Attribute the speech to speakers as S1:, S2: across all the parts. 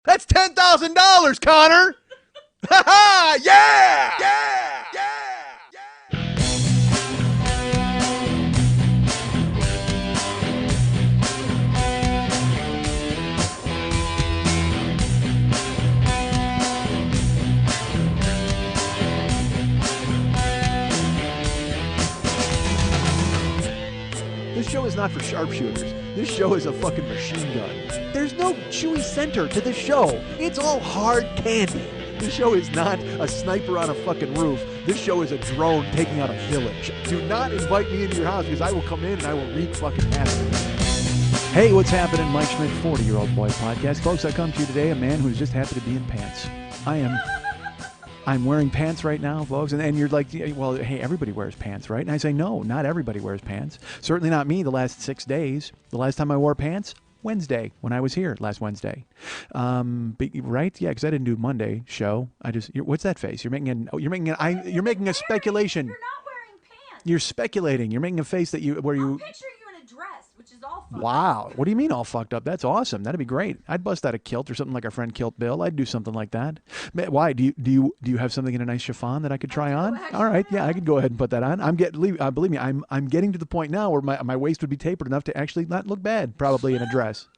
S1: That's $10,000, Connor. Ha ha! Yeah! Yeah! Yeah! This show is not for sharpshooters. This show is a fucking machine gun. There's no chewy center to this show. It's all hard candy. This show is not a sniper on a fucking roof. This show is a drone taking out a village. Do not invite me into your house because I will come in and I will wreak fucking havoc. Hey, what's happening? Mike Schmidt, 40-Year-Old Boy Podcast. Folks, I come to you today, a man who's just happy to be in pants. I'm wearing pants right now, folks. And you're like, well, hey, everybody wears pants, right? And I say, no, not everybody wears pants. Certainly not me the last 6 days. The last time I wore pants, Wednesday, when I was here last Wednesday. Right? Yeah, because I didn't do Monday show. What's that face? You're making a speculation.
S2: You're not wearing pants.
S1: You're speculating. You're making a face that
S2: I'll picture you in a dress, which is all fucked
S1: Wow.
S2: up.
S1: What do you mean all fucked up? That's awesome. That'd be great. I'd bust out a kilt or something like our friend Kilt Bill. I'd do something like that. Why? Do you have something in a nice chiffon that I could try on?
S2: actually.
S1: All right. Yeah, I could go ahead and put that on. Believe me, I'm getting to the point now where my waist would be tapered enough to actually not look bad, probably in a dress.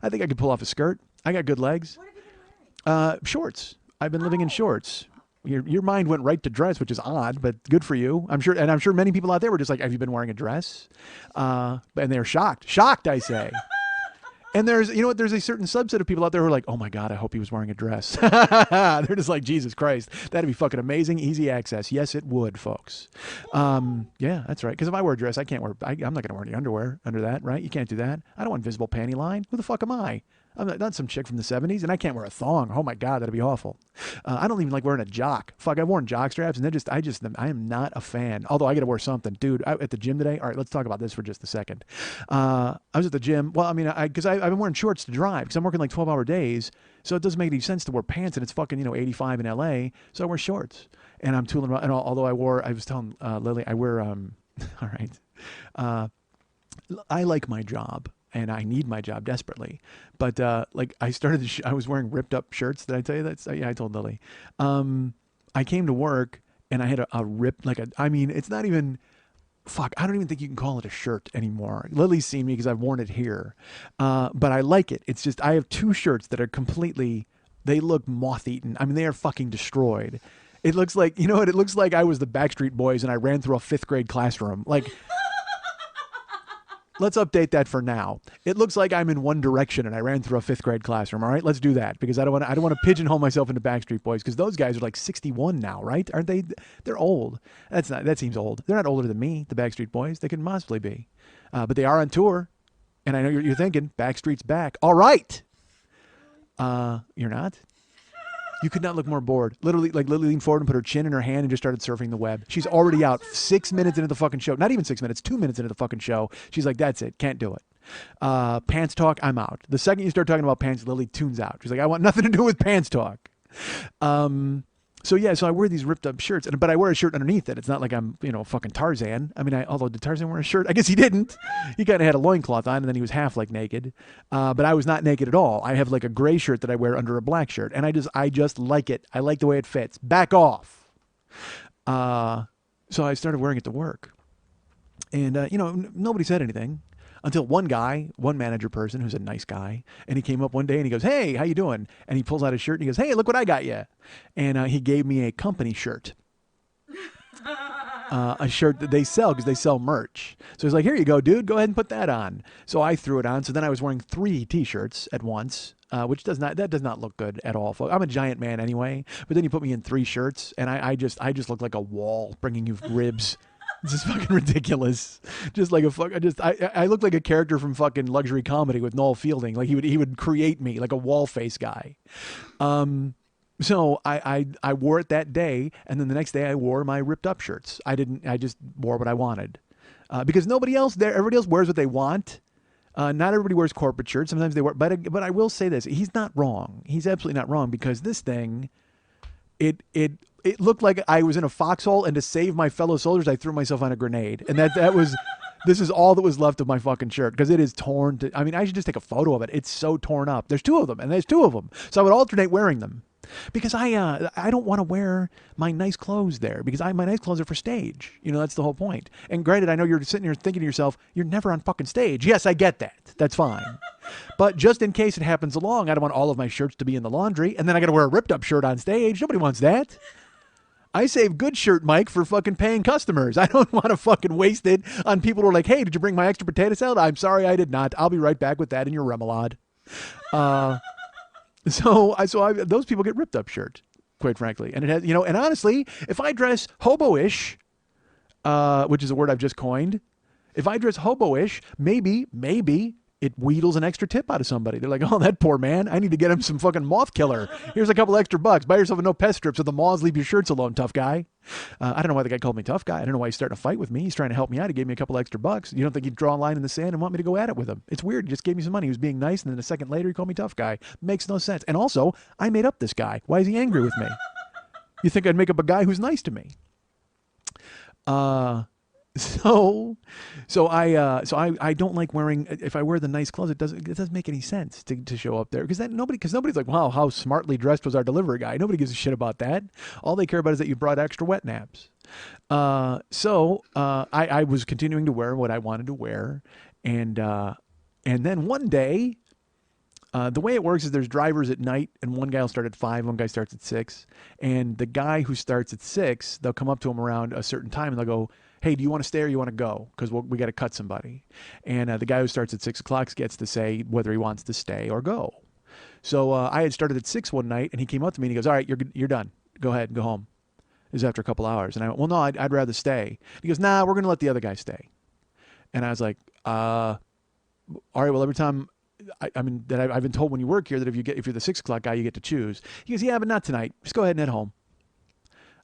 S1: I think I could pull off a skirt. I got good legs.
S2: What have you been wearing?
S1: Shorts. I've been living in shorts. Your mind went right to dress, which is odd, but good for you. I'm sure many people out there were just like, "Have you been wearing a dress?" And they're shocked, I say. And there's a certain subset of people out there who are like, "Oh my God, I hope he was wearing a dress." They're just like, Jesus Christ, that'd be fucking amazing, easy access. Yes, it would, folks. Yeah, that's right. Because if I wear a dress, I'm not gonna wear any underwear under that, right? You can't do that. I don't want visible panty line. Who the fuck am I? I'm not some chick from the 70s, and I can't wear a thong. Oh my God, that'd be awful. I don't even like wearing a jock. Fuck, I've worn jock straps, and I am not a fan. Although I got to wear something, dude. At the gym today. All right, let's talk about this for just a second. I was at the gym. Well, I mean, I've been wearing shorts to drive because I'm working like 12-hour days, so it doesn't make any sense to wear pants, and it's fucking 85 in LA, so I wear shorts, and I'm tooling around. And although I was telling Lily, I wear all right. I like my job. And I need my job desperately, but I was wearing ripped up shirts. Did I tell you that? Yeah, I told Lily. I came to work and I had a rip it's not even. Fuck, I don't even think you can call it a shirt anymore. Lily's seen me because I've worn it here, but I like it. It's just I have two shirts that are they look moth eaten. I mean, they are fucking destroyed. It looks like It looks like I was the Backstreet Boys and I ran through a 5th grade classroom. Let's update that for now. It looks like I'm in One Direction and I ran through a 5th grade classroom. All right, let's do that because I don't want to pigeonhole myself into Backstreet Boys because those guys are like 61 now, right? Aren't they? They're old. That seems old. They're not older than me, the Backstreet Boys. They can possibly be, but they are on tour. And I know you're thinking Backstreet's back. All right. You're not. You could not look more bored. Literally leaned forward and put her chin in her hand and just started surfing the web. She's already out 6 minutes into the fucking show. Not even 6 minutes, 2 minutes into the fucking show. She's like, that's it. Can't do it. Pants talk, I'm out. The second you start talking about pants, Lily tunes out. She's like, I want nothing to do with pants talk. So I wear these ripped up shirts, but I wear a shirt underneath it. It's not like I'm, fucking Tarzan. I mean, although did Tarzan wear a shirt? I guess he didn't. He kind of had a loincloth on and then he was half like naked. But I was not naked at all. I have like a gray shirt that I wear under a black shirt and I just like it. I like the way it fits. Back off. So I started wearing it to work and, nobody said anything. Until one manager person who's a nice guy, and he came up one day and he goes, "Hey, how you doing?" And he pulls out his shirt and he goes, "Hey, look what I got you." And he gave me a company shirt, a shirt that they sell because they sell merch. So he's like, "Here you go, dude. Go ahead and put that on." So I threw it on. So then I was wearing 3 T-shirts at once, which does not look good at all. I'm a giant man anyway, but then you put me in 3 shirts, and I just look like a wall bringing you ribs. It's just fucking ridiculous. Just like I look like a character from fucking Luxury Comedy with Noel Fielding. Like he would create me like a wall face guy. So I wore it that day, and then the next day I wore my ripped up shirts. I just wore what I wanted. Because everybody else wears what they want. Not everybody wears corporate shirts. Sometimes they wear, but I will say this. He's not wrong. He's absolutely not wrong because this thing, it looked like I was in a foxhole, and to save my fellow soldiers, I threw myself on a grenade. And that was This is all that was left of my fucking shirt because it is torn. I mean, I should just take a photo of it. It's so torn up. There's two of them, and there's two of them. So I would alternate wearing them because I don't want to wear my nice clothes there because my nice clothes are for stage. You know, that's the whole point. And granted, I know you're sitting here thinking to yourself, you're never on fucking stage. Yes, I get that. That's fine. But just in case it happens along, I don't want all of my shirts to be in the laundry, and then I got to wear a ripped up shirt on stage. Nobody wants that. I save good shirt, Mike, for fucking paying customers. I don't want to fucking waste it on people who are like, hey, did you bring my extra potato salad? I'm sorry, I did not. I'll be right back with that in your remoulade. Those people get ripped up shirt, quite frankly. And it has, you know, and honestly, if I dress hobo-ish, which is a word I've just coined, if I dress hobo-ish, maybe it wheedles an extra tip out of somebody. They're like, oh, that poor man, I need to get him some fucking moth killer. Here's a couple extra bucks. Buy yourself a no pest strip so the moths leave your shirts alone, tough guy. I don't know why the guy called me tough guy. I don't know why he's starting a fight with me. He's trying to help me out. He gave me a couple extra bucks. You don't think he'd draw a line in the sand and want me to go at it with him? It's weird. He just gave me some money. He was being nice, and then a second later he called me tough guy. Makes no sense. And also, I made up this guy. Why is he angry with me? You think I'd make up a guy who's nice to me? So I don't like wearing, if I wear the nice clothes, it doesn't make any sense to show up there because nobody's like, wow, how smartly dressed was our delivery guy. Nobody gives a shit about that. All they care about is that you brought extra wet naps. I was continuing to wear what I wanted to wear, and then one day, the way it works is there's drivers at night, and one guy will start at 5, one guy starts at 6, and the guy who starts at 6, they'll come up to him around a certain time and they'll go, hey, do you want to stay or you want to go? Because we got to cut somebody. And the guy who starts at 6 o'clock gets to say whether he wants to stay or go. So I had started at 6 one night, and he came up to me and he goes, all right, you're done. Go ahead and go home. This is after a couple hours. And I went, well, no, I'd rather stay. He goes, nah, we're going to let the other guy stay. And I was like, all right, well, every time, I've been told when you work here that if you're the 6 o'clock guy, you get to choose. He goes, yeah, but not tonight. Just go ahead and head home.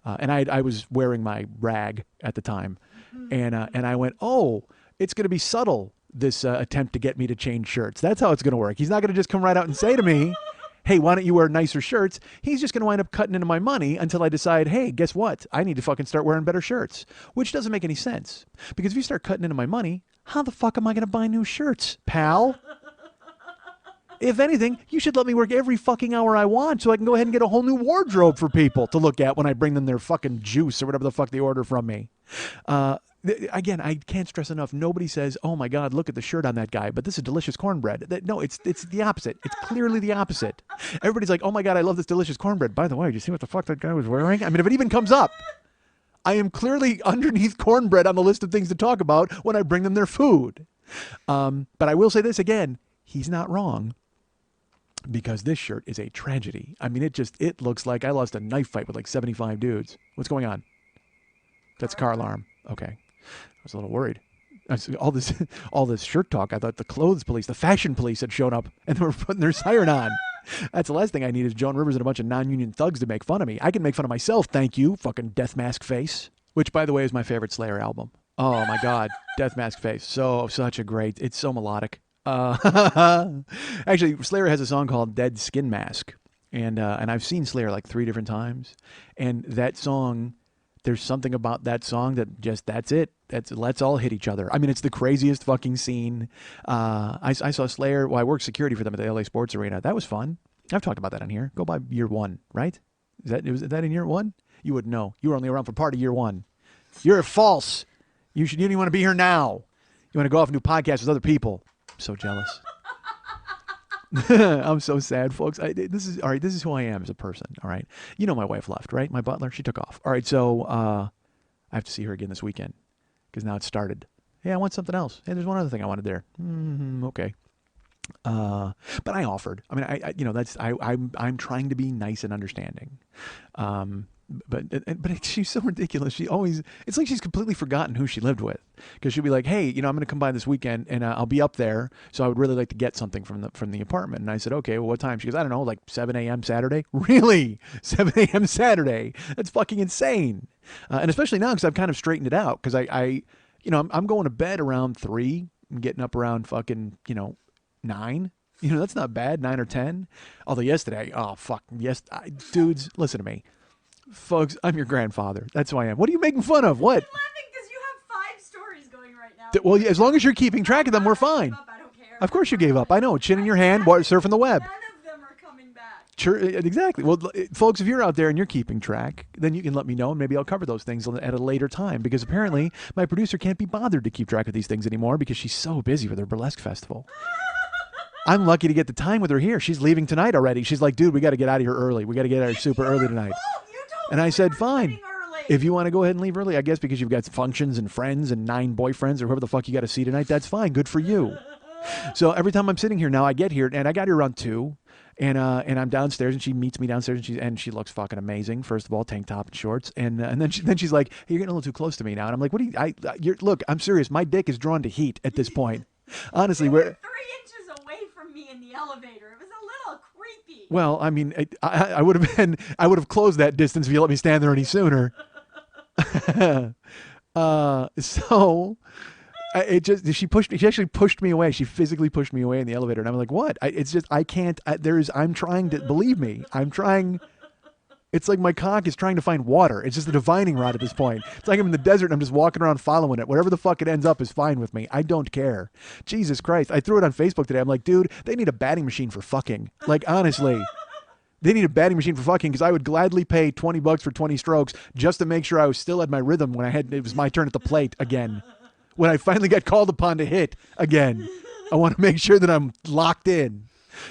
S1: And I was wearing my rag at the time. And I went, oh, it's going to be subtle, this attempt to get me to change shirts. That's how it's going to work. He's not going to just come right out and say to me, hey, why don't you wear nicer shirts? He's just going to wind up cutting into my money until I decide, hey, guess what? I need to fucking start wearing better shirts, which doesn't make any sense. Because if you start cutting into my money, how the fuck am I going to buy new shirts, pal? If anything, you should let me work every fucking hour I want so I can go ahead and get a whole new wardrobe for people to look at when I bring them their fucking juice or whatever the fuck they order from me. Again, I can't stress enough. Nobody says, oh my God, look at the shirt on that guy, but this is delicious cornbread. No, it's the opposite. It's clearly the opposite. Everybody's like, oh my God, I love this delicious cornbread. By the way, did you see what the fuck that guy was wearing? I mean, if it even comes up, I am clearly underneath cornbread on the list of things to talk about when I bring them their food. But I will say this again, he's not wrong. Because this shirt is a tragedy. I mean, it looks like I lost a knife fight with like 75 dudes. What's going on? That's a car alarm. Okay. I was a little worried. All this shirt talk, I thought the clothes police, the fashion police had shown up and they were putting their siren on. That's the last thing I need is Joan Rivers and a bunch of non-union thugs to make fun of me. I can make fun of myself, thank you, fucking Death Mask Face. Which, by the way, is my favorite Slayer album. Oh my God, Death Mask Face. It's so melodic. Actually, Slayer has a song called Dead Skin Mask. And I've seen Slayer like 3 different times. And that song, there's something about that song that that's it. Let's all hit each other. I mean, it's the craziest fucking scene. I saw Slayer, I worked security for them at the LA Sports Arena. That was fun. I've talked about that on here. Go by year 1, right? Was that in year 1? You wouldn't know. You were only around for part of year 1. You're false. You didn't want to be here now. You want to go off and do podcasts with other people. I'm so jealous. I'm so sad, folks. This is who I am as a person. All right. You know my wife left, right? My butler, she took off. All right. So I have to see her again this weekend because now it's started. Hey, I want something else. Hey, there's one other thing I wanted there. Okay. But I offered. I mean, I'm trying to be nice and understanding. But she's so ridiculous. It's like she's completely forgotten who she lived with, because she'll be like, hey, I'm going to come by this weekend and I'll be up there. So I would really like to get something from the apartment. And I said, okay, well, what time? She goes, I don't know, like 7 a.m. Saturday. Really? 7 a.m. Saturday? That's fucking insane. And especially now, because I've kind of straightened it out, because I'm going to bed around 3 and getting up around fucking, 9. That's not bad, 9 or 10. Although yesterday, oh, fuck. Yes, dudes, listen to me. Folks, I'm your grandfather. That's who I am. What are you making fun of? What?
S2: I'm laughing because you have 5 stories going right now.
S1: Well, yeah, as long as you're keeping track of them, we're fine.
S2: I don't care.
S1: Of course you gave up. I know. Chin in your hand, surfing the web.
S2: None of them are coming back.
S1: Sure, exactly. Well, folks, if you're out there and you're keeping track, then you can let me know, and maybe I'll cover those things at a later time. Because apparently, my producer can't be bothered to keep track of these things anymore because she's so busy with her burlesque festival. I'm lucky to get the time with her here. She's leaving tonight already. She's like, dude, we got to get out of here early. We got to get out of here super early tonight.
S2: You told
S1: And
S2: me
S1: I
S2: we
S1: said,
S2: were
S1: fine.
S2: leaving early.
S1: If you want to go ahead and leave early, I guess because you've got functions and friends and 9 boyfriends or whoever the fuck you got to see tonight, that's fine. Good for you. So every time I'm sitting here now, I get here, and I got here around 2. And I'm downstairs, and she meets me downstairs, and she looks fucking amazing. First of all, tank top and shorts, and then she's like, hey, "You're getting a little too close to me now." And I'm like, "What do you? Look, I'm serious. My dick is drawn to heat at this point. Honestly,
S2: You
S1: we're
S2: were 3 inches away from me in the elevator. It was a little creepy.
S1: well. I mean, I would have closed that distance if you let me stand there any sooner. So. She actually pushed me away. She physically pushed me away in the elevator, and I'm like, what? I can't. I'm trying to believe me. I'm trying. It's like my cock is trying to find water. It's just a divining rod at this point. It's like I'm in the desert and I'm just walking around following it. Whatever the fuck it ends up is fine with me. I don't care. Jesus Christ. I threw it on Facebook today. I'm like, dude, they need a batting machine for fucking. Like, honestly. They need a batting machine for fucking because I would gladly pay $20 for 20 strokes just to make sure I was still at my rhythm when it was my turn at the plate again. When I finally got called upon to hit again, I want to make sure that I'm locked in.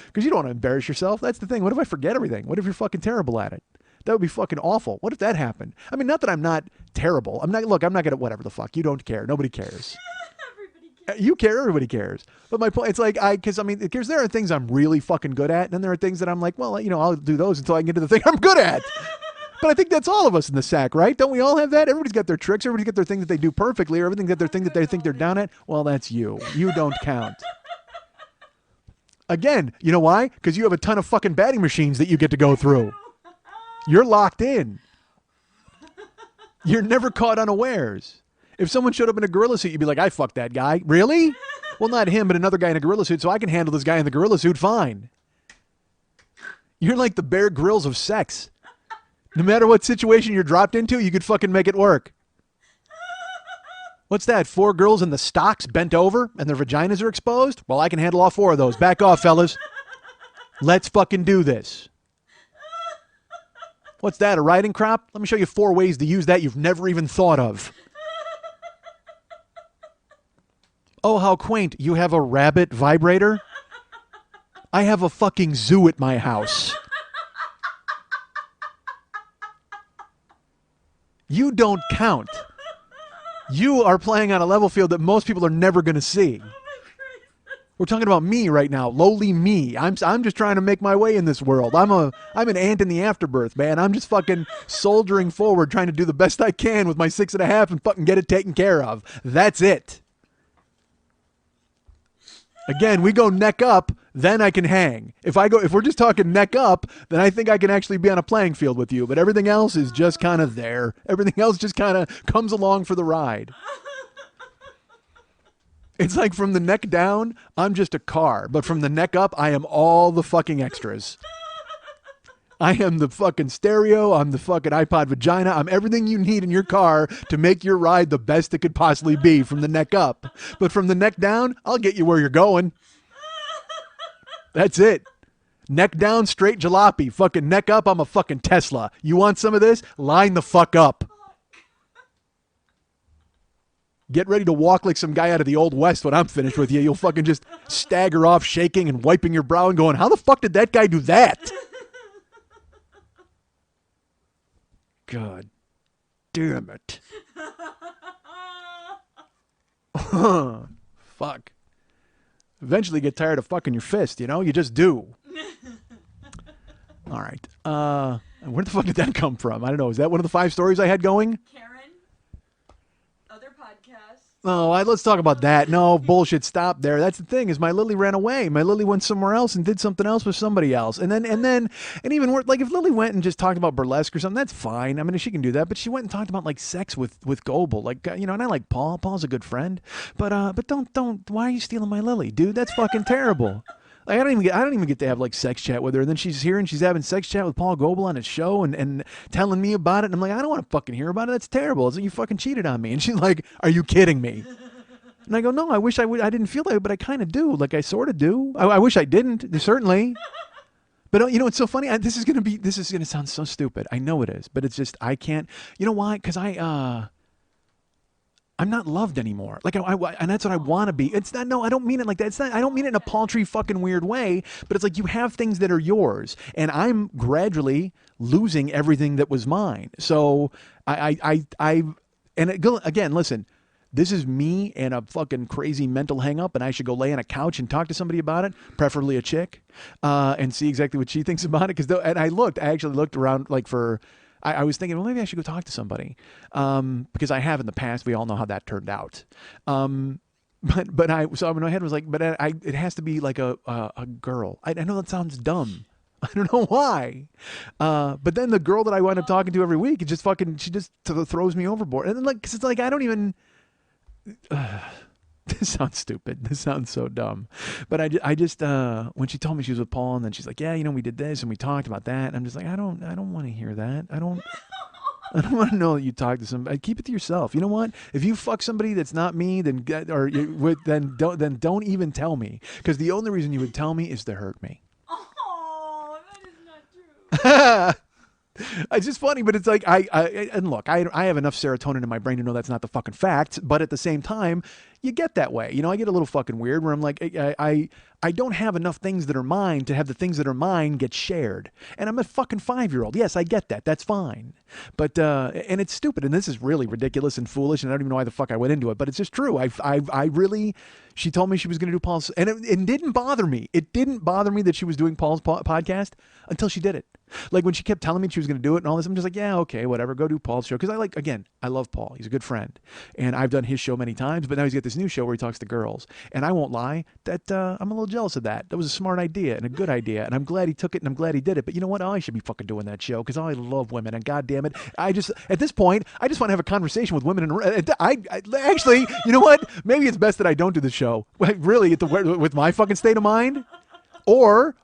S1: Because you don't want to embarrass yourself. That's the thing. What if I forget everything? What if you're fucking terrible at it? That would be fucking awful. What if that happened? I mean, not that I'm not terrible. I'm not going to, whatever the fuck. You don't care. Nobody cares.
S2: Everybody cares.
S1: You care. Everybody cares. But my point, it's like, because there are things I'm really fucking good at. And then there are things that I'm like, well, I'll do those until I can get to the thing I'm good at. But I think that's all of us in the sack, right? Don't we all have that? Everybody's got their tricks. Everybody's got their thing that they do perfectly, or everything that their thing that they think they're down at. Well, that's you. You don't count. Again, you know why? Because you have a ton of fucking batting machines that you get to go through. You're locked in. You're never caught unawares. If someone showed up in a gorilla suit, you'd be like, I fucked that guy. Really? Well, not him, but another guy in a gorilla suit, so I can handle this guy in the gorilla suit fine. You're like the Bear Grylls of sex. No matter what situation you're dropped into, you could fucking make it work. What's that? 4 girls in the stocks bent over and their vaginas are exposed? Well, I can handle all 4 of those. Back off, fellas. Let's fucking do this. What's that, a riding crop? Let me show you 4 ways to use that you've never even thought of. Oh, how quaint. You have a rabbit vibrator? I have a fucking zoo at my house. You don't count. You are playing on a level field that most people are never going to see. We're talking about me right now, lowly me. I'm just trying to make my way in this world. I'm an ant in the afterbirth, man. I'm just fucking soldiering forward, trying to do the best I can with my 6.5 and fucking get it taken care of. That's it. Again, we go neck up, then I can hang. If we're just talking neck up, then I think I can actually be on a playing field with you. But everything else is just kind of there. Everything else just kind of comes along for the ride. It's like from the neck down, I'm just a car. But from the neck up, I am all the fucking extras. I am the fucking stereo. I'm the fucking iPod vagina. I'm everything you need in your car to make your ride the best it could possibly be from the neck up. But from the neck down, I'll get you where you're going. That's it. Neck down, straight jalopy. Fucking neck up, I'm a fucking Tesla. You want some of this? Line the fuck up. Get ready to walk like some guy out of the Old West when I'm finished with you. You'll fucking just stagger off, shaking and wiping your brow and going, how the fuck did that guy do that? God damn it. Fuck. Eventually get tired of fucking your fist, You just do. All right. Where the fuck did that come from? I don't know. Is that one of the 5 stories I had going?
S2: Karen, other podcasts.
S1: Oh, let's talk about that. No, bullshit. Stop there. That's the thing is my Lily ran away. My Lily went somewhere else and did something else with somebody else. And even worse, like if Lily went and just talked about burlesque or something, that's fine. I mean, she can do that. But she went and talked about like sex with Goebel. Like, and I like Paul. Paul's a good friend. But don't. Why are you stealing my Lily, dude? That's fucking terrible. Like, I don't even get to have like sex chat with her. And then she's here and she's having sex chat with Paul Goebel on his show and telling me about it. And I'm like, I don't want to fucking hear about it. That's terrible. It's like you fucking cheated on me. And she's like, are you kidding me? And I go, no, I wish I would. I didn't feel that, but I kind of do. Like I sort of do. I wish I didn't. Certainly. But you know, it's so funny. This is gonna sound so stupid. I know it is, but it's just I can't. You know why? Because I'm not loved anymore. Like and that's what I want to be. It's not. No, I don't mean it like that. It's not. I don't mean it in a paltry fucking weird way. But it's like you have things that are yours, and I'm gradually losing everything that was mine. So again, listen. This is me and a fucking crazy mental hang up, and I should go lay on a couch and talk to somebody about it, preferably a chick, and see exactly what she thinks about it. And I actually looked around like I was thinking, well, maybe I should go talk to somebody, because I have in the past. We all know how that turned out. So in my head was like, it has to be like a girl. I know that sounds dumb. I don't know why. But then the girl that I wind up talking to every week, she just throws me overboard. And then cause it's like, I don't even, this sounds stupid. This sounds so dumb. But I just when she told me she was with Paul, and then she's like, yeah, we did this and we talked about that. And I'm just like, I don't want to hear that. I don't want to know that you talk to somebody. Keep it to yourself. You know what? If you fuck somebody that's not me, then don't even tell me. Because the only reason you would tell me is to hurt me.
S2: Oh, that is not true.
S1: It's just funny, but it's like and look, I have enough serotonin in my brain to know that's not the fucking fact. But at the same time, you get that way. I get a little fucking weird where I'm like, I don't have enough things that are mine to have the things that are mine get shared. And I'm a fucking 5-year-old. Yes, I get that. That's fine. But and it's stupid. And this is really ridiculous and foolish. And I don't even know why the fuck I went into it. But it's just true. I really. She told me she was going to do Paul's, and it didn't bother me. It didn't bother me that she was doing Paul's podcast until she did it. Like when she kept telling me she was going to do it and all this, I'm just like, yeah, okay, whatever, go do Paul's show. Because I love Paul. He's a good friend. And I've done his show many times, but now he's got this new show where he talks to girls. And I won't lie, that I'm a little jealous of that. That was a smart idea and a good idea. And I'm glad he took it and I'm glad he did it. But you know what? I should be fucking doing that show because I love women. And God damn it, at this point, I just want to have a conversation with women. And I actually, you know what? Maybe it's best that I don't do the show. Really, with my fucking state of mind. Or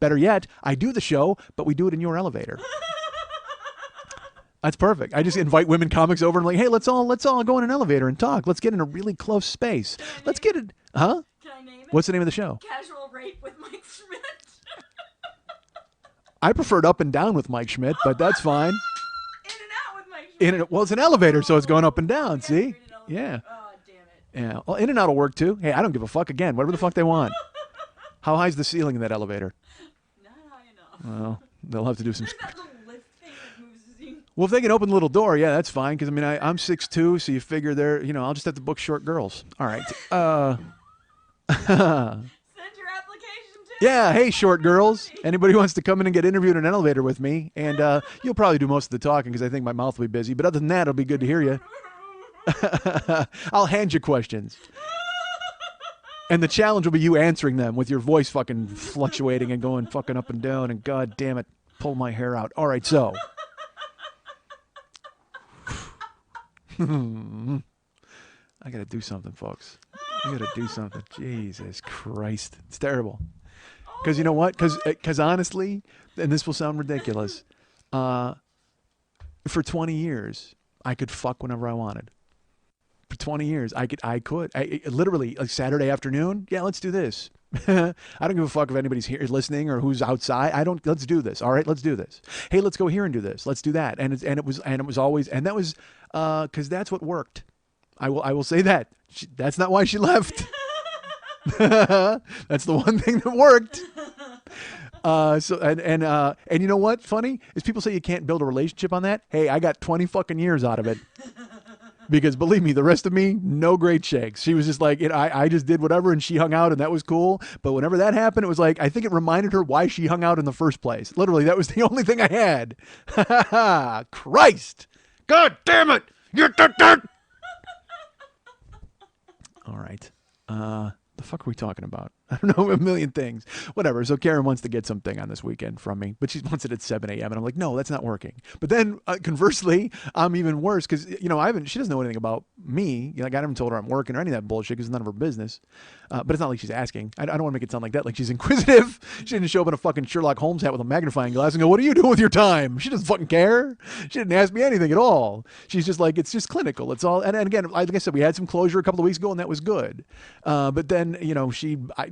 S1: better yet, I do the show, but we do it in your elevator. That's perfect. I just invite women comics over and like, hey, let's all go in an elevator and talk. Let's get in a really close space. Let's get it. Huh?
S2: Can I name it?
S1: What's the name of the show?
S2: Casual Rape with Mike Schmidt.
S1: I preferred Up and Down with Mike Schmidt, but that's fine.
S2: In and Out with Mike Schmidt.
S1: Well, it's an elevator, so it's going up and down. See? Yeah.
S2: Oh, damn it.
S1: Yeah. Well, In and Out will work too. Hey, I don't give a fuck. Again, whatever the fuck they want. How high is the ceiling in that elevator?
S2: Not high enough.
S1: Well, they'll have to do some.
S2: There's that little lift thing that moves you.
S1: Well, if they can open the little door, yeah, that's fine. Because I'm 6'2", so you figure I'll just have to book short girls. All right.
S2: Send your application to.
S1: Yeah, hey, short girls. Anybody wants to come in and get interviewed in an elevator with me? And you'll probably do most of the talking because I think my mouth will be busy. But other than that, it'll be good to hear you. I'll hand you questions. And the challenge will be you answering them with your voice fucking fluctuating and going fucking up and down. And God damn it, pull my hair out. All right, so. I got to do something, folks. I got to do something. Jesus Christ. It's terrible. Because you know what? Because honestly, and this will sound ridiculous, for 20 years, I could fuck whenever I wanted. For 20 years, I could. Literally, like Saturday afternoon, yeah, let's do this. I don't give a fuck if anybody's here listening or who's outside. Let's do this. All right, let's do this. Hey, let's go here and do this. Let's do that. And it was always, and that was because that's what worked. I will say that. That's not why she left. That's the one thing that worked. And you know what? Funny is people say you can't build a relationship on that. Hey, I got 20 fucking years out of it. Because believe me, the rest of me, no great shakes. She was just like, I just did whatever and she hung out and that was cool. But whenever that happened, it was like, I think it reminded her why she hung out in the first place. Literally, that was the only thing I had. Christ. God damn it. All right. The fuck are we talking about? I don't know, a million things. Whatever. So Karen wants to get something on this weekend from me, but she wants it at 7 a.m. And I'm like, no, that's not working. But then conversely, I'm even worse because, she doesn't know anything about me. Like, I haven't told her I'm working or any of that bullshit because it's none of her business. But it's not like she's asking. I don't want to make it sound like that. Like she's inquisitive. She didn't show up in a fucking Sherlock Holmes hat with a magnifying glass and go, what are you doing with your time? She doesn't fucking care. She didn't ask me anything at all. She's just like, it's just clinical. It's all. And again, like I said, we had some closure a couple of weeks ago and that was good. But then,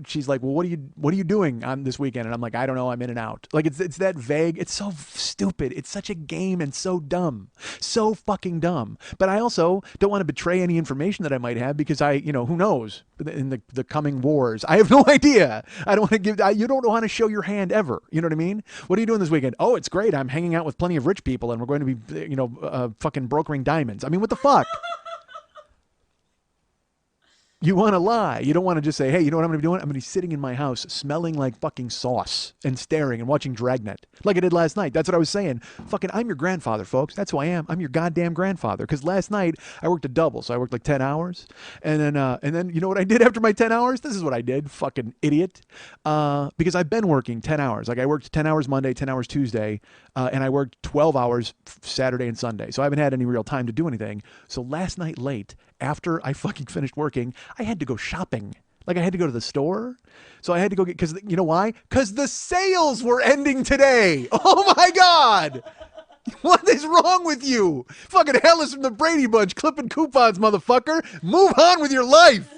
S1: she's like, well, what are you doing on this weekend? And I'm like, I don't know. I'm in and out. Like it's that vague. It's so stupid. It's such a game and so dumb, so fucking dumb. But I also don't want to betray any information that I might have because who knows in the coming wars. I have no idea. I don't want to give, you don't want to show your hand ever. You know what I mean? What are you doing this weekend? Oh, it's great. I'm hanging out with plenty of rich people and we're going to be, fucking brokering diamonds. I mean, what the fuck? You want to lie. You don't want to just say, hey, you know what I'm going to be doing? I'm going to be sitting in my house smelling like fucking sauce and staring and watching Dragnet like I did last night. That's what I was saying. Fucking, I'm your grandfather, folks. That's who I am. I'm your goddamn grandfather. Because last night I worked a double. So I worked like 10 hours. And then you know what I did after my 10 hours? This is what I did. Fucking idiot. Because I've been working 10 hours. Like I worked 10 hours Monday, 10 hours Tuesday. And I worked 12 hours Saturday and Sunday. So I haven't had any real time to do anything. So last night late, after I fucking finished working, I had to go shopping. Like I had to go to the store. So I had to go get, because you know why? Because the sales were ending today. Oh my God. What is wrong with you? Fucking Hellas from the Brady Bunch clipping coupons, motherfucker. Move on with your life.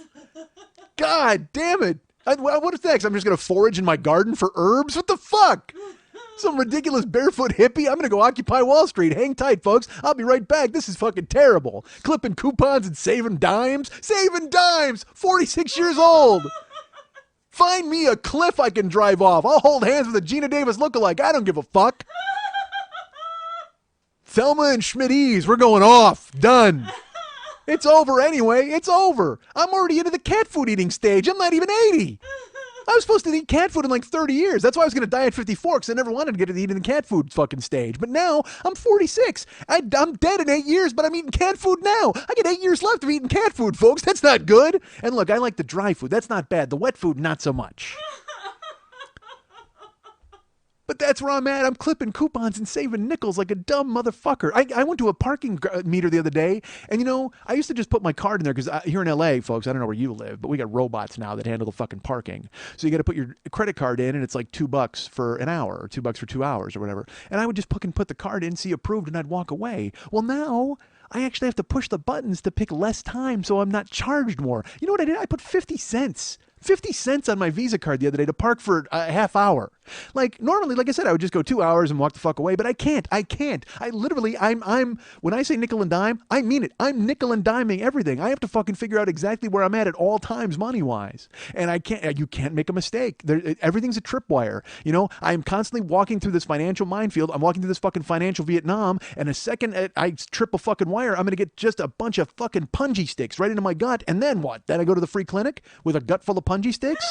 S1: God damn it. What is next? I'm just going to forage in my garden for herbs? What the fuck? Some ridiculous barefoot hippie? I'm going to go occupy Wall Street. Hang tight, folks. I'll be right back. This is fucking terrible. Clipping coupons and saving dimes. Saving dimes! 46 years old. Find me a cliff I can drive off. I'll hold hands with a Gina Davis lookalike. I don't give a fuck. Thelma and Schmidt's. We're going off. Done. It's over anyway. It's over. I'm already into the cat food eating stage. I'm not even 80. I was supposed to eat cat food in like 30 years. That's why I was going to die at 54 because I never wanted to get to eating the cat food fucking stage. But now I'm 46. I'm dead in 8 years, but I'm eating cat food now. I get 8 years left of eating cat food, folks. That's not good. And look, I like the dry food. That's not bad. The wet food, not so much. But that's where I'm at. I'm clipping coupons and saving nickels like a dumb motherfucker. I went to a parking meter the other day, and I used to just put my card in there because here in LA, folks, I don't know where you live, but we got robots now that handle the fucking parking. So you got to put your credit card in, and it's like $2 for an hour or $2 for 2 hours or whatever. And I would just fucking put the card in, see approved, and I'd walk away. Well, now I actually have to push the buttons to pick less time so I'm not charged more. You know what I did? I put 50 cents. 50 cents on my Visa card the other day to park for a half hour. Like normally, like I said, I would just go 2 hours and walk the fuck away, but I can't. I literally, when I say nickel and dime, I mean it. I'm nickel and diming everything. I have to fucking figure out exactly where I'm at all times money-wise. And you can't make a mistake. Everything's a tripwire. I'm constantly walking through this financial minefield. I'm walking through this fucking financial Vietnam, and a second I trip a fucking wire, I'm going to get just a bunch of fucking punji sticks right into my gut. And then what? Then I go to the free clinic with a gut full of punji sticks?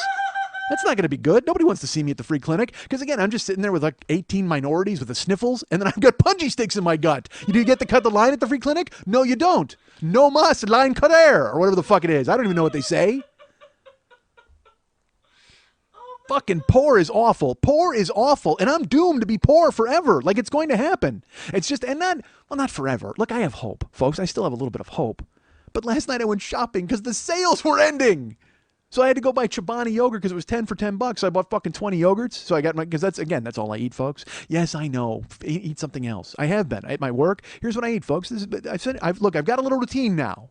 S1: That's not going to be good. Nobody wants to see me at the free clinic because, again, I'm just sitting there with like 18 minorities with the sniffles, and then I've got punji sticks in my gut. Do you get to cut the line at the free clinic? No, you don't. No mas line cutter or whatever the fuck it is. I don't even know what they say. Fucking poor is awful. Poor is awful, and I'm doomed to be poor forever. Like it's going to happen. It's just, and not forever. Look, I have hope, folks. I still have a little bit of hope. But last night I went shopping because the sales were ending. So I had to go buy Chobani yogurt because it was 10 for $10. So I bought fucking 20 yogurts. So I got because that's all I eat, folks. Yes, I know. Eat something else. I have been at my work. Here's what I eat, folks. I've got a little routine now.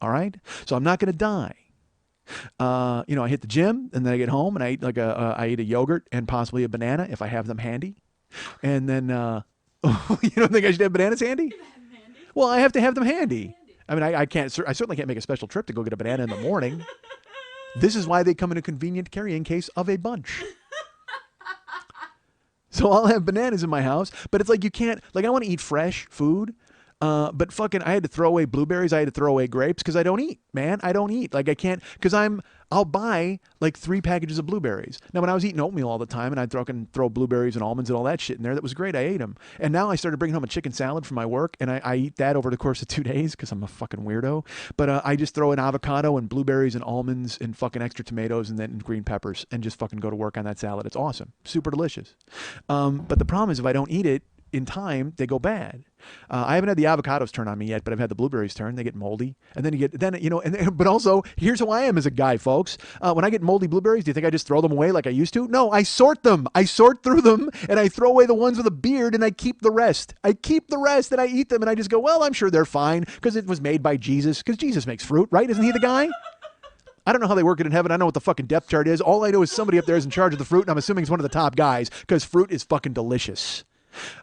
S1: All right. So I'm not going to die. I hit the gym and then I get home and I eat I eat a yogurt and possibly a banana if I have them handy. And then, you don't think I should have bananas handy? Well, I have to have them handy. I mean, I certainly can't make a special trip to go get a banana in the morning. This is why they come in a convenient carrying case of a bunch. So I'll have bananas in my house, but it's like you can't, like I want to eat fresh food, but fucking I had to throw away blueberries, I had to throw away grapes because I don't eat, man. I don't eat. Like I can't, because I'm I'll buy like 3 packages of blueberries. Now, when I was eating oatmeal all the time and I'd throw blueberries and almonds and all that shit in there, that was great. I ate them. And now I started bringing home a chicken salad from my work, and I eat that over the course of 2 days because I'm a fucking weirdo. But I just throw in avocado and blueberries and almonds and fucking extra tomatoes and then green peppers and just fucking go to work on that salad. It's awesome. Super delicious. But the problem is if I don't eat it in time, they go bad. I haven't had the avocados turn on me yet, but I've had the blueberries turn. They get moldy, and then but also here's who I am as a guy, folks. When I get moldy blueberries, do you think I just throw them away like I used to? No, I sort them. I sort through them, and I throw away the ones with a beard, and I keep the rest. I keep the rest, and I eat them, and I just go, well, I'm sure they're fine because it was made by Jesus. Because Jesus makes fruit, right? Isn't he the guy? I don't know how they work it in heaven. I don't know what the fucking depth chart is. All I know is somebody up there is in charge of the fruit, and I'm assuming it's one of the top guys because fruit is fucking delicious.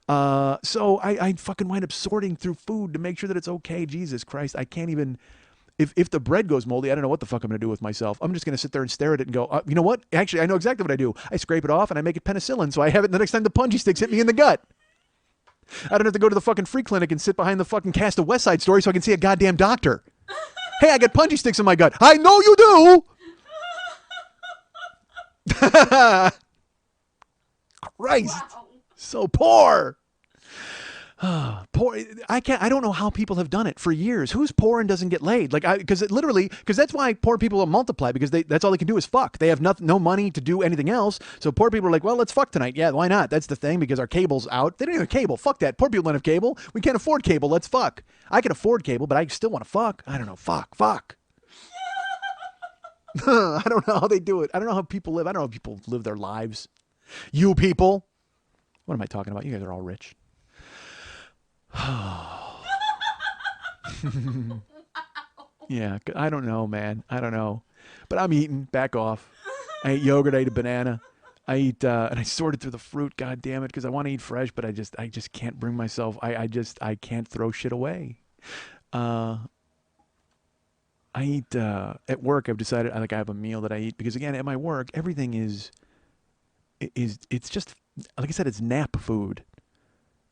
S1: So I fucking wind up sorting through food to make sure that it's okay. Jesus Christ, I can't even. If the bread goes moldy, I don't know what the fuck I'm going to do with myself. I'm just going to sit there and stare at it and go, you know what? Actually, I know exactly what I do. I scrape it off and I make it penicillin, so I have it the next time the punji sticks hit me in the gut. I don't have to go to the fucking free clinic and sit behind the fucking cast of West Side Story so I can see a goddamn doctor. Hey, I got punji sticks in my gut. I know you do. Christ.
S2: Wow.
S1: So poor. Poor. I don't know how people have done it for years. Who's poor and doesn't get laid? Because that's why poor people will multiply, because that's all they can do is fuck. They have no money to do anything else. So poor people are like, well, let's fuck tonight. Yeah, why not? That's the thing, because our cable's out. They don't even have cable. Fuck that. Poor people don't have cable. We can't afford cable. Let's fuck. I can afford cable, but I still want to fuck. I don't know. Fuck. I don't know how they do it. I don't know how people live. I don't know how people live their lives. You people. What am I talking about? You guys are all rich. Yeah, I don't know, man. I don't know. But I'm eating. Back off. I ate yogurt. I ate a banana. I eat, and I sorted through the fruit. God damn it, because I want to eat fresh, but I just can't bring myself. I can't throw shit away. I eat at work. I've decided I have a meal that I eat because again at my work everything is it's just like I said, it's nap food.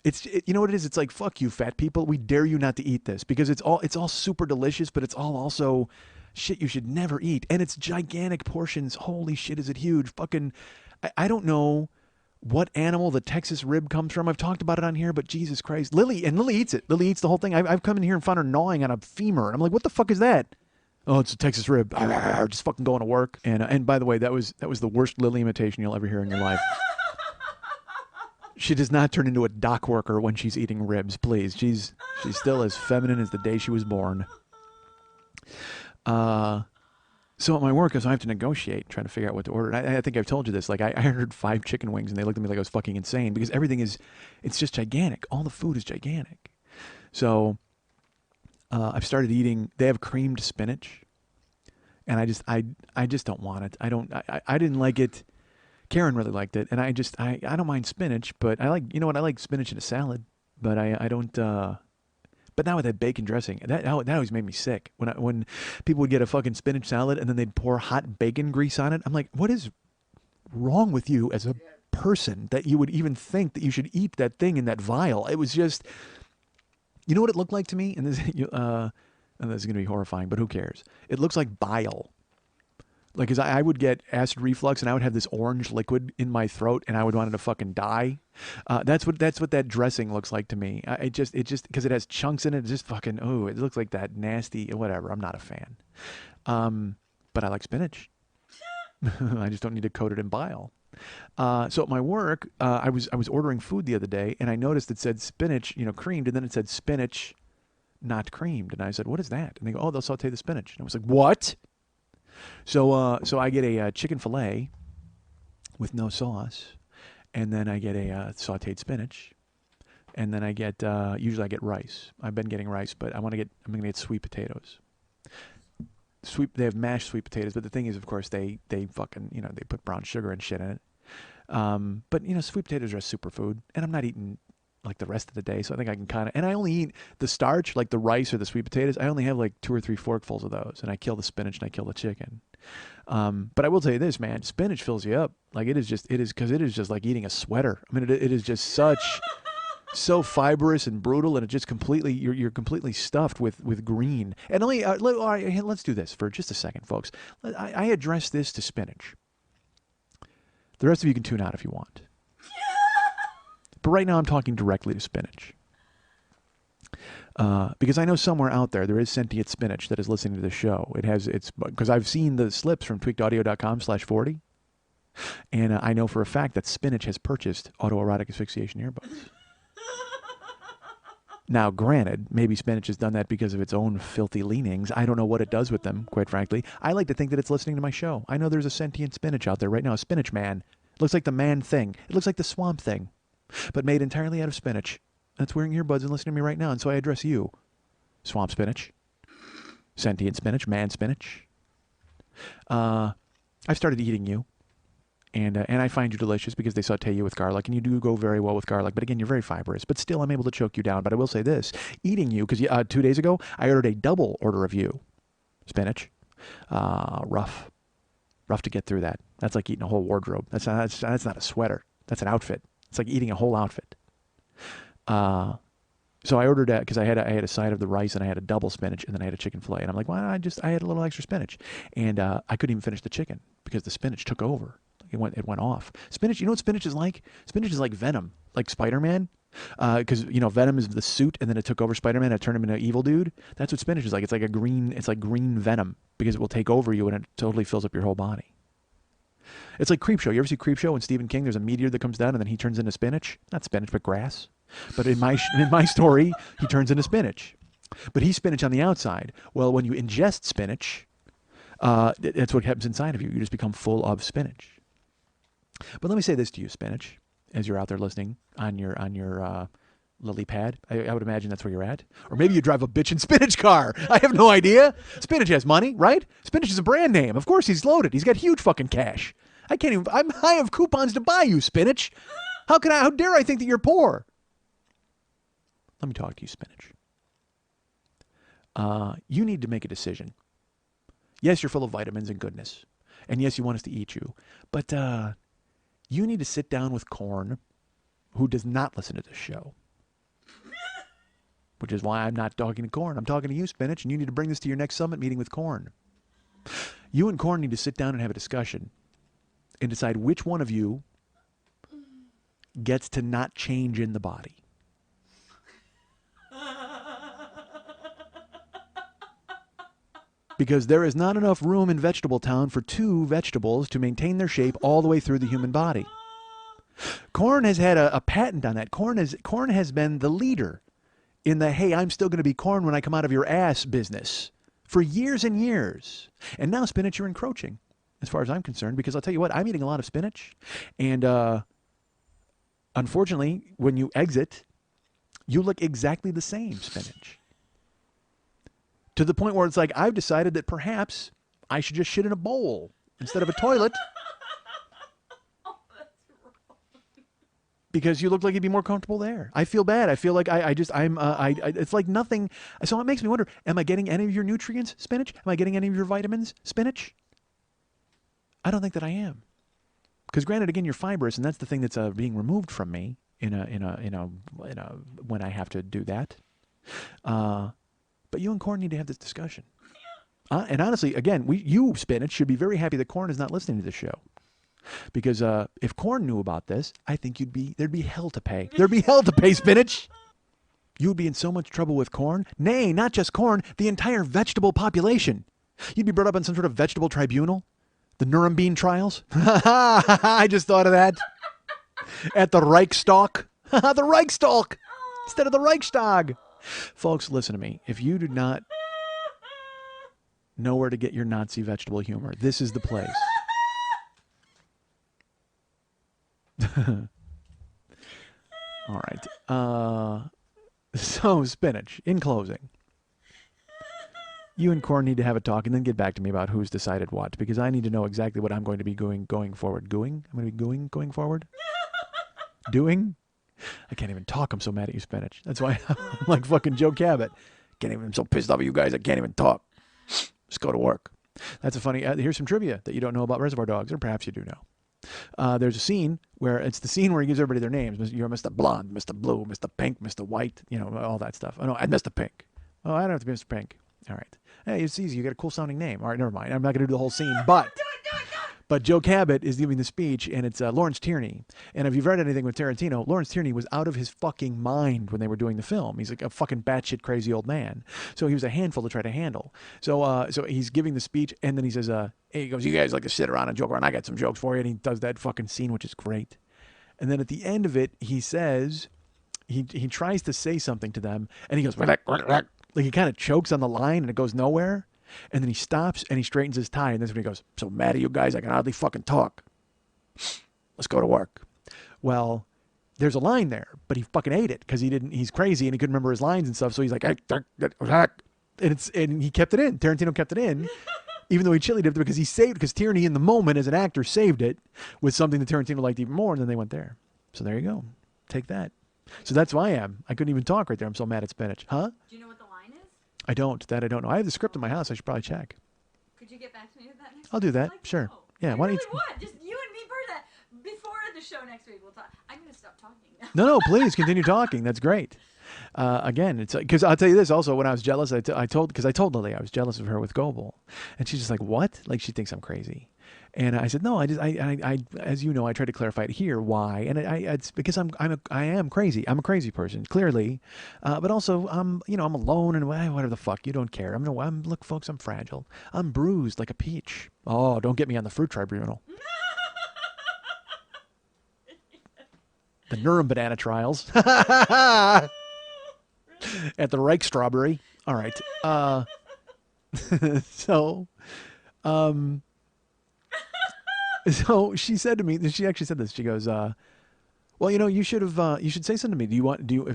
S1: You know what it is? It's like, fuck you, fat people. We dare you not to eat this because it's all super delicious, but it's all also shit you should never eat. And it's gigantic portions. Holy shit, is it huge? Fucking, I don't know what animal the Texas rib comes from. I've talked about it on here, but Jesus Christ. Lily eats it. Lily eats the whole thing. I've come in here and found her gnawing on a femur. And I'm like, what the fuck is that? Oh, it's a Texas rib. Just fucking going to work. And by the way, that was the worst Lily imitation you'll ever hear in your life. She does not turn into a dock worker when she's eating ribs, please. She's still as feminine as the day she was born. So at my work, so I have to negotiate, trying to figure out what to order. And I think I've told you this. Like, I ordered 5 chicken wings, and they looked at me like I was fucking insane because everything it's just gigantic. All the food is gigantic. So I've started eating. They have creamed spinach, and I just don't want it. I didn't like it. Karen really liked it, and I don't mind spinach, but I like spinach in a salad, but I don't. But now with that bacon dressing, that always made me sick. When people would get a fucking spinach salad and then they'd pour hot bacon grease on it, I'm like, what is wrong with you as a person that you would even think that you should eat that thing in that vial? It was just, you know what it looked like to me, and this is going to be horrifying, but who cares? It looks like bile. Like, cause I would get acid reflux and I would have this orange liquid in my throat and I would want it to fucking die. That's what that dressing looks like to me. It just, cause it has chunks in it. It's just fucking, oh, it looks like that nasty, whatever. I'm not a fan. But I like spinach. I just don't need to coat it in bile. So at my work, I was ordering food the other day and I noticed it said spinach, creamed, and then it said spinach, not creamed. And I said, what is that? And they go, oh, they'll saute the spinach. And I was like, what? So I get a chicken fillet with no sauce, and then I get a sautéed spinach, and then I get usually I get rice. I've been getting rice, but I'm gonna get sweet potatoes. They have mashed sweet potatoes, but the thing is, of course, they fucking they put brown sugar and shit in it. But sweet potatoes are a superfood, and I'm not eating like the rest of the day, so I think I can kind of, and I only eat the starch, like the rice or the sweet potatoes. I only have like 2 or 3 forkfuls of those, and I kill the spinach and I kill the chicken. But I will tell you this, man, spinach fills you up. Like it is just like eating a sweater. I mean, it is just such so fibrous and brutal, and it just completely you're completely stuffed with green. And all right, hey, let's do this for just a second, folks. I address this to spinach. The rest of you can tune out if you want. But right now I'm talking directly to spinach. Because I know somewhere out there is sentient spinach that is listening to the show. It's because I've seen the slips from tweakedaudio.com/40. And I know for a fact that spinach has purchased autoerotic asphyxiation earbuds. Now, granted, maybe spinach has done that because of its own filthy leanings. I don't know what it does with them, quite frankly. I like to think that it's listening to my show. I know there's a sentient spinach out there right now, a spinach man. It looks like the man thing. It looks like the swamp thing, but made entirely out of spinach. That's wearing earbuds and listening to me right now, and so I address you, swamp spinach, sentient spinach, man spinach. I've started eating you. And I find you delicious because they saute you with garlic, and you do go very well with garlic. But again, you're very fibrous. But still, I'm able to choke you down. But I will say this: eating you, because 2 days ago I ordered a double order of you, spinach. Rough to get through that. That's like eating a whole wardrobe. That's not a sweater. That's an outfit. It's like eating a whole outfit. So I ordered that because I had a side of the rice and I had a double spinach and then I had a chicken fillet. And I'm like, well, I had a little extra spinach, and I couldn't even finish the chicken because the spinach took over. It went off. Spinach, you know what spinach is like? Spinach is like Venom, like Spider-Man. Because Venom is the suit, and then it took over Spider-Man. It turned him into an evil dude. That's what spinach is like. It's like green Venom because it will take over you and it totally fills up your whole body. It's like Creepshow. You ever see Creepshow? In Stephen King, there's a meteor that comes down and then he turns into spinach. Not spinach, but grass. But in my story, he turns into spinach. But he's spinach on the outside. Well, when you ingest spinach, that's what happens inside of you. You just become full of spinach. But let me say this to you, spinach, as you're out there listening on your lily pad. I would imagine that's where you're at. Or maybe you drive a bitchin' spinach car. I have no idea. Spinach has money, right? Spinach is a brand name. Of course he's loaded. He's got huge fucking cash. I have coupons to buy you, spinach. How dare I think that you're poor? Let me talk to you, spinach. You need to make a decision. Yes, you're full of vitamins and goodness. And yes, you want us to eat you. But you need to sit down with Corn, who does not listen to this show. Which is why I'm not talking to Corn. I'm talking to you, spinach, and you need to bring this to your next summit meeting with Corn. You and Corn need to sit down and have a discussion and decide which one of you gets to not change in the body. Because there is not enough room in Vegetable Town for 2 vegetables to maintain their shape all the way through the human body. Corn has had a patent on that. Corn has been the leader in the, hey, I'm still going to be corn when I come out of your ass business for years and years. And now, spinach, you're encroaching, as far as I'm concerned, because I'll tell you what, I'm eating a lot of spinach. And unfortunately, when you exit, you look exactly the same, spinach. To the point where it's like, I've decided that perhaps I should just shit in a bowl instead of a toilet.
S2: Oh, that's wrong.
S1: Because you look like you'd be more comfortable there. I feel bad. I feel like it's like nothing. So it makes me wonder, am I getting any of your nutrients, spinach? Am I getting any of your vitamins, spinach? I don't think that I am. Because granted, again, you're fibrous, and that's the thing that's being removed from me when I have to do that. But you and Corn need to have this discussion. And honestly, again, you, spinach, should be very happy that Corn is not listening to this show. Because if Corn knew about this, I think there'd be hell to pay. There'd be hell to pay, spinach. You would be in so much trouble with Corn. Nay, not just Corn, the entire vegetable population. You'd be brought up on some sort of vegetable tribunal. The Nuremberg trials. I just thought of that. At the Reichstag. The Reichstag instead of the Reichstag. Folks, listen to me. If you do not know where to get your Nazi vegetable humor, this is the place. All right. So, spinach, in closing, you and Corn need to have a talk and then get back to me about who's decided what, because I need to know exactly what I'm going to be going forward. I'm going to be going forward? Doing? I can't even talk. I'm so mad at you, spinach. That's why I'm like fucking Joe Cabot. I'm so pissed off at you guys. I can't even talk. Just go to work. That's a funny. Here's some trivia that you don't know about Reservoir Dogs, or perhaps you do know. there's a scene where it's the scene where he gives everybody their names. You're Mr. Blonde, Mr. Blue, Mr. Pink, Mr. White, all that stuff. Oh, no, and Mr. Pink. Oh, I don't have to be Mr. Pink. All right. Hey, it's easy. You got a cool sounding name. All right, never mind. I'm not going to do the whole scene, but. But Joe Cabot is giving the speech, and it's Lawrence Tierney. And if you've read anything with Tarantino, Lawrence Tierney was out of his fucking mind when they were doing the film. He's like a fucking batshit crazy old man. So he was a handful to try to handle. So he's giving the speech, and then he says, he goes, you guys like to sit around and joke around. I got some jokes for you. And he does that fucking scene, which is great. And then at the end of it, he says, he tries to say something to them, and he goes, like he kind of chokes on the line, and it goes nowhere. And then he stops and he straightens his tie. And that's when he goes, so mad at you guys, I can hardly fucking talk. Let's go to work. Well, there's a line there, but he fucking ate it because he's crazy and he couldn't remember his lines and stuff. So he's like, and he kept it in. Tarantino kept it in, even though he chili dipped it because Tierney in the moment as an actor saved it with something that Tarantino liked even more. And then they went there. So there you go. Take that. So that's who I am. I couldn't even talk right there. I'm so mad at spinach. Huh?
S2: Do you know what the line is?
S1: I don't know. I have the script in my house. I should probably check.
S2: Could you get back to me with that next
S1: I'll
S2: week?
S1: do that.
S2: I'd like to
S1: Sure.
S2: know.
S1: Yeah.
S2: I
S1: Why
S2: really
S1: don't you?
S2: would. Just you and me for that. Before the show next week, we'll talk. I'm going to stop talking now.
S1: No, please continue talking. That's great. Again, it's because I'll tell you this also. When I was jealous, I told Lily I was jealous of her with Goebel, and she's just like, "What?" Like she thinks I'm crazy. And I said, no, I as you know, I tried to clarify it here why, and it's because I am crazy. I'm a crazy person, clearly, but also I'm alone and whatever the fuck. You don't care. Look, folks, I'm fragile. I'm bruised like a peach. Oh, don't get me on the fruit tribunal. The Nurem banana trials at the Reich strawberry. All right. So she said to me, she actually said this. She goes, well, you should say something to me. If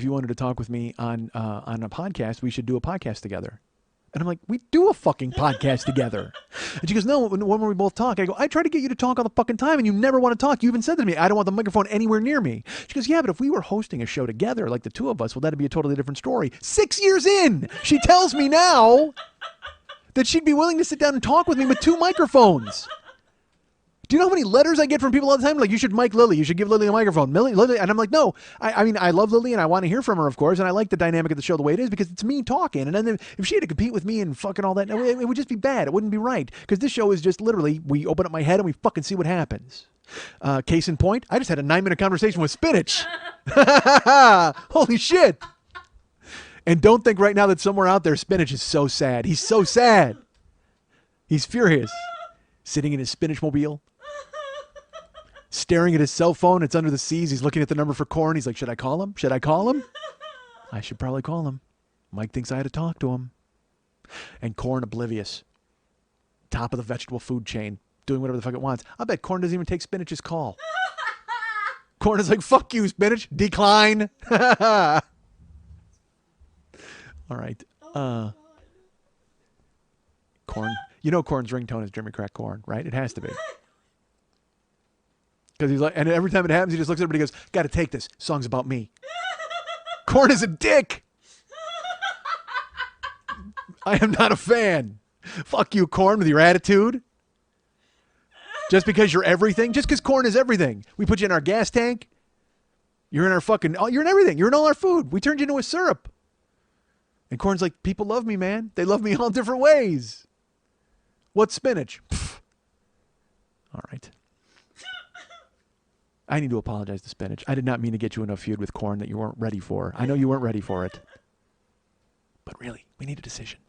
S1: you wanted to talk with me on a podcast, we should do a podcast together. And I'm like, we do a fucking podcast together. And she goes, no, when we both talk, I go, I try to get you to talk all the fucking time and you never want to talk. You even said to me, I don't want the microphone anywhere near me. She goes, yeah, but if we were hosting a show together, like the two of us, well, that'd be a totally different story. 6 years in, she tells me now that she'd be willing to sit down and talk with me with two microphones. Do you know how many letters I get from people all the time? Like, you should mic Lily. You should give Lily a microphone. Lily. And I'm like, no. I mean, I love Lily and I want to hear from her, of course. And I like the dynamic of the show the way it is because it's me talking. And then if she had to compete with me and fucking all that, it would just be bad. It wouldn't be right. Because this show is just literally, we open up my head and we fucking see what happens. Case in point, I just had a 9-minute conversation with Spinach. Holy shit. And don't think right now that somewhere out there, Spinach is so sad. He's so sad. He's furious. Sitting in his Spinach mobile. Staring at his cell phone. It's under the seas. He's looking at the number for Korn. He's like, should I call him? Should I call him? I should probably call him. Mike thinks I had to talk to him. And Korn oblivious. Top of the vegetable food chain. Doing whatever the fuck it wants. I bet Korn doesn't even take Spinach's call. Korn is like, fuck you, Spinach. Decline. All right. Korn. You know Korn's ringtone is Jimmy Crack Korn, right? It has to be. Because he's like, and every time it happens, he just looks at everybody and goes, gotta take this. Song's about me. Korn is a dick. I am not a fan. Fuck you, Korn, with your attitude. Just because you're everything. Just because Korn is everything. We put you in our gas tank. You're in our fucking, you're in everything. You're in all our food. We turned you into a syrup. And Korn's like, people love me, man. They love me in all different ways. What's Spinach? Pfft. All right. I need to apologize to Spinach. I did not mean to get you in a feud with Korn that you weren't ready for. I know you weren't ready for it. But really, we need a decision.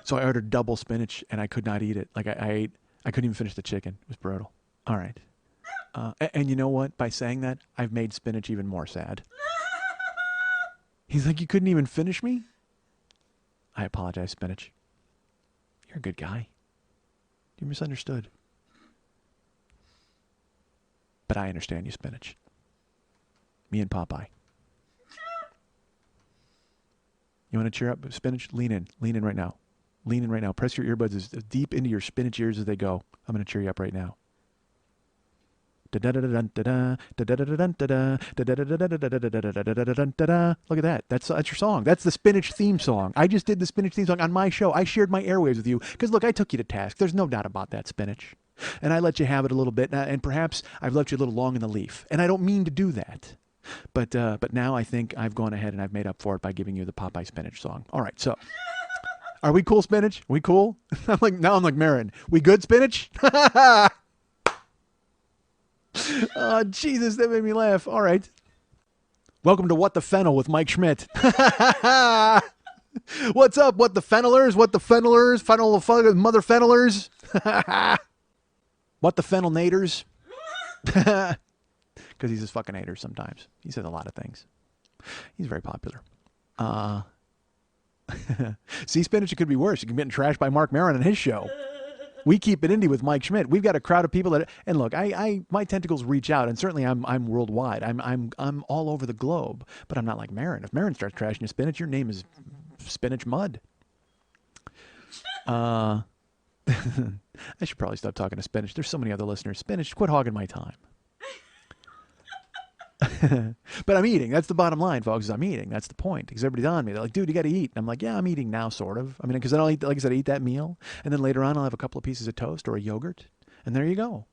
S1: So I ordered double spinach, and I could not eat it. Like, I couldn't even finish the chicken. It was brutal. All right. And you know what? By saying that, I've made Spinach even more sad. He's like, you couldn't even finish me? I apologize, Spinach. You're a good guy. You're misunderstood. But I understand you, Spinach. Me and Popeye. You want to cheer up, Spinach? Lean in. Lean in right now. Lean in right now. Press your earbuds as deep into your Spinach ears as they go. I'm going to cheer you up right now. Look at that. That's your song. That's the Spinach theme song. I just did the Spinach theme song on my show. I shared my airwaves with you. Because, look, I took you to task. There's no doubt about that, Spinach. And I let you have it a little bit, and perhaps I've left you a little long in the leaf. And I don't mean to do that. But now I think I've gone ahead and I've made up for it by giving you the Popeye spinach song. All right, so are we cool, spinach? We cool? I'm like Marin. We good, spinach? Oh, Jesus, that made me laugh. All right. Welcome to What the Fennel with Mike Schmidt. What's up, What the Fennelers? What the Fennelers? Mother Fennelers? What the Fennelnators? Because he's his fucking hater sometimes. He says a lot of things. He's very popular. See, spinach, it could be worse. You can get trashed by Mark Maron on his show. We keep it indie with Mike Schmidt. We've got a crowd of people that, and look, my tentacles reach out, and certainly I'm worldwide. I'm all over the globe, but I'm not like Marin. If Marin starts trashing your spinach, your name is Spinach Mud. I should probably stop talking to Spinach. There's so many other listeners. Spinach, quit hogging my time. But I'm eating. That's the bottom line, folks. Is I'm eating. That's the point. Because everybody's on me. They're like, dude, you got to eat. And I'm like, yeah, I'm eating now, sort of. I mean, because I'll eat, like I said, I eat that meal, and then later on I'll have a couple of pieces of toast or a yogurt, and there you go.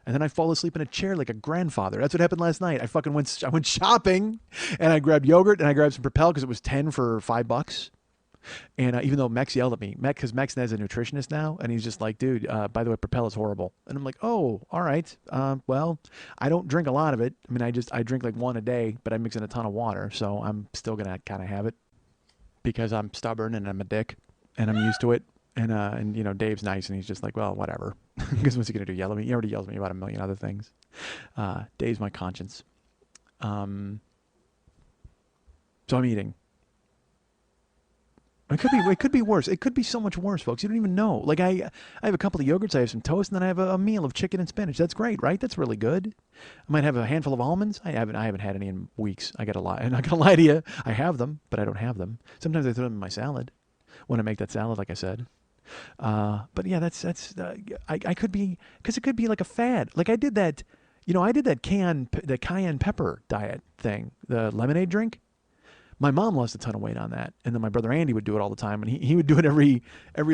S1: And then I fall asleep in a chair like a grandfather. That's what happened last night. I went shopping, and I grabbed yogurt and I grabbed some Propel because it was 10 for $5. And even though Mex yelled at me, because Mex is a nutritionist now, and he's just like, dude, by the way, Propel is horrible. And I'm like, oh, all right. Well, I don't drink a lot of it. I mean, I drink like one a day, but I mix in a ton of water. So I'm still going to kind of have it because I'm stubborn and I'm a dick and I'm used to it. And you know, Dave's nice and he's just like, well, whatever. Because what's he going to do? Yell at me? He already yells at me about a million other things. Dave's my conscience. So I'm eating. It could be worse. It could be so much worse, folks. You don't even know. Like I have a couple of yogurts, I have some toast, and then I have a meal of chicken and spinach. That's great, right? That's really good. I might have a handful of almonds. I haven't had any in weeks. I got a lot. I'm not gonna lie to you. I have them, but I don't have them. Sometimes I throw them in my salad when I make that salad, like I said. But yeah, I could be, because it could be like a fad. Like I did that, I did that cayenne pepper diet thing, the lemonade drink. My mom lost a ton of weight on that, and then my brother Andy would do it all the time, and he would do it every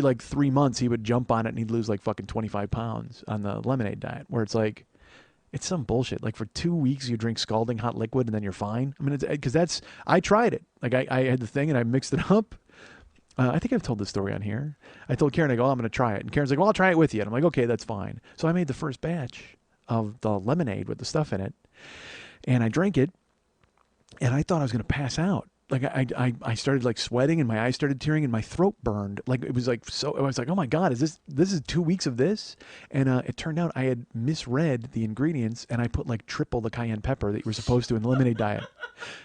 S1: like 3 months. He would jump on it, and he'd lose like fucking 25 pounds on the lemonade diet, where it's like, it's some bullshit. Like for 2 weeks, you drink scalding hot liquid, and then you're fine. I mean, because I tried it. Like I had the thing, and I mixed it up. I think I've told this story on here. I told Karen, I go, oh, I'm going to try it. And Karen's like, well, I'll try it with you. And I'm like, okay, that's fine. So I made the first batch of the lemonade with the stuff in it, and I drank it, and I thought I was going to pass out. Like I started like sweating, and my eyes started tearing, and my throat burned. Like it was like, so I was like, oh my God, this is 2 weeks of this? And it turned out I had misread the ingredients, and I put like triple the cayenne pepper that you were supposed to in the lemonade diet.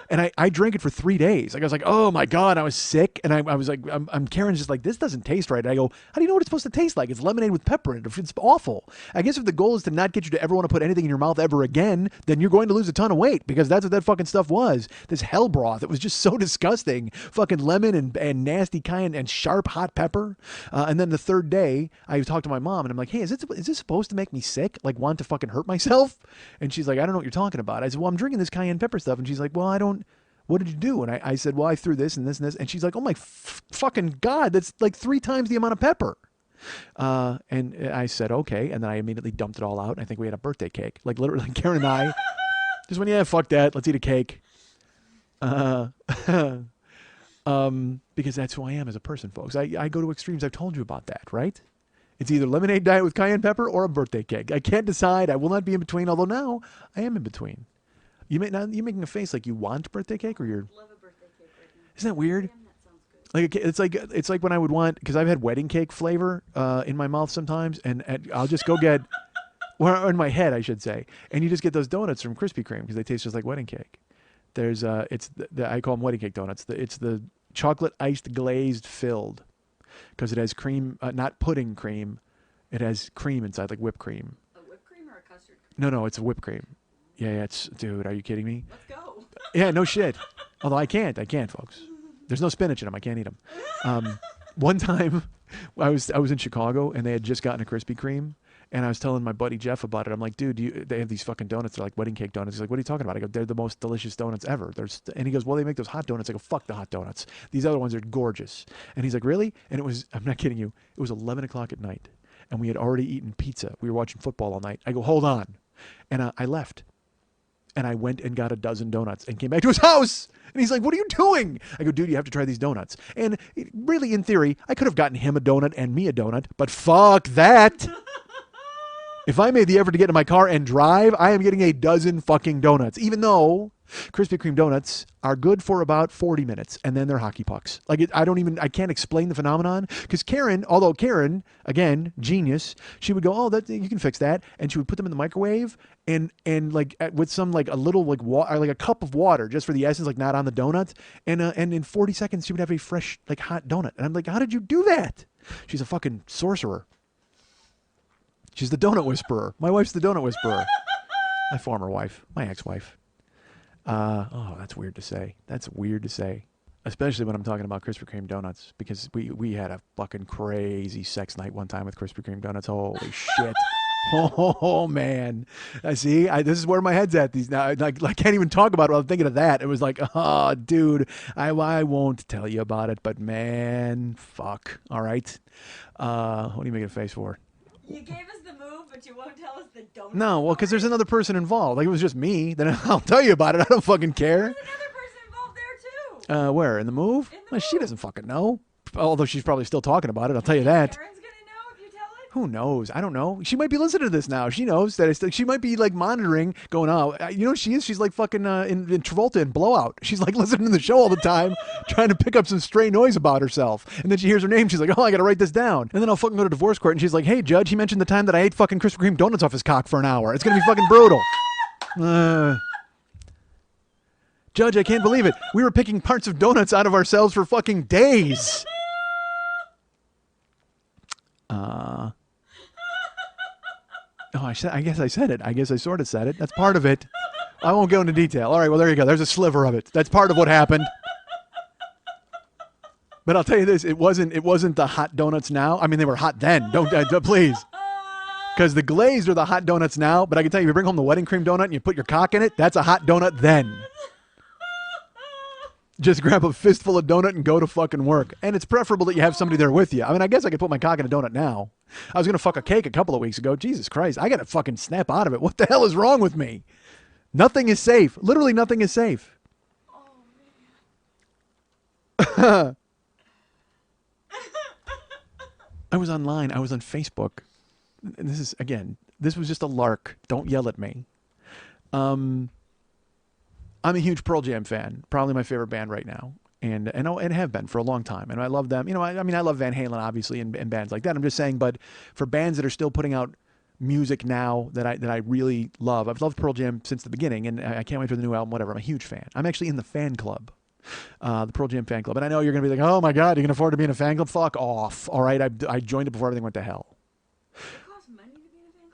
S1: And I drank it for 3 days. Like I was like, oh my God, I was sick. And I was like, I'm Karen's just like, this doesn't taste right. And I go, how do you know what it's supposed to taste like? It's lemonade with pepper in it. It's awful. I guess if the goal is to not get you to ever want to put anything in your mouth ever again, then you're going to lose a ton of weight, because that's what that fucking stuff was. This hell broth. It was just so disgusting. Fucking lemon and nasty cayenne and sharp hot pepper. And then the third day, I talked to my mom, and I'm like, hey, is this supposed to make me sick? Like want to fucking hurt myself? And she's like, I don't know what you're talking about. I said, well, I'm drinking this cayenne pepper stuff. And she's like, well, what did you do? And I said, well, I threw this and this and this. And she's like, oh my fucking God, that's like 3 times the amount of pepper. And I said, okay. And then I immediately dumped it all out. I think we had a birthday cake. Like literally Karen and I just went, yeah, fuck that. Let's eat a cake. Because that's who I am as a person, folks. I go to extremes. I've told you about that, right? It's either lemonade diet with cayenne pepper or a birthday cake. I can't decide. I will not be in between, although now I am in between. You're making a face like you want birthday cake, or you're...
S2: Love a birthday cake right now.
S1: Isn't that weird?
S2: Damn, that sounds good.
S1: Like it's like when I would want, because I've had wedding cake flavor in my mouth sometimes, and I'll just go get, or in my head I should say, and you just get those donuts from Krispy Kreme because they taste just like wedding cake. There's I call them wedding cake donuts. It's the chocolate iced glazed filled, because it has cream, not pudding cream, it has cream inside, like whipped cream.
S2: A whipped cream or a custard cream?
S1: No, it's a whipped cream. Yeah, it's, dude, are you kidding me?
S2: Let's go.
S1: Yeah, no shit. Although I can't, folks. There's no spinach in them. I can't eat them. One time, I was in Chicago, and they had just gotten a Krispy Kreme, and I was telling my buddy Jeff about it. I'm like, dude, they have these fucking donuts. They're like wedding cake donuts. He's like, what are you talking about? I go, they're the most delicious donuts ever. And he goes, well, they make those hot donuts. I go, fuck the hot donuts. These other ones are gorgeous. And he's like, really? And I'm not kidding you, it was 11 o'clock at night. and we had already eaten pizza. We were watching football all night. I go, hold on. And I left. And I went and got a dozen donuts and came back to his house. And he's like, what are you doing? I go, dude, you have to try these donuts. And really, in theory, I could have gotten him a donut and me a donut, but fuck that. If I made the effort to get in my car and drive, I am getting a dozen fucking donuts, even though Krispy Kreme donuts are good for about 40 minutes, and then they're hockey pucks. Like, I can't explain the phenomenon, because Karen, although Karen, again, genius, she would go, oh, that you can fix that, and she would put them in the microwave, and like with some like a little like water, like a cup of water, just for the essence, like not on the donut, and in 40 seconds she would have a fresh like hot donut, and I'm like, how did you do that? She's a fucking sorcerer. She's the donut whisperer. My wife's the donut whisperer. My former wife, my ex-wife. Oh, that's weird to say. That's weird to say, especially when I'm talking about Krispy Kreme donuts, because we had a fucking crazy sex night one time with Krispy Kreme donuts. Holy shit. Oh man. I see. This is where my head's at these now. I can't even talk about it while I'm thinking of that. It was like, oh, dude, I won't tell you about it, but man, fuck. All right. What are you making a face for?
S2: You gave us the move, but you won't tell us the donut.
S1: No, well, because there's another person involved. Like, it was just me. Then I'll tell you about it. I don't fucking care.
S2: There's another person involved there too.
S1: Where? In the move?
S2: In the
S1: Well, she
S2: move.
S1: doesn't fucking know. Although she's probably still talking about it. I'll tell you that.
S2: Karen's gonna know if you tell it.
S1: Who knows? I don't know. She might be listening to this now. She knows that she might be like monitoring, going, oh, you know what she is? She's like fucking in Travolta in Blowout. She's like listening to the show all the time, trying to pick up some stray noise about herself. And then she hears her name. She's like, oh, I got to write this down. And then I'll fucking go to divorce court. And she's like, hey, judge, he mentioned the time that I ate fucking Krispy Kreme donuts off his cock for an hour. It's going to be fucking brutal. Judge, I can't believe it. We were picking parts of donuts out of ourselves for fucking days. Oh, I guess I said it. I guess I sort of said it. That's part of it. I won't go into detail. All right, well, there you go. There's a sliver of it. That's part of what happened. But I'll tell you this. It wasn't the hot donuts now. I mean, they were hot then. Don't please. Because the glazed are the hot donuts now. But I can tell you, if you bring home the wedding cream donut and you put your cock in it, that's a hot donut then. Just grab a fistful of donut and go to fucking work. And it's preferable that you have somebody there with you. I mean, I guess I could put my cock in a donut now. I was going to fuck a cake a couple of weeks ago. Jesus Christ. I got to fucking snap out of it. What the hell is wrong with me? Nothing is safe. Literally nothing is safe. I was online. I was on Facebook. And this was just a lark. Don't yell at me. I'm a huge Pearl Jam fan, probably my favorite band right now, and have been for a long time. And I love them. You know, I mean, I love Van Halen, obviously, and bands like that. I'm just saying, but for bands that are still putting out music now that I really love, I've loved Pearl Jam since the beginning, and I can't wait for the new album, whatever. I'm a huge fan. I'm actually in the fan club, the Pearl Jam fan club. And I know you're going to be like, oh my God, you can afford to be in a fan club? Fuck off. All right, I joined it before everything went to hell.
S2: It costs money to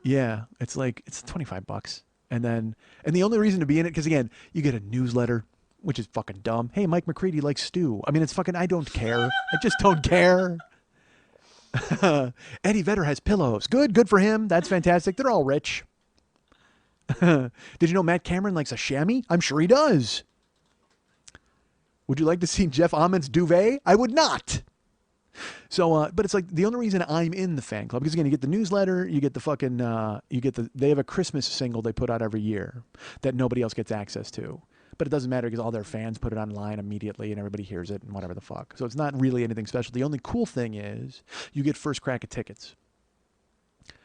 S2: be in a fan club?
S1: Yeah, it's $25. And the only reason to be in it, because again, you get a newsletter, which is fucking dumb. Hey, Mike McCready likes stew. I mean, it's fucking, I don't care. I just don't care. Eddie Vedder has pillows. Good for him. That's fantastic. They're all rich. Did you know Matt Cameron likes a chamois? I'm sure he does. Would you like to see Jeff Amen's duvet? I would not. So, but it's like the only reason I'm in the fan club, because again, you get the newsletter, you get the fucking, they have a Christmas single they put out every year that nobody else gets access to. But it doesn't matter because all their fans put it online immediately and everybody hears it and whatever the fuck. So it's not really anything special. The only cool thing is you get first crack at tickets.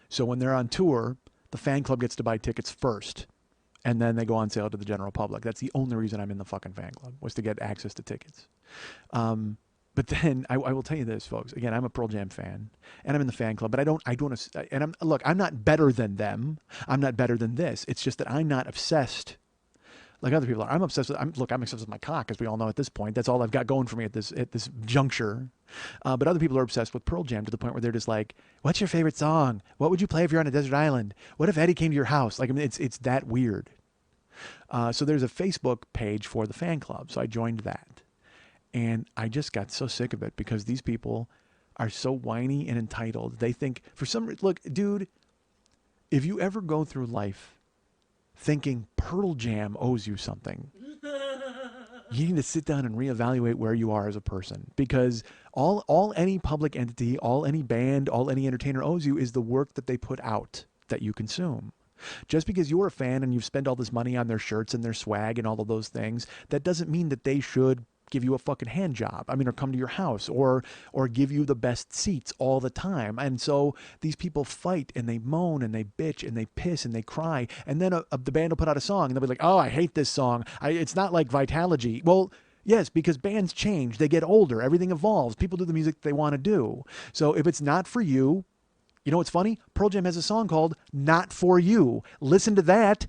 S1: So when they're on tour, the fan club gets to buy tickets first. And then they go on sale to the general public. That's the only reason I'm in the fucking fan club, was to get access to tickets. But then I will tell you this, folks. Again, I'm a Pearl Jam fan, and I'm in the fan club. But I don't. And I'm not better than them. I'm not better than this. It's just that I'm not obsessed like other people are. I'm obsessed with. I'm obsessed with my cock, as we all know at this point. That's all I've got going for me at this juncture. But other people are obsessed with Pearl Jam to the point where they're just like, "What's your favorite song? What would you play if you're on a desert island? What if Eddie came to your house?" Like, I mean, it's that weird. So there's a Facebook page for the fan club. So I joined that. And I just got so sick of it because these people are so whiny and entitled. They think look, dude, if you ever go through life thinking Pearl Jam owes you something, you need to sit down and reevaluate where you are as a person, because all any public entity, all any band, all any entertainer owes you is the work that they put out that you consume. Just because you're a fan and you've spent all this money on their shirts and their swag and all of those things, that doesn't mean that they should give you a fucking hand job. I mean, or come to your house or give you the best seats all the time. And so these people fight and they moan and they bitch and they piss and they cry. And then the band will put out a song and they'll be like, oh, I hate this song. It's not like Vitalogy. Well, yes, because bands change. They get older. Everything evolves. People do the music they want to do. So if it's not for you, you know what's funny? Pearl Jam has a song called Not For You. Listen to that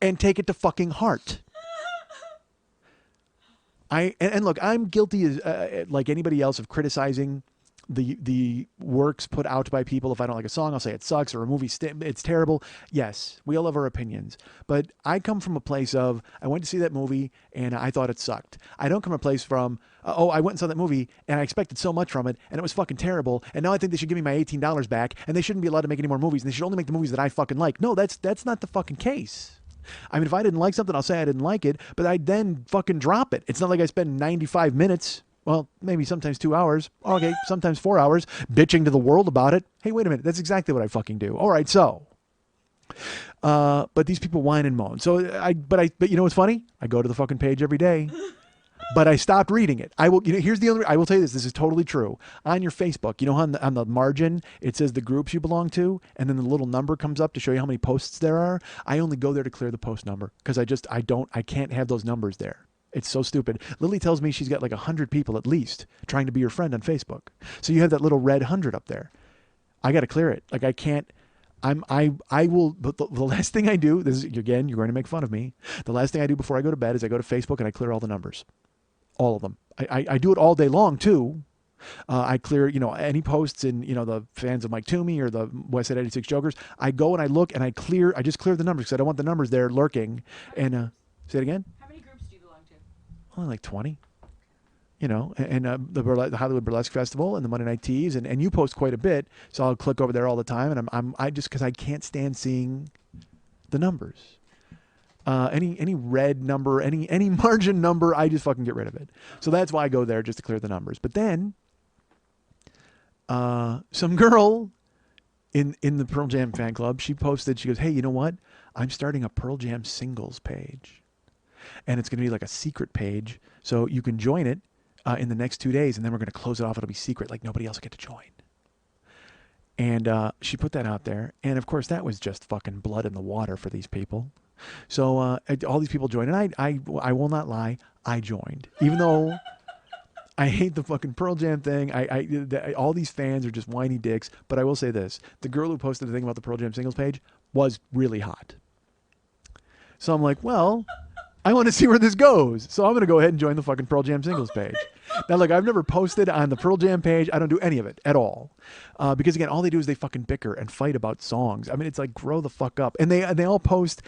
S1: and take it to fucking heart. And look, I'm guilty as like anybody else of criticizing the works put out by people. If I don't like a song, I'll say it sucks, or a movie it's terrible. Yes, we all have our opinions, but I come from a place of I went to see that movie and I thought it sucked. I don't come from a place from I went and saw that movie and I expected so much from it and it was fucking terrible, and now I think they should give me my $18 back and they shouldn't be allowed to make any more movies and they should only make the movies that I fucking like. No, that's not the fucking case. I mean, if I didn't like something, I'll say I didn't like it, but I then fucking drop it. It's not like I spend 95 minutes, well, maybe sometimes 2 hours, okay, sometimes 4 hours, bitching to the world about it. Hey, wait a minute, that's exactly what I fucking do. All right, so, but these people whine and moan. So but you know what's funny? I go to the fucking page every day. But I stopped reading it. I will. Here's the other. I will tell you this. This is totally true. On your Facebook, you know, on the margin, it says the groups you belong to, and then the little number comes up to show you how many posts there are. I only go there to clear the post number because I can't have those numbers there. It's so stupid. Lily tells me she's got like 100 people at least trying to be your friend on Facebook. So you have that little red 100 up there. I got to clear it. Like I can't. I will, but the last thing I do, this is, again, you're going to make fun of me. The last thing I do before I go to bed is I go to Facebook and I clear all the numbers. All of them. I do it all day long too. I clear, any posts in, the fans of Mike Toomey or the West Side 86 Jokers. I go and I look and I just clear the numbers because I don't want the numbers there lurking. And say it again?
S2: How many groups do you belong to?
S1: Only like 20. And the Hollywood Burlesque Festival and the Monday Night Teas, and you post quite a bit, so I'll click over there all the time, and I just because I can't stand seeing the numbers. Any red number, any margin number, I just fucking get rid of it. So that's why I go there, just to clear the numbers. But then, some girl in the Pearl Jam fan club, she posted, she goes, hey, you know what? I'm starting a Pearl Jam singles page. And it's going to be like a secret page. So you can join it in the next 2 days, and then we're going to close it off. It'll be secret, like nobody else will get to join. And she put that out there. And of course, that was just fucking blood in the water for these people. So all these people joined, and I will not lie, I joined, even though I hate the fucking Pearl Jam thing. All these fans are just whiny dicks. But I will say this: the girl who posted the thing about the Pearl Jam singles page was really hot. So I'm like, well, I want to see where this goes. So I'm going to go ahead and join the fucking Pearl Jam singles page. Now, look, I've never posted on the Pearl Jam page. I don't do any of it at all. Because, again, all they do is they fucking bicker and fight about songs. I mean, it's like, grow the fuck up. And they'll post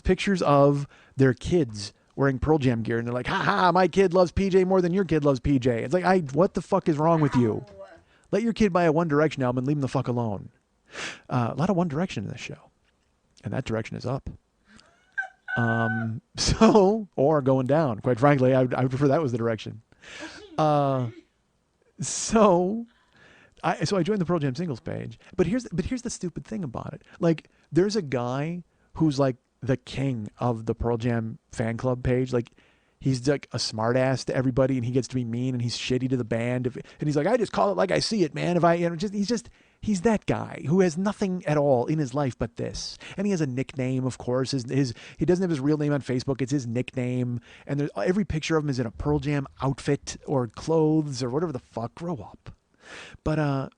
S1: pictures of their kids wearing Pearl Jam gear. And they're like, ha, my kid loves PJ more than your kid loves PJ. It's like, what the fuck is wrong with you? Let your kid buy a One Direction album and leave him the fuck alone. A lot of One Direction in this show. And that direction is up. Or going down. Quite frankly, I would prefer that was the direction. So I joined the Pearl Jam singles page, but here's the stupid thing about it. Like, there's a guy who's like the king of the Pearl Jam fan club page. Like, he's like a smart ass to everybody, and he gets to be mean, and he's shitty to the band. And he's like, I just call it like I see it, man. He's that guy who has nothing at all in his life but this. And he has a nickname, of course. He doesn't have his real name on Facebook. It's his nickname. And every picture of him is in a Pearl Jam outfit or clothes or whatever the fuck. Grow up. But I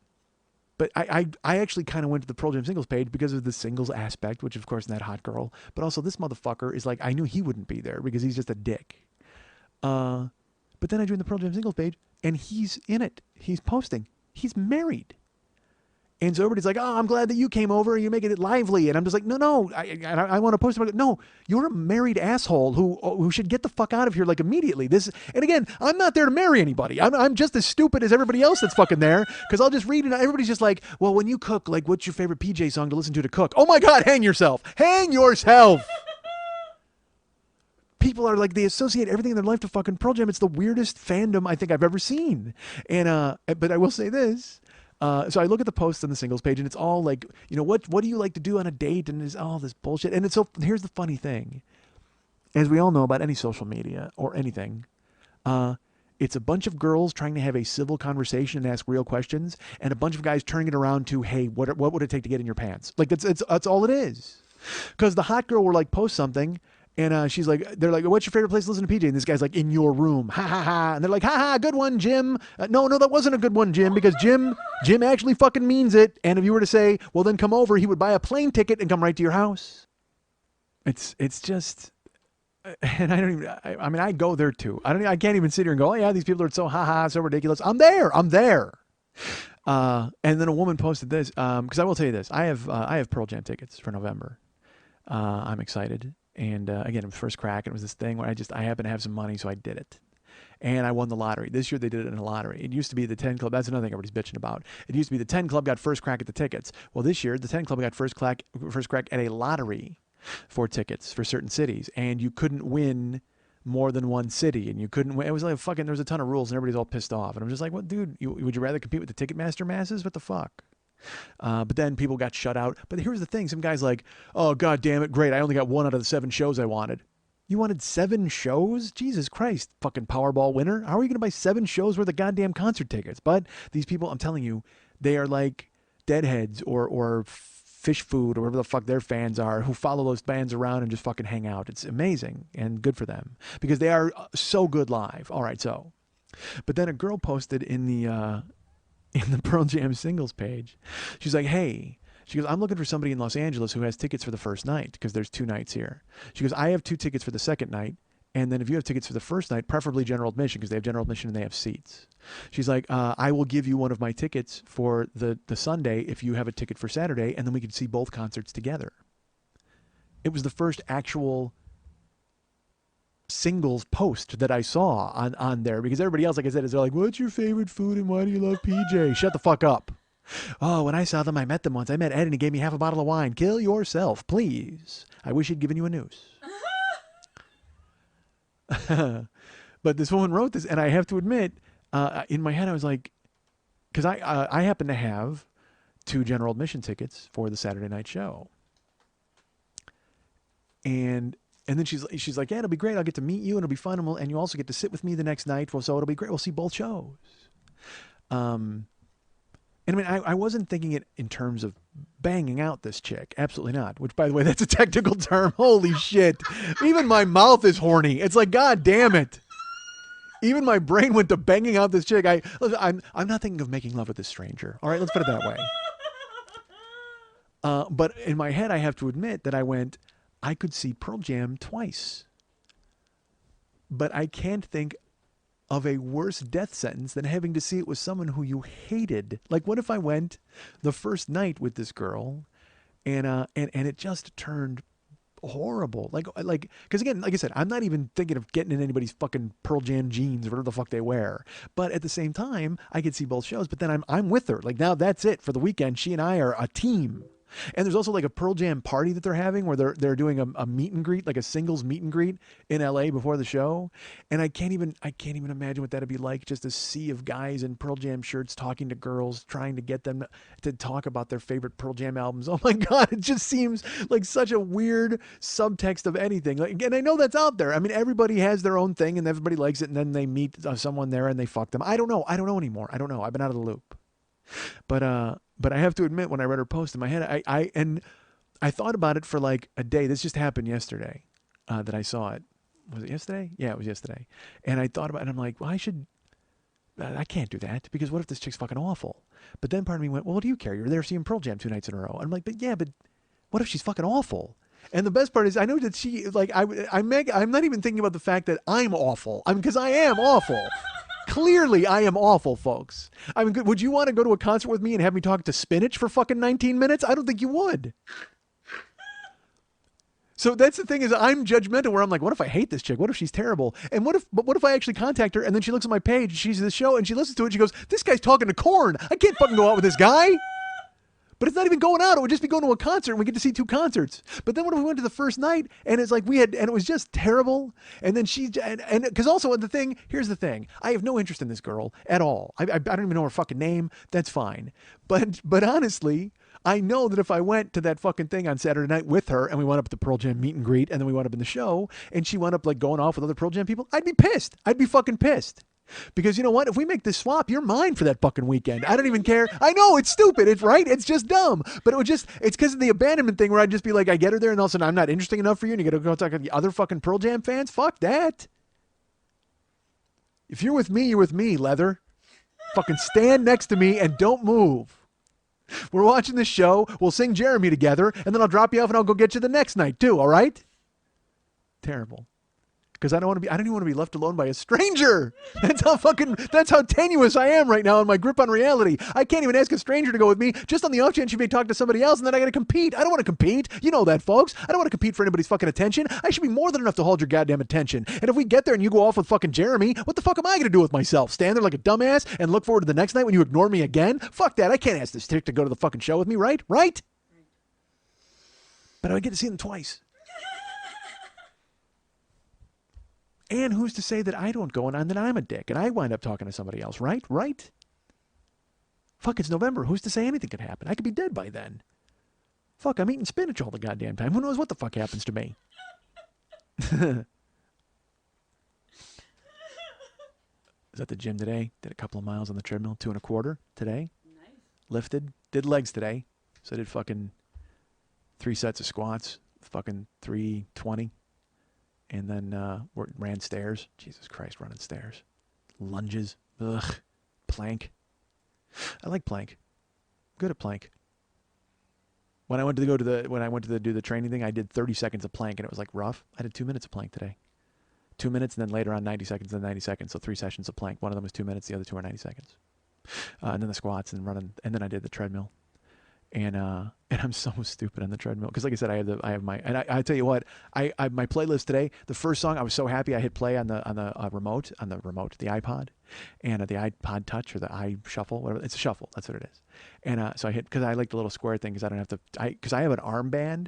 S1: actually kind of went to the Pearl Jam singles page because of the singles aspect, which of course is that hot girl. But also this motherfucker is like, I knew he wouldn't be there because he's just a dick. But then I joined the Pearl Jam singles page and he's in it. He's posting. He's married. And so everybody's like, oh, I'm glad that you came over. You're making it lively. And I'm just like, no. I want to post about it. No, you're a married asshole who should get the fuck out of here like immediately. And again, I'm not there to marry anybody. I'm just as stupid as everybody else that's fucking there because I'll just read it. Everybody's just like, well, when you cook, like, what's your favorite PJ song to listen to cook? Oh my God, hang yourself. Hang yourself. people are like, they associate everything in their life to fucking Pearl Jam. It's the weirdest fandom I think I've ever seen. And but I will say this. So I look at the posts on the singles page, and it's all like, what do you like to do on a date, and there's all this bullshit. And here's the funny thing, as we all know about any social media or anything, it's a bunch of girls trying to have a civil conversation and ask real questions, and a bunch of guys turning it around to, hey, what would it take to get in your pants? Like that's all it is. Because the hot girl will like post something. And she's like, they're like, what's your favorite place to listen to PJ? And this guy's like, in your room. Ha ha ha. And they're like, ha ha, good one, Jim. No, that wasn't a good one, Jim, because Jim actually fucking means it. And if you were to say, well, then come over, he would buy a plane ticket and come right to your house. It's just, and I don't even, I mean, I go there too. I can't even sit here and go, oh yeah, these people are so ha ha, so ridiculous. I'm there. And then a woman posted this, because I will tell you this, I have Pearl Jam tickets for November. I'm excited. And again, it was first crack. And it was this thing where I happened to have some money, so I did it. And I won the lottery. This year they did it in a lottery. It used to be the 10 Club. That's another thing everybody's bitching about. It used to be the 10 Club got first crack at the tickets. Well, this year the 10 Club got first crack at a lottery for tickets for certain cities. And you couldn't win more than one city. And you couldn't win. It was like there was a ton of rules and everybody's all pissed off. And I'm just like, what, dude, would you rather compete with the Ticketmaster masses? What the fuck? But then people got shut out. But here's the thing. Some guy's like, oh, God damn it. Great. I only got 1 out of the 7 shows I wanted. You wanted 7 shows? Jesus Christ. Fucking Powerball winner. How are you going to buy 7 shows worth of goddamn concert tickets? But these people, I'm telling you, they are like Deadheads or Fish Food or whatever the fuck their fans are, who follow those bands around and just fucking hang out. It's amazing and good for them because they are so good live. All right. So, but then a girl posted in the Pearl Jam singles page. She's like, hey, she goes, I'm looking for somebody in Los Angeles who has tickets for the first night because there's 2 nights here. She goes, I have 2 tickets for the second night. And then if you have tickets for the first night, preferably general admission because they have general admission and they have seats. She's like, I will give you one of my tickets for the Sunday if you have a ticket for Saturday, and then we can see both concerts together. It was the first actual singles post that I saw on there because everybody else, like I said, is they're like, what's your favorite food and why do you love PJ? Shut the fuck up. Oh, when I saw them, I met them once. I met Ed and he gave me half a bottle of wine. Kill yourself, please. I wish he'd given you a noose. But this woman wrote this, and I have to admit, in my head I was like, because I happen to have 2 general admission tickets for the Saturday night show. And then she's like, yeah, it'll be great. I'll get to meet you, and it'll be fun, and you also get to sit with me the next night. Well, so it'll be great. We'll see both shows. And I mean, I wasn't thinking it in terms of banging out this chick. Absolutely not. Which, by the way, that's a technical term. Holy shit. Even my mouth is horny. It's like, God damn it. Even my brain went to banging out this chick. I'm not thinking of making love with this stranger. All right, let's put it that way. But in my head, I have to admit that I could see Pearl Jam twice. But I can't think of a worse death sentence than having to see it with someone who you hated. Like, what if I went the first night with this girl and it just turned horrible? Like, because again, like I said, I'm not even thinking of getting in anybody's fucking Pearl Jam jeans or whatever the fuck they wear. But at the same time, I could see both shows, but then I'm with her. Like, now that's it for the weekend. She and I are a team. And there's also like a Pearl Jam party that they're having where they're doing a meet and greet, like a singles meet and greet in LA before the show. And I can't even imagine what that'd be like, just a sea of guys in Pearl Jam shirts talking to girls, trying to get them to talk about their favorite Pearl Jam albums. Oh my God, it just seems like such a weird subtext of anything. Like, and I know that's out there. I mean, everybody has their own thing and everybody likes it, and then they meet someone there and they fuck them. I don't know anymore. I don't know. I've been out of the loop. But I have to admit, when I read her post in my head, I thought about it for like a day. This just happened yesterday that I saw it. Was it yesterday? Yeah, it was yesterday. And I thought about it, and I'm like, well, I can't do that because what if this chick's fucking awful? But then part of me went, well, what do you care? You're there seeing Pearl Jam 2 nights in a row. And I'm like, but what if she's fucking awful? And the best part is, I know that she, like, I'm not even thinking about the fact that I'm awful. Because I am awful. Clearly, I am awful, folks. I mean, would you want to go to a concert with me and have me talk to Spinach for fucking 19 minutes? I don't think you would. So that's the thing, is I'm judgmental where I'm like, what if I hate this chick? What if she's terrible? And what if I actually contact her and then she looks at my page, she sees this show and she listens to it and she goes, this guy's talking to Korn. I can't fucking go out with this guy. But it's not even going out. It would just be going to a concert, and we get to see 2 concerts. But then when we went to the first night, and it's like and it was just terrible. And then and because also here's the thing. I have no interest in this girl at all. I don't even know her fucking name. That's fine. But honestly, I know that if I went to that fucking thing on Saturday night with her and we went up at the Pearl Jam meet and greet and then we went up in the show and she wound up like going off with other Pearl Jam people, I'd be pissed. I'd be fucking pissed. Because you know what? If we make this swap, you're mine for that fucking weekend. I don't even care. I know it's stupid. It's right. It's just dumb. But it's because of the abandonment thing where I'd just be like, I get her there and all of a sudden I'm not interesting enough for you and you got to go talk to the other fucking Pearl Jam fans. Fuck that. If you're with me, you're with me, Leather. Fucking stand next to me and don't move. We're watching the show. We'll sing Jeremy together, and then I'll drop you off and I'll go get you the next night too. All right? Terrible. Because I don't even want to be left alone by a stranger. That's how tenuous I am right now in my grip on reality. I can't even ask a stranger to go with me just on the off chance she may talk to somebody else and then I got to compete. I don't want to compete. You know that, folks. I don't want to compete for anybody's fucking attention. I should be more than enough to hold your goddamn attention. And if we get there and you go off with fucking Jeremy, what the fuck am I going to do with myself? Stand there like a dumbass and look forward to the next night when you ignore me again? Fuck that. I can't ask this chick to go to the fucking show with me, right? Right? But I get to see them twice. And who's to say that I don't go and then I'm a dick and I wind up talking to somebody else, right? Right? Fuck, it's November. Who's to say anything could happen? I could be dead by then. Fuck, I'm eating spinach all the goddamn time. Who knows what the fuck happens to me? I was at the gym today. Did a couple of miles on the treadmill. 2.25 today.
S2: Nice.
S1: Lifted. Did legs today. So I did fucking 3 sets of squats. Fucking 320. And then ran stairs. Jesus Christ, running stairs. Lunges. Ugh. Plank. I like plank. Good at plank. When I went to do the training thing, I did 30 seconds of plank and it was like rough. I did 2 minutes of plank today. 2 minutes and then later on 90 seconds and 90 seconds. So 3 sessions of plank. One of them was 2 minutes. The other 2 are 90 seconds. And then the squats and running. And then I did the treadmill. And I'm so stupid on the treadmill because, like I said, I tell you what, I my playlist today. The first song, I was so happy I hit play on the remote, the iPod, and the iPod Touch or the iShuffle, whatever. It's a shuffle. That's what it is. And so I hit because I like the little square thing because I don't have to. Because I have an armband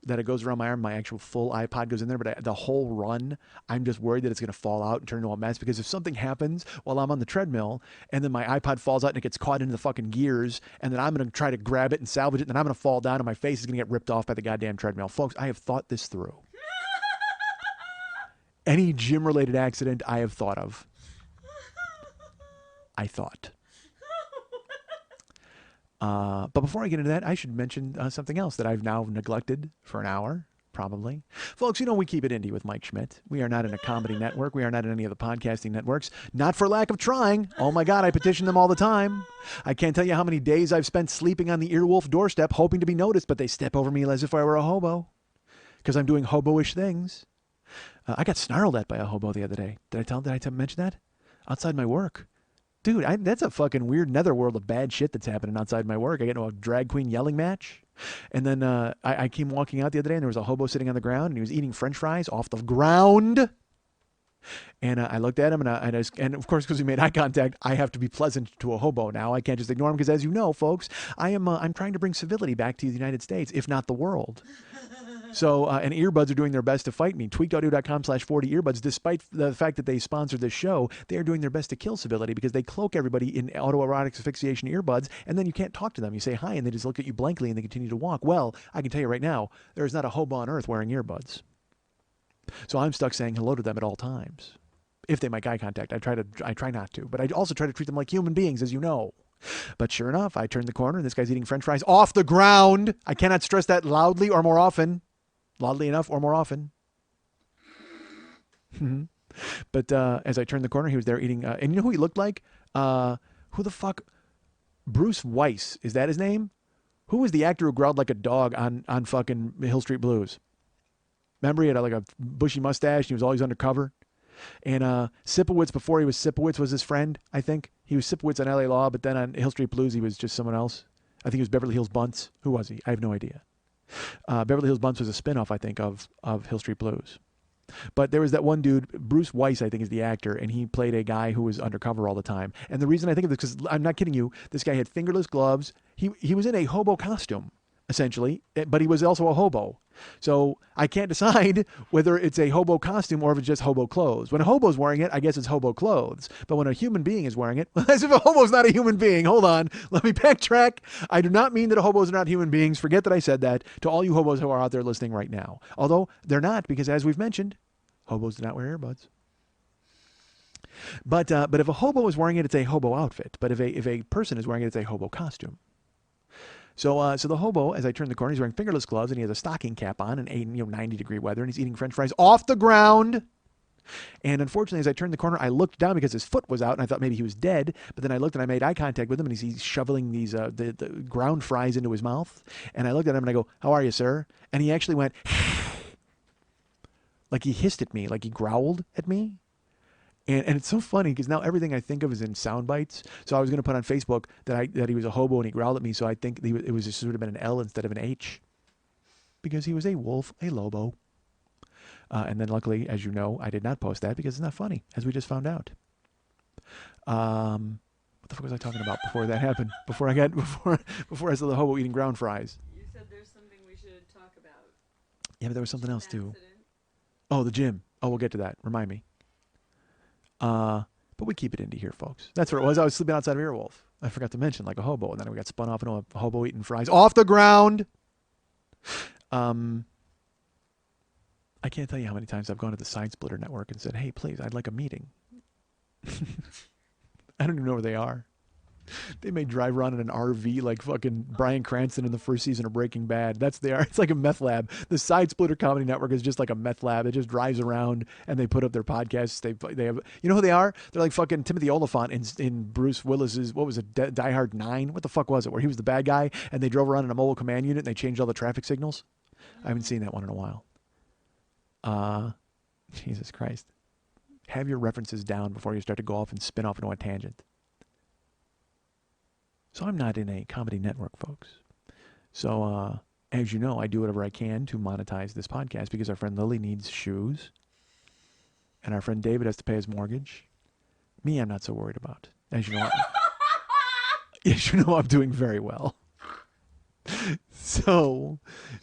S1: that it goes around my arm. My actual full iPod goes in there, but the whole run, I'm just worried that it's going to fall out and turn into a mess because if something happens while I'm on the treadmill and then my iPod falls out and it gets caught into the fucking gears and then I'm going to try to grab it and salvage it and then I'm going to fall down and my face is going to get ripped off by the goddamn treadmill. Folks, I have thought this through. Any gym-related accident I have thought of. I thought. But before I get into that, I should mention something else that I've now neglected for an hour, probably. Folks, you know we keep it indie with Mike Schmidt. We are not in a comedy network. We are not in any of the podcasting networks. Not for lack of trying. Oh my God, I petition them all the time. I can't tell you how many days I've spent sleeping on the Earwolf doorstep hoping to be noticed, but they step over me as if I were a hobo. Because I'm doing hobo-ish things. I got snarled at by a hobo the other day. Did I mention that? Outside my work. Dude, that's a fucking weird netherworld of bad shit that's happening outside my work. I get into a drag queen yelling match. And then I came walking out the other day and there was a hobo sitting on the ground and he was eating french fries off the ground. And I looked at him and of course, because we made eye contact, I have to be pleasant to a hobo now. I can't just ignore him because as you know, folks, I'm trying to bring civility back to the United States, if not the world. So, and earbuds are doing their best to fight me. Tweakedaudio.com/40earbuds. Despite the fact that they sponsored this show, they are doing their best to kill civility because they cloak everybody in autoerotic asphyxiation earbuds, and then you can't talk to them. You say hi, and they just look at you blankly, and they continue to walk. Well, I can tell you right now, there is not a hobo on earth wearing earbuds. So I'm stuck saying hello to them at all times. If they make eye contact, I try not to, but I also try to treat them like human beings, as you know. But sure enough, I turned the corner, and this guy's eating french fries off the ground. I cannot stress that loudly or more often. Loudly enough or more often. But as I turned the corner, he was there eating. And you know who he looked like? Who the fuck? Bruce Weiss. Is that his name? Who was the actor who growled like a dog on fucking Hill Street Blues? Remember he had like a bushy mustache. And he was always undercover. And Sipowicz, before he was Sipowicz, was his friend, I think. He was Sipowicz on LA Law, but then on Hill Street Blues, he was just someone else. I think he was Beverly Hills Bunce. Who was he? I have no idea. Beverly Hills Bunce was a spinoff, I think, of Hill Street Blues. But there was that one dude, Bruce Weiss, I think is the actor, and he played a guy who was undercover all the time. And the reason I think of this, because I'm not kidding you, this guy had fingerless gloves. He was in a hobo costume, essentially, but he was also a hobo. So I can't decide whether it's a hobo costume or if it's just hobo clothes. When a hobo's wearing it, I guess it's hobo clothes. But when a human being is wearing it, as if a hobo's not a human being. Hold on. Let me backtrack. I do not mean that hobos are not human beings. Forget that I said that to all you hobos who are out there listening right now. Although they're not, because as we've mentioned, hobos do not wear earbuds. But if a hobo is wearing it, it's a hobo outfit. But if a person is wearing it, it's a hobo costume. So the hobo, as I turn the corner, he's wearing fingerless gloves and he has a stocking cap on in 90-degree weather, and he's eating French fries off the ground. And unfortunately, as I turned the corner, I looked down because his foot was out, and I thought maybe he was dead. But then I looked and I made eye contact with him, and he's shoveling these the ground fries into his mouth. And I looked at him and I go, "How are you, sir?" And he actually went like he hissed at me, like he growled at me. And it's so funny because now everything I think of is in sound bites. So I was going to put on Facebook that he was a hobo and he growled at me. So I think it was just sort of been an L instead of an H, because he was a wolf, a lobo. And then luckily, as you know, I did not post that because it's not funny, as we just found out. What the fuck was I talking about before that happened? Before I saw the hobo eating ground fries.
S2: You said there's something we should talk about.
S1: Yeah, but there was something else too.
S2: Accident.
S1: Oh, the gym. Oh, we'll get to that. Remind me. But we keep it indie here, folks. That's what it was. I was sleeping outside of Earwolf. I forgot to mention, like a hobo, and then we got spun off into a hobo eating fries off the ground. I can't tell you how many times I've gone to the Side Splitter Network and said, "Hey, please, I'd like a meeting." I don't even know where they are. They may drive around in an RV like fucking Bryan Cranston in the first season of Breaking Bad. That's they are. It's like a meth lab. The Side Splitter Comedy Network is just like a meth lab. It just drives around and they put up their podcasts. They have, you know who they are? They're like fucking Timothy Olyphant in Bruce Willis's, what was it, Die Hard 9? What the fuck was it? Where he was the bad guy and they drove around in a mobile command unit and they changed all the traffic signals. I haven't seen that one in a while. Jesus Christ. Have your references down before you start to go off and spin off into a tangent. So I'm not in a comedy network, folks. So as you know, I do whatever I can to monetize this podcast because our friend Lily needs shoes. And our friend David has to pay his mortgage. Me, I'm not so worried about. As you know, I'm doing very well. So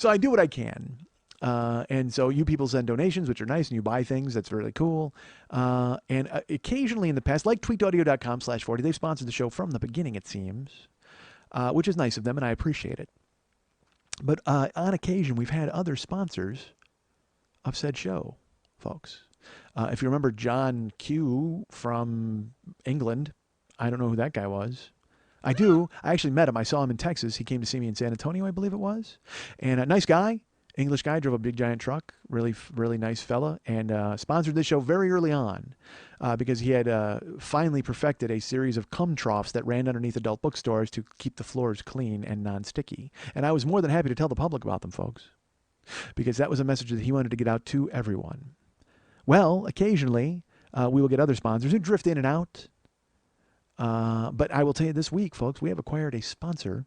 S1: I do what I can. And so you people send donations, which are nice, and you buy things. That's really cool. And occasionally in the past, like tweetaudio.com/40, they've sponsored the show from the beginning, it seems, which is nice of them, and I appreciate it. But on occasion, we've had other sponsors of said show, folks. If you remember John Q from England, I don't know who that guy was. I do. I actually met him. I saw him in Texas. He came to see me in San Antonio, I believe it was. And a nice guy. English guy, drove a big giant truck, really, really nice fella, and sponsored this show very early on because he had finally perfected a series of cum troughs that ran underneath adult bookstores to keep the floors clean and non-sticky. And I was more than happy to tell the public about them, folks, because that was a message that he wanted to get out to everyone. Well, occasionally we will get other sponsors who drift in and out. But I will tell you this week, folks, we have acquired a sponsor.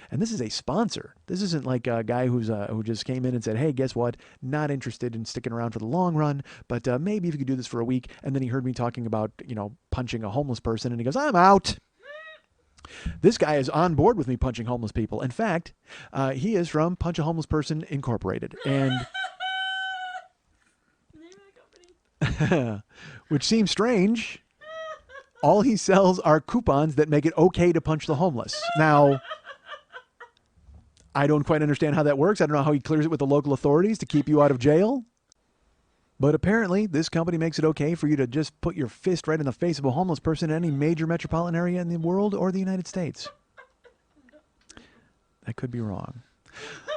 S1: And this is a sponsor. This isn't like a guy who just came in and said, "Hey, guess what? Not interested in sticking around for the long run, but maybe if you could do this for a week." And then he heard me talking about, punching a homeless person, and he goes, "I'm out." This guy is on board with me punching homeless people. In fact, he is from Punch a Homeless Person Incorporated, and
S2: Name of the company.
S1: which seems strange. All he sells are coupons that make it okay to punch the homeless. Now, I don't quite understand how that works. I don't know how he clears it with the local authorities to keep you out of jail. But apparently, this company makes it okay for you to just put your fist right in the face of a homeless person in any major metropolitan area in the world or the United States. That could be wrong.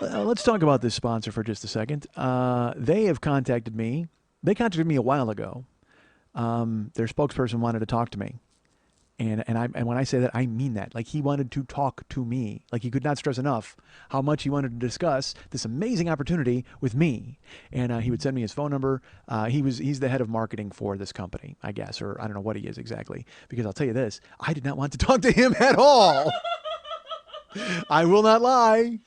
S1: Let's talk about this sponsor for just a second. They have contacted me. They contacted me a while ago. Their spokesperson wanted to talk to me. And when I say that, I mean that. Like, he wanted to talk to me. Like, he could not stress enough how much he wanted to discuss this amazing opportunity with me. And he would send me his phone number. He's the head of marketing for this company, I guess, or I don't know what he is exactly. Because I'll tell you this, I did not want to talk to him at all. I will not lie.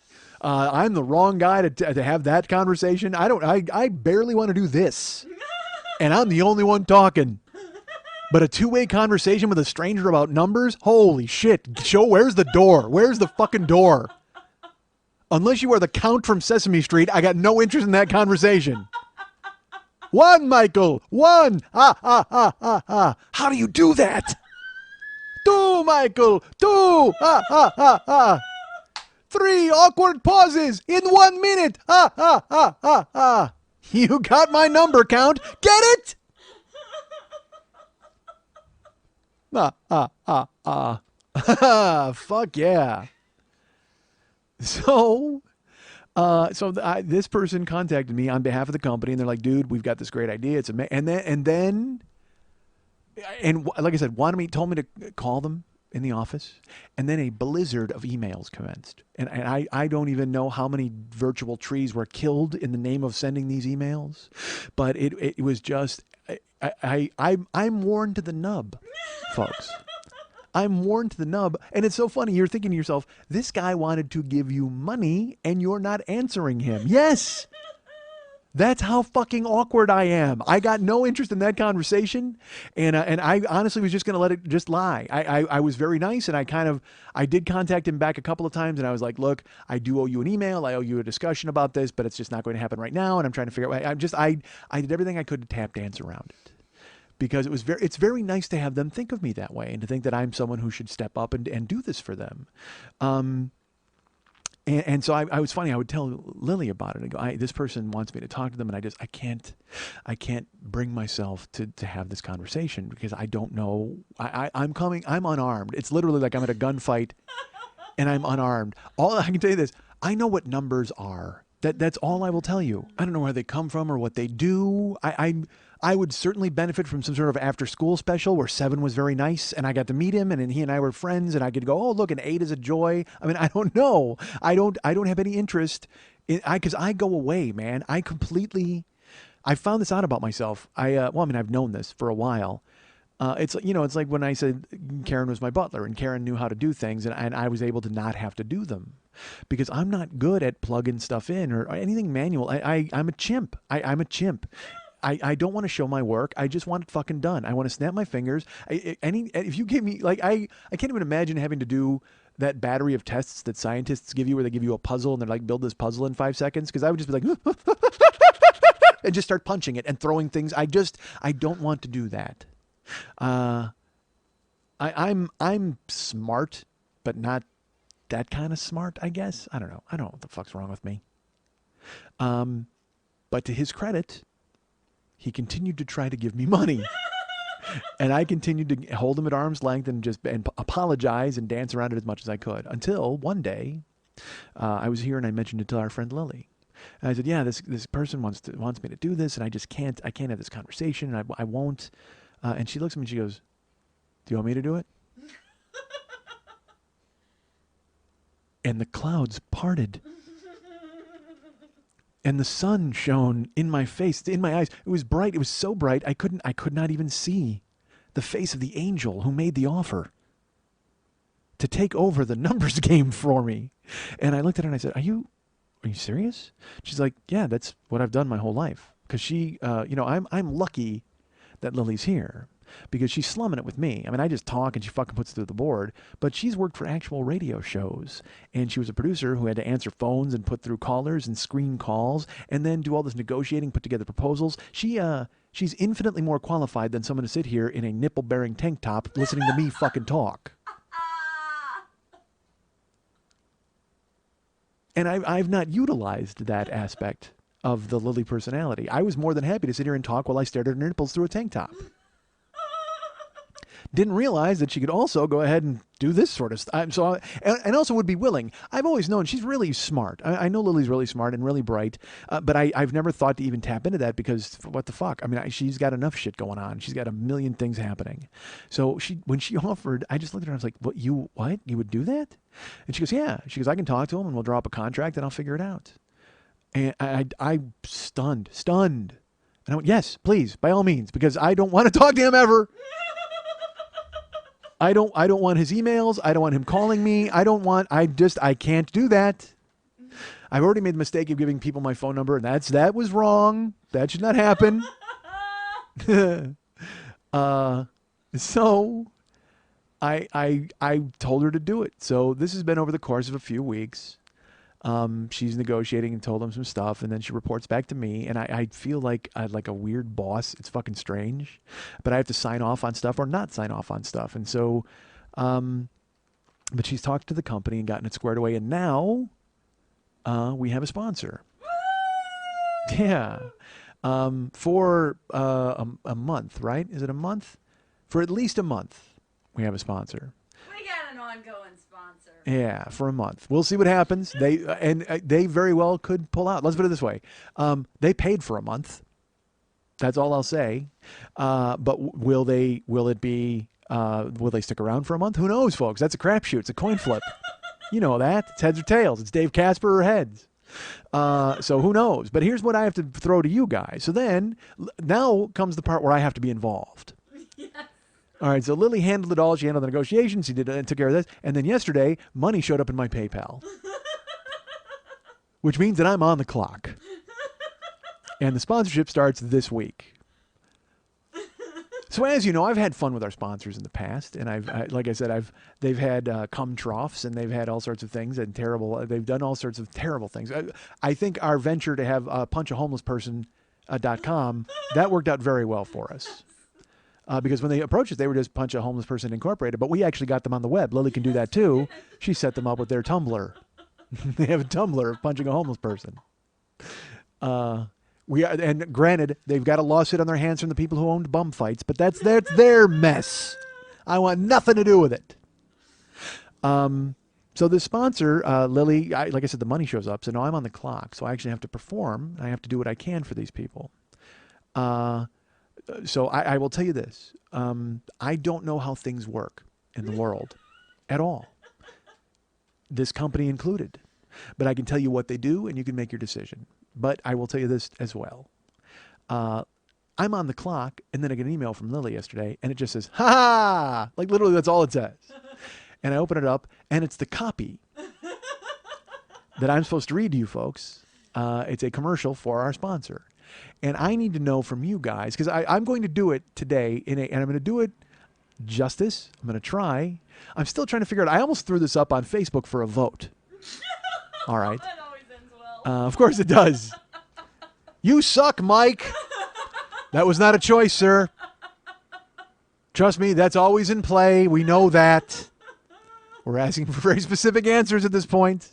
S1: I'm the wrong guy to have that conversation. I barely want to do this. and I'm the only one talking. But a two-way conversation with a stranger about numbers? Holy shit. Show, where's the door? Where's the fucking door? Unless you are the Count from Sesame Street, I got no interest in that conversation. One, Michael. One. How do you do that? Two, Michael. Two. Three awkward pauses in 1 minute. You got my number, Count. Get it? Fuck yeah. So this person contacted me on behalf of the company, and they're like, "Dude, we've got this great idea. It's and then like I said, told me to call them in the office, and then a blizzard of emails commenced, and I don't even know how many virtual trees were killed in the name of sending these emails, but it was just I'm worn to the nub, folks. I'm worn to the nub. And it's so funny. You're thinking to yourself, this guy wanted to give you money and you're not answering him. Yes. That's how fucking awkward I am. I got no interest in that conversation. And I honestly was just going to let it just lie. I was very nice, and I did contact him back a couple of times, and I was like, look, I do owe you an email. I owe you a discussion about this, but it's just not going to happen right now. And I'm trying to figure out, I did everything I could to tap dance around it. Because it's very nice to have them think of me that way, and to think that I'm someone who should step up and do this for them. And so I was funny. I would tell Lily about it. I go, this person wants me to talk to them, and I can't bring myself to have this conversation because I don't know. I'm unarmed. It's literally like I'm at a gunfight, and I'm unarmed. All I can tell you this: I know what numbers are. That's all I will tell you. I don't know where they come from or what they do. I would certainly benefit from some sort of after-school special where 7 was very nice, and I got to meet him, and he and I were friends, and I could go, oh, look, an 8 is a joy. I mean, I don't know. I don't have any interest because I go away, man. I found this out about myself. I've known this for a while. It's like when I said Karen was my butler, and Karen knew how to do things, and I was able to not have to do them because I'm not good at plugging stuff in or anything manual. I'm a chimp. I'm a chimp. I don't want to show my work. I just want it fucking done. I want to snap my fingers. If you give me, like, I can't even imagine having to do that battery of tests that scientists give you where they give you a puzzle and they're like, build this puzzle in 5 seconds. Because I would just be like, and just start punching it and throwing things. I don't want to do that. I'm smart, but not that kind of smart, I guess. I don't know. I don't know what the fuck's wrong with me. But to his credit, he continued to try to give me money. And I continued to hold him at arm's length and apologize and dance around it as much as I could. Until one day, I was here and I mentioned it to our friend Lily. And I said, yeah, this person wants me to do this, and I just can't have this conversation, and I won't. And she looks at me and she goes, do you want me to do it? And the clouds parted. And the sun shone in my face, in my eyes. It was bright. It was so bright, I could not even see the face of the angel who made the offer to take over the numbers game for me. And I looked at her and I said, are you serious? She's like, yeah, that's what I've done my whole life. Because she, I'm lucky that Lily's here because she's slumming it with me. I mean, I just talk and she fucking puts it through the board, but she's worked for actual radio shows, and she was a producer who had to answer phones and put through callers and screen calls and then do all this negotiating, put together proposals. She's infinitely more qualified than someone to sit here in a nipple-bearing tank top listening to me fucking talk. And I've not utilized that aspect of the Lily personality. I was more than happy to sit here and talk while I stared at her nipples through a tank top. Didn't realize that she could also go ahead and do this sort of stuff. And also would be willing. I've always known she's really smart. I know Lily's really smart and really bright, but I've never thought to even tap into that because what the fuck? I mean, she's got enough shit going on. She's got a million things happening. So when she offered, I just looked at her and I was like, what? You would do that? And she goes, yeah. She goes, I can talk to him and we'll draw up a contract and I'll figure it out. And I stunned. And I went, yes, please, by all means, because I don't want to talk to him ever. I don't want his emails. I don't want him calling me. I can't do that. I've already made the mistake of giving people my phone number, and that was wrong. That should not happen. So I told her to do it. So this has been over the course of a few weeks. She's negotiating and told them some stuff, and then she reports back to me, and I feel like a weird boss. It's fucking strange, but I have to sign off on stuff or not sign off on stuff, and so, but she's talked to the company and gotten it squared away, and now, we have a sponsor. Yeah, for a month, right? Is it a month? For at least a month, we have a sponsor.
S2: We got an ongoing sponsor.
S1: Yeah, for a month. We'll see what happens. They very well could pull out. Let's put it this way: they paid for a month. That's all I'll say. But will they? Will it be? Will they stick around for a month? Who knows, folks? That's a crapshoot. It's a coin flip. You know that. It's heads or tails. It's Dave Casper or heads. So who knows? But here's what I have to throw to you guys. So then, now comes the part where I have to be involved.
S2: Yes.
S1: All right, so Lily handled it all. She handled the negotiations. She did took care of this. And then yesterday, money showed up in my PayPal, which means that I'm on the clock. And the sponsorship starts this week. So as you know, I've had fun with our sponsors in the past, and like I said, they've had cum troughs, and they've had all sorts of things, and they've done all sorts of terrible things. I think our venture to have punchahomelessperson.com that worked out very well for us. Because when they approached us, they were just Punch a Homeless Person Incorporated, but we actually got them on the web. Lily can do that too. She set them up with their Tumblr. They have a Tumblr of punching a homeless person. And granted, they've got a lawsuit on their hands from the people who owned bum fights, but that's their mess. I want nothing to do with it. So the sponsor, Lily, like I said, the money shows up, so now I'm on the clock. So I actually have to perform. I have to do what I can for these people. So I will tell you this. I don't know how things work in the world at all. This company included. But I can tell you what they do, and you can make your decision. But I will tell you this as well. I'm on the clock, and then I get an email from Lily yesterday, and it just says, ha ha! Like literally that's all it says. And I open it up, and it's the copy that I'm supposed to read to you folks. It's a commercial for our sponsor. And I need to know from you guys, because I'm going to do it today, and I'm going to do it justice. I'm going to try. I'm still trying to figure out. I almost threw this up on Facebook for a vote. All right.
S2: That always ends well.
S1: Of course it does. You suck, Mike. That was not a choice, sir. Trust me, that's always in play. We know that. We're asking for very specific answers at this point.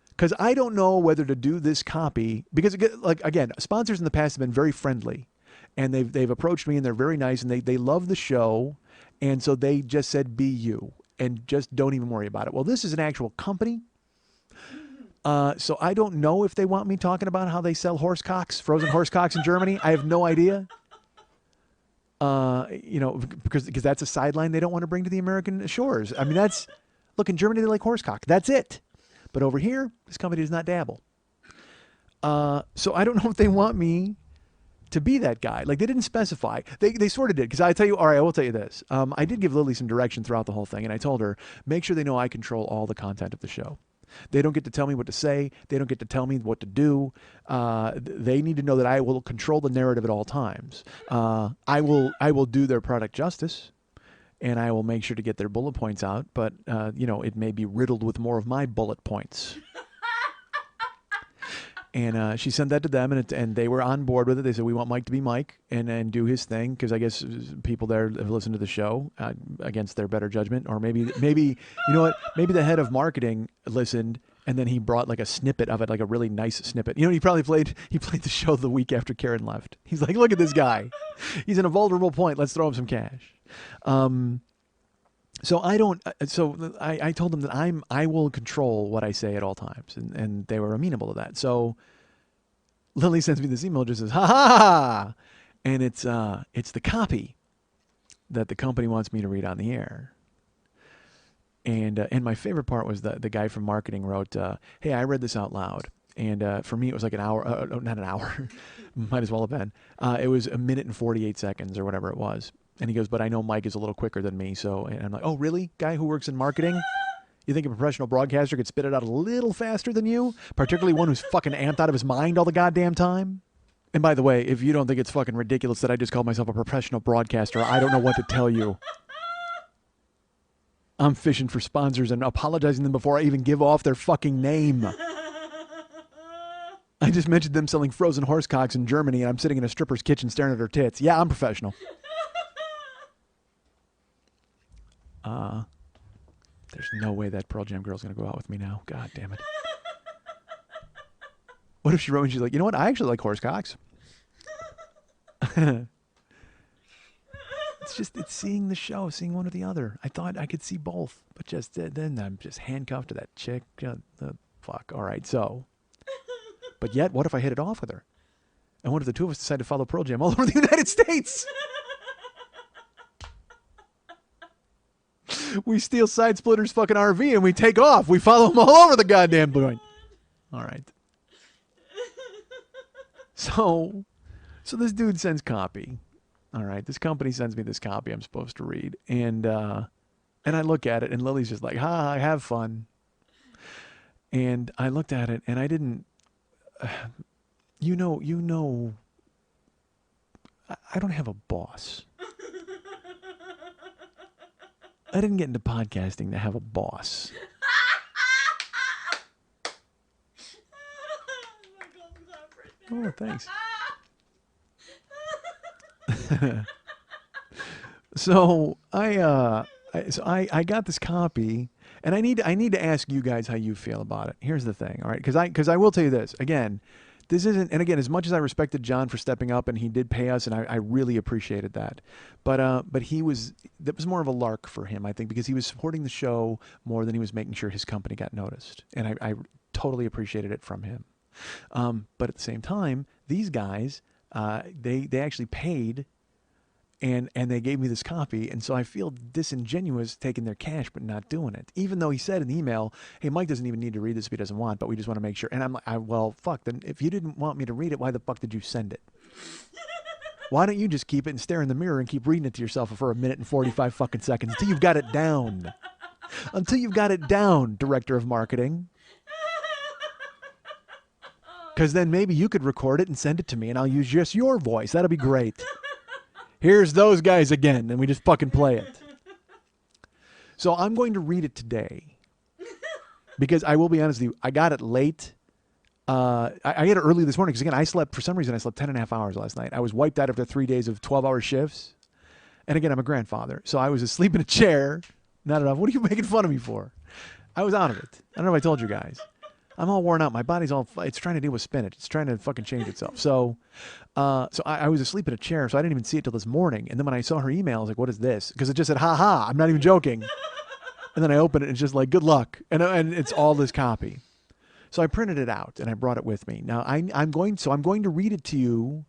S1: Because I don't know whether to do this copy. Because, like again, sponsors in the past have been very friendly. And they've approached me, and they're very nice, and they love the show. And so they just said, be you. And just don't even worry about it. Well, this is an actual company. So I don't know if they want me talking about how they sell horse cocks, frozen horse cocks in Germany. I have no idea. Because that's a sideline they don't want to bring to the American shores. I mean, look, in Germany, they like horse cock. That's it. But over here, this company does not dabble. So I don't know if they want me to be that guy. Like, they didn't specify. They sort of did. Because I tell you, all right, I will tell you this. I did give Lily some direction throughout the whole thing. And I told her, make sure they know I control all the content of the show. They don't get to tell me what to say. They don't get to tell me what to do. They need to know that I will control the narrative at all times. I will do their product justice, and I will make sure to get their bullet points out. But it may be riddled with more of my bullet points. And she sent that to them, and they were on board with it. They said, we want Mike to be Mike and do his thing, because I guess people there have listened to the show against their better judgment. Or maybe you know what? Maybe the head of marketing listened, and then he brought like a snippet of it, like a really nice snippet. He probably played the show the week after Karen left. He's like, look at this guy. He's in a vulnerable point. Let's throw him some cash. So I don't. So I told them that I will control what I say at all times, and they were amenable to that. So Lily sends me this email, just says, "Ha ha ha," and it's the copy that the company wants me to read on the air. And my favorite part was the guy from marketing wrote, "Hey, I read this out loud." And for me, it was like an hour, not an hour, might as well have been. It was 1 minute and 48 seconds or whatever it was. And he goes, but I know Mike is a little quicker than me. And I'm like, oh, really? Guy who works in marketing? You think a professional broadcaster could spit it out a little faster than you? Particularly one who's fucking amped out of his mind all the goddamn time? And by the way, if you don't think it's fucking ridiculous that I just called myself a professional broadcaster, I don't know what to tell you. I'm fishing for sponsors and apologizing to them before I even give off their fucking name. I just mentioned them selling frozen horse cocks in Germany, and I'm sitting in a stripper's kitchen staring at her tits. Yeah, I'm professional. There's no way that Pearl Jam girl's going to go out with me now. God damn it. What if she wrote and she's like, you know what? I actually like horse cocks. It's seeing the show, seeing one or the other. I thought I could see both, but just then I'm just handcuffed to that chick. Fuck. All right, so. But yet, what if I hit it off with her? And what if the two of us decide to follow Pearl Jam all over the United States? We steal Side Splitter's fucking RV and we take off. We follow him all over the goddamn joint. All right. So this dude sends copy. All right. This company sends me this copy I'm supposed to read. And I look at it and Lily's just like, ha, have fun. And I looked at it and I didn't, you know, I don't have a boss. I didn't get into podcasting to have a boss. Oh, thanks. So I got this copy, and I need to ask you guys how you feel about it. Here's the thing, all right? Because I will tell you this again. This isn't, and again, as much as I respected John for stepping up, and he did pay us, and I really appreciated that, but that was more of a lark for him, I think, because he was supporting the show more than he was making sure his company got noticed, and I totally appreciated it from him. But at the same time, these guys, they actually paid, and they gave me this copy, and so I feel disingenuous taking their cash but not doing it. Even though he said in the email, hey, Mike doesn't even need to read this if he doesn't want, but we just want to make sure. And I'm like, well, fuck, then if you didn't want me to read it, why the fuck did you send it? Why don't you just keep it and stare in the mirror and keep reading it to yourself for 1 minute and 45 fucking seconds until you've got it down? Until you've got it down, Director of Marketing. Because then maybe you could record it and send it to me, and I'll use just your voice. That'll be great. Here's those guys again, and we just fucking play it. So I'm going to read it today. Because I will be honest with you, I got it late. I got it early this morning, because again, for some reason, I slept 10 and a half hours last night. I was wiped out after 3 days of 12-hour shifts. And again, I'm a grandfather, so I was asleep in a chair. Not enough. What are you making fun of me for? I was out of it. I don't know if I told you guys. I'm all worn out. My body's it's trying to deal with spinach. It's trying to fucking change itself. So I was asleep in a chair, so I didn't even see it till this morning. And then when I saw her email, I was like, what is this? Because it just said, ha ha, I'm not even joking. And then I opened it and it's just like, good luck. And it's all this copy. So I printed it out and I brought it with me. Now I'm going to read it to you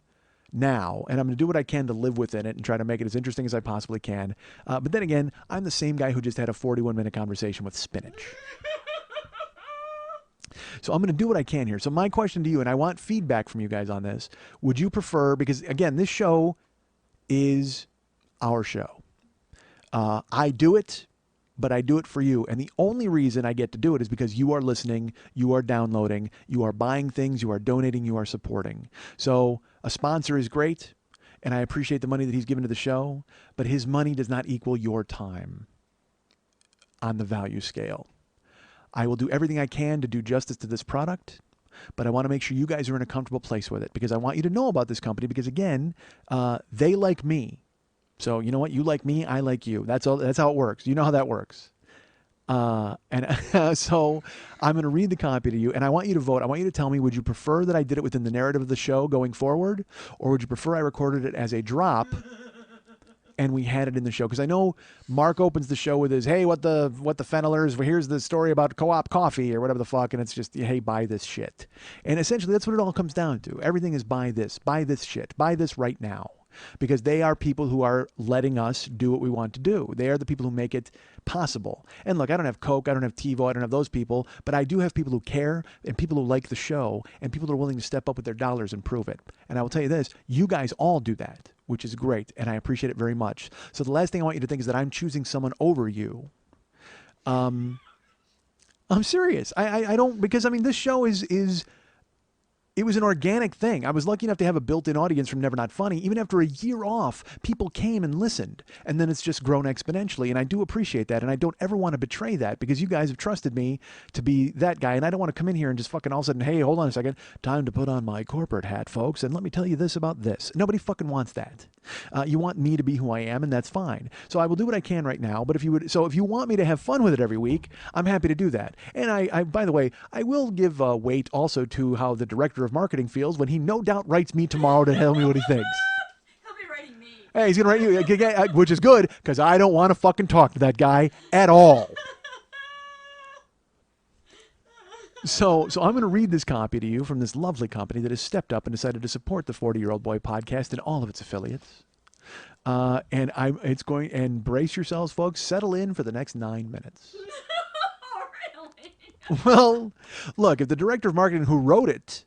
S1: now, and I'm going to do what I can to live within it and try to make it as interesting as I possibly can. But then again, I'm the same guy who just had a 41-minute conversation with spinach. So I'm going to do what I can here. So my question to you, and I want feedback from you guys on this, would you prefer, because again, this show is our show. I do it, but I do it for you. And the only reason I get to do it is because you are listening, you are downloading, you are buying things, you are donating, you are supporting. So a sponsor is great, and I appreciate the money that he's given to the show, but his money does not equal your time on the value scale. I will do everything I can to do justice to this product, but I want to make sure you guys are in a comfortable place with it, because I want you to know about this company, because again, they like me. So you know what? You like me, I like you. That's all. That's how it works. You know how that works. So I'm going to read the copy to you, and I want you to vote. I want you to tell me, would you prefer that I did it within the narrative of the show going forward, or would you prefer I recorded it as a drop and we had it in the show? Because I know Mark opens the show with his, hey, what the Fennelers, here's the story about Co-op coffee or whatever the fuck, and it's just, hey, buy this shit. And essentially that's what it all comes down to. Everything is buy this shit, buy this right now. Because they are people who are letting us do what we want to do. They are the people who make it possible. And look, I don't have Coke, I don't have TiVo, I don't have those people, but I do have people who care, and people who like the show, and people who are willing to step up with their dollars and prove it. And I will tell you this, you guys all do that, which is great, and I appreciate it very much. So the last thing I want you to think is that I'm choosing someone over you. I'm serious. I don't, because I mean, this show is It was an organic thing. I was lucky enough to have a built-in audience from Never Not Funny. Even after a year off, people came and listened. And then it's just grown exponentially. And I do appreciate that. And I don't ever want to betray that because you guys have trusted me to be that guy. And I don't want to come in here and just fucking all of a sudden, hey, hold on a second. Time to put on my corporate hat, folks. And let me tell you this about this. Nobody fucking wants that. You want me to be who I am, and that's fine. So I will do what I can right now. But if you want me to have fun with it every week, I'm happy to do that. And I by the way, I will give weight also to how the director of marketing feels when he no doubt writes me tomorrow to tell me what he thinks.
S2: He'll be writing me.
S1: Hey, he's gonna write you, which is good because I don't want to fucking talk to that guy at all. So I'm going to read this copy to you from this lovely company that has stepped up and decided to support the 40-Year-Old Boy podcast and all of its affiliates. And brace yourselves, folks. Settle in for the next 9 minutes.
S2: Really?
S1: Well, look, if the director of marketing who wrote it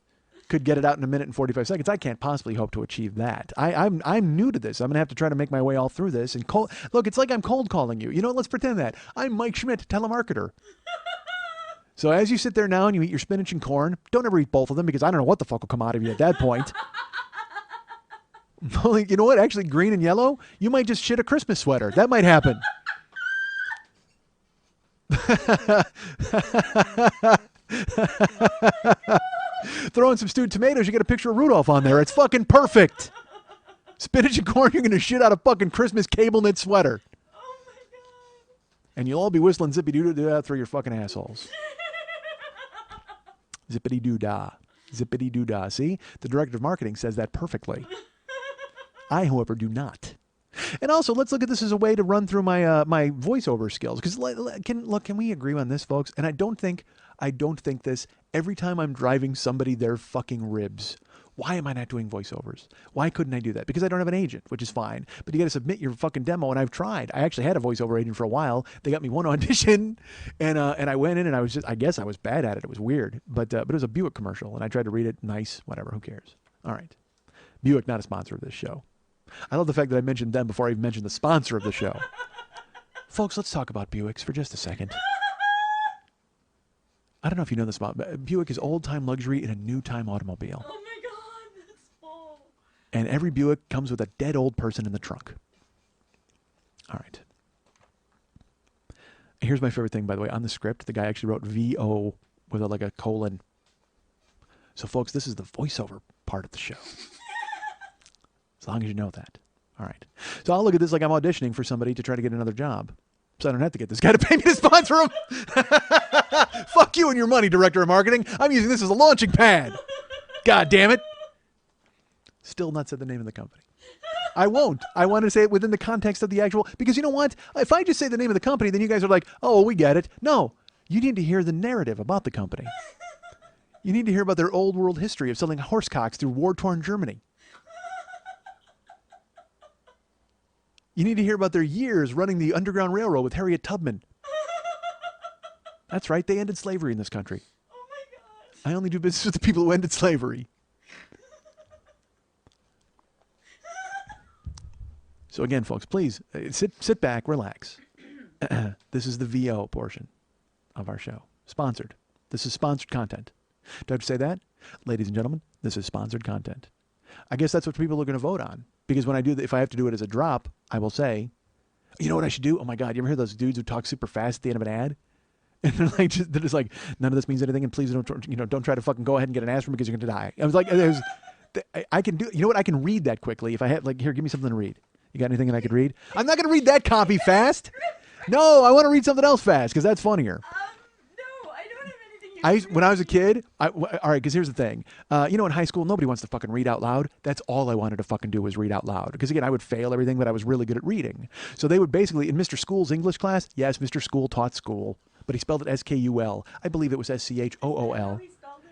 S1: could get it out in 1 minute and 45 seconds, I can't possibly hope to achieve that. I'm new to this. I'm going to have to try to make my way all through this. And look, it's like I'm cold calling you. You know what? Let's pretend that. I'm Mike Schmidt, telemarketer. So as you sit there now and you eat your spinach and corn, don't ever eat both of them because I don't know what the fuck will come out of you at that point. You know what? Actually, green and yellow, you might just shit a Christmas sweater. That might happen. Throw in some stewed tomatoes, you get a picture of Rudolph on there. It's fucking perfect. Spinach and corn, you're going to shit out a fucking Christmas cable knit sweater.
S2: Oh my god.
S1: And you'll all be whistling zippity-doo-dah through your fucking assholes. Zippity-doo-dah. Zippity-doo-dah. See? The director of marketing says that perfectly. I, however, do not. And also, let's look at this as a way to run through my my voiceover skills. Because can we agree on this, folks? And I don't think this every time I'm driving somebody their fucking ribs. Why am I not doing voiceovers? Why couldn't I do that? Because I don't have an agent, which is fine. But you got to submit your fucking demo, and I've tried. I actually had a voiceover agent for a while. They got me one audition, and I went in, and I guess I was bad at it. It was weird, but it was a Buick commercial, and I tried to read it nice, whatever. Who cares? All right, Buick, not a sponsor of this show. I love the fact that I mentioned them before I even mentioned the sponsor of the show. Folks, let's talk about Buicks for just a second. I don't know if you know this about Buick is old-time luxury in a new-time automobile.
S2: Oh my god, that's full.
S1: And every Buick comes with a dead old person in the trunk. All right. Here's my favorite thing, by the way. On the script, the guy actually wrote VO with a colon. So, folks, this is the voiceover part of the show. As long as you know that. All right. So I'll look at this like I'm auditioning for somebody to try to get another job. So I don't have to get this guy to pay me to sponsor him. Fuck you and your money, director of marketing. I'm using this as a launching pad. God damn it. Still not said the name of the company. I won't. I want to say it within the context of the actual, because you know what? If I just say the name of the company, then you guys are like, oh, we get it. No, you need to hear the narrative about the company. You need to hear about their old world history of selling horsecocks through war-torn Germany. You need to hear about their years running the Underground Railroad with Harriet Tubman. That's right. They ended slavery in this country.
S2: Oh my god.
S1: I only do business with the people who ended slavery. So again, folks, please sit back, relax. This is the VO portion of our show. Sponsored. This is sponsored content. Do I have to say that? Ladies and gentlemen, this is sponsored content. I guess that's what people are going to vote on. Because when I do, if I have to do it as a drop, I will say, you know what I should do? Oh my God, you ever hear those dudes who talk super fast at the end of an ad? And they're just like, none of this means anything, and please don't try to fucking go ahead and get an aspirin because you're going to die. I was like, I can do, you know what? I can read that quickly. If I have, here, give me something to read. You got anything that I could read? I'm not going to read that copy fast. No, I want to read something else fast because that's funnier.
S2: No, I don't have anything you
S1: When I was a kid, all right, because here's the thing. In high school, nobody wants to fucking read out loud. That's all I wanted to fucking do was read out loud. Because again, I would fail everything, but I was really good at reading. So they would basically, in Mr. School's English class, yes, Mr. School taught school, but he spelled it S-K-U-L. I believe it was S-C-H-O-O-L.